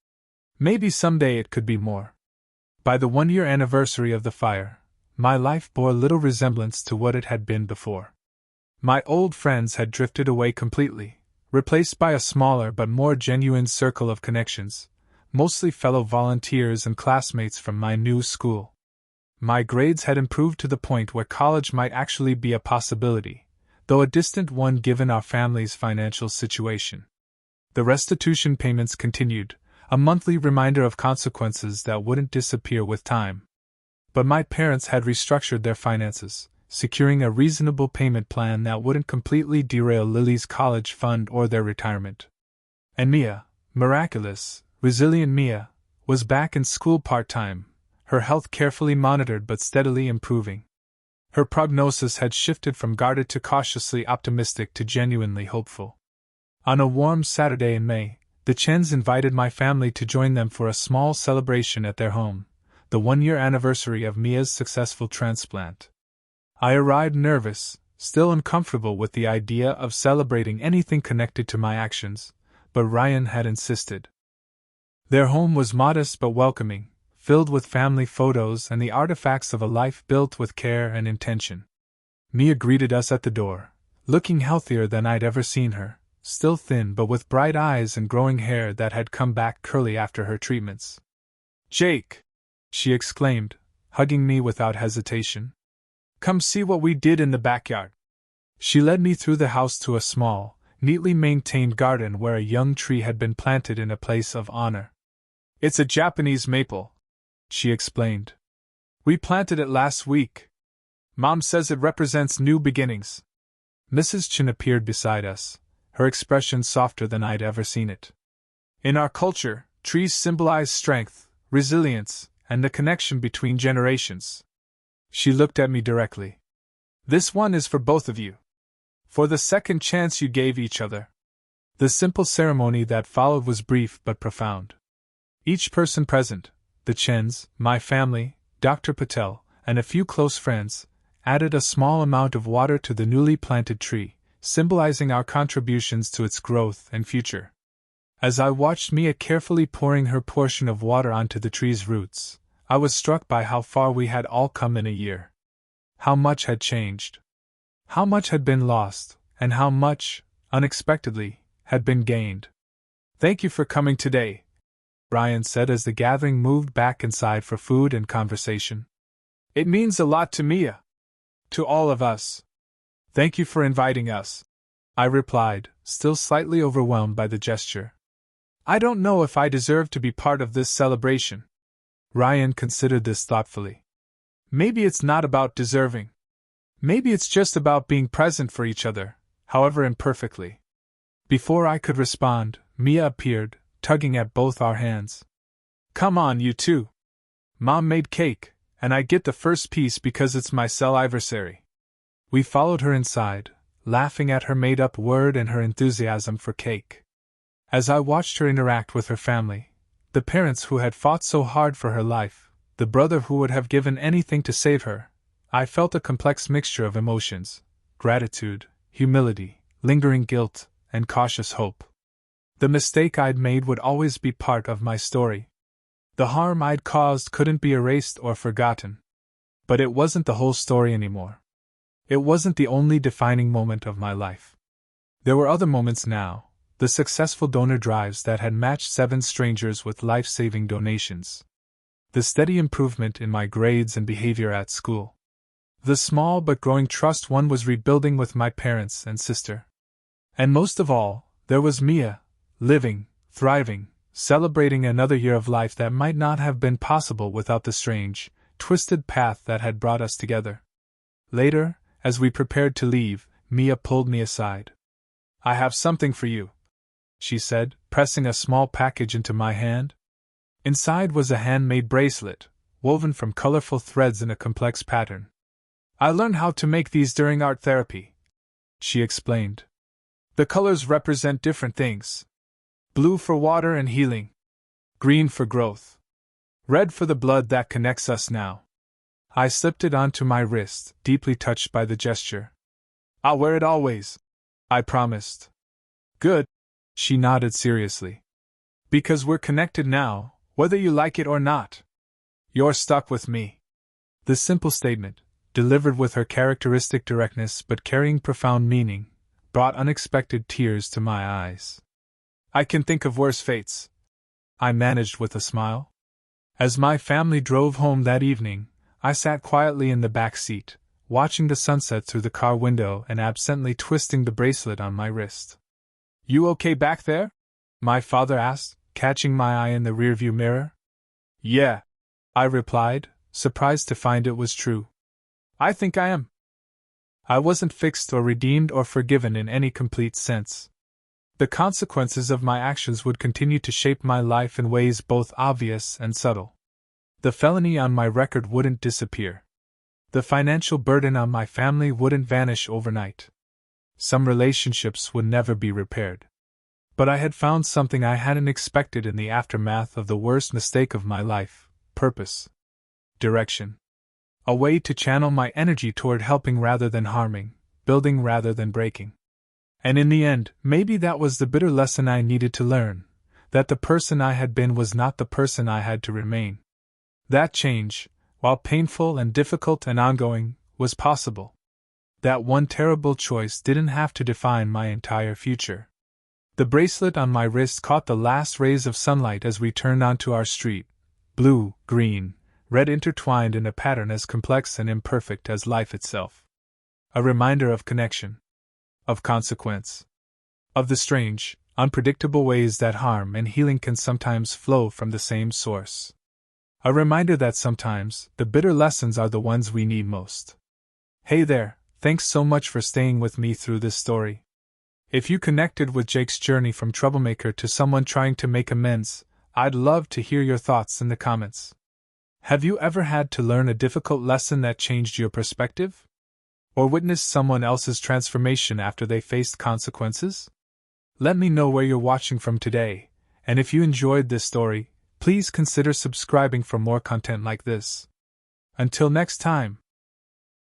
Speaker 1: Maybe someday it could be more. By the 1-year anniversary of the fire, my life bore little resemblance to what it had been before. My old friends had drifted away completely, replaced by a smaller but more genuine circle of connections, mostly fellow volunteers and classmates from my new school. My grades had improved to the point where college might actually be a possibility, though a distant one given our family's financial situation. The restitution payments continued, a monthly reminder of consequences that wouldn't disappear with time. But my parents had restructured their finances, securing a reasonable payment plan that wouldn't completely derail Lily's college fund or their retirement. And Mia, miraculous, resilient Mia, was back in school part-time, her health carefully monitored but steadily improving. Her prognosis had shifted from guarded to cautiously optimistic to genuinely hopeful. On a warm Saturday in May, the Chens invited my family to join them for a small celebration at their home, the 1-year anniversary of Mia's successful transplant. I arrived nervous, still uncomfortable with the idea of celebrating anything connected to my actions, but Ryan had insisted. Their home was modest but welcoming, filled with family photos and the artifacts of a life built with care and intention. Mia greeted us at the door, looking healthier than I'd ever seen her, still thin but with bright eyes and growing hair that had come back curly after her treatments. "Jake!" she exclaimed, hugging me without hesitation. "Come see what we did in the backyard." She led me through the house to a small, neatly maintained garden where a young tree had been planted in a place of honor. "It's a Japanese maple," she explained. "We planted it last week. Mom says it represents new beginnings." Mrs. Chen appeared beside us, her expression softer than I'd ever seen it. "In our culture, trees symbolize strength, resilience, and the connection between generations." She looked at me directly. "This one is for both of you." For the second chance you gave each other. The simple ceremony that followed was brief but profound. Each person present, the Chens, my family, Dr. Patel, and a few close friends, added a small amount of water to the newly planted tree, symbolizing our contributions to its growth and future. As I watched Mia carefully pouring her portion of water onto the tree's roots, I was struck by how far we had all come in a year. How much had changed. How much had been lost, and how much, unexpectedly, had been gained. "Thank you for coming today," Ryan said as the gathering moved back inside for food and conversation. "It means a lot to Mia. To all of us. Thank you for inviting us," I replied, still slightly overwhelmed by the gesture. "I don't know if I deserve to be part of this celebration." Ryan considered this thoughtfully. "Maybe it's not about deserving. Maybe it's just about being present for each other, however imperfectly." Before I could respond, Mia appeared, tugging at both our hands. "Come on, you two. Mom made cake, and I get the first piece because it's my cell-iversary." We followed her inside, laughing at her made-up word and her enthusiasm for cake. As I watched her interact with her family, the parents who had fought so hard for her life, the brother who would have given anything to save her, I felt a complex mixture of emotions: gratitude, humility, lingering guilt, and cautious hope. The mistake I'd made would always be part of my story. The harm I'd caused couldn't be erased or forgotten. But it wasn't the whole story anymore. It wasn't the only defining moment of my life. There were other moments now, the successful donor drives that had matched 7 strangers with life-saving donations. The steady improvement in my grades and behavior at school. The small but growing trust one was rebuilding with my parents and sister. And most of all, there was Mia, living, thriving, celebrating another year of life that might not have been possible without the strange, twisted path that had brought us together. Later, as we prepared to leave, Mia pulled me aside. "I have something for you," she said, pressing a small package into my hand. Inside was a handmade bracelet, woven from colorful threads in a complex pattern. "I learned how to make these during art therapy," she explained. "The colors represent different things. Blue for water and healing. Green for growth. Red for the blood that connects us now." I slipped it onto my wrist, deeply touched by the gesture. "I'll wear it always," I promised. "Good," she nodded seriously. "Because we're connected now, whether you like it or not. You're stuck with me." The simple statement, delivered with her characteristic directness but carrying profound meaning, brought unexpected tears to my eyes. "I can think of worse fates," I managed with a smile. As my family drove home that evening, I sat quietly in the back seat, watching the sunset through the car window and absently twisting the bracelet on my wrist. "You okay back there?" my father asked, catching my eye in the rearview mirror. "Yeah," I replied, surprised to find it was true. "I think I am." I wasn't fixed or redeemed or forgiven in any complete sense. The consequences of my actions would continue to shape my life in ways both obvious and subtle. The felony on my record wouldn't disappear. The financial burden on my family wouldn't vanish overnight. Some relationships would never be repaired. But I had found something I hadn't expected in the aftermath of the worst mistake of my life: purpose. Direction. A way to channel my energy toward helping rather than harming, building rather than breaking. And in the end, maybe that was the bitter lesson I needed to learn, that the person I had been was not the person I had to remain. That change, while painful and difficult and ongoing, was possible. That one terrible choice didn't have to define my entire future. The bracelet on my wrist caught the last rays of sunlight as we turned onto our street, blue, green, red intertwined in a pattern as complex and imperfect as life itself. A reminder of connection. Of consequence. Of the strange, unpredictable ways that harm and healing can sometimes flow from the same source. A reminder that sometimes, the bitter lessons are the ones we need most. Hey there, thanks so much for staying with me through this story. If you connected with Jake's journey from troublemaker to someone trying to make amends, I'd love to hear your thoughts in the comments. Have you ever had to learn a difficult lesson that changed your perspective? Or witnessed someone else's transformation after they faced consequences? Let me know where you're watching from today, and if you enjoyed this story, please consider subscribing for more content like this. Until next time.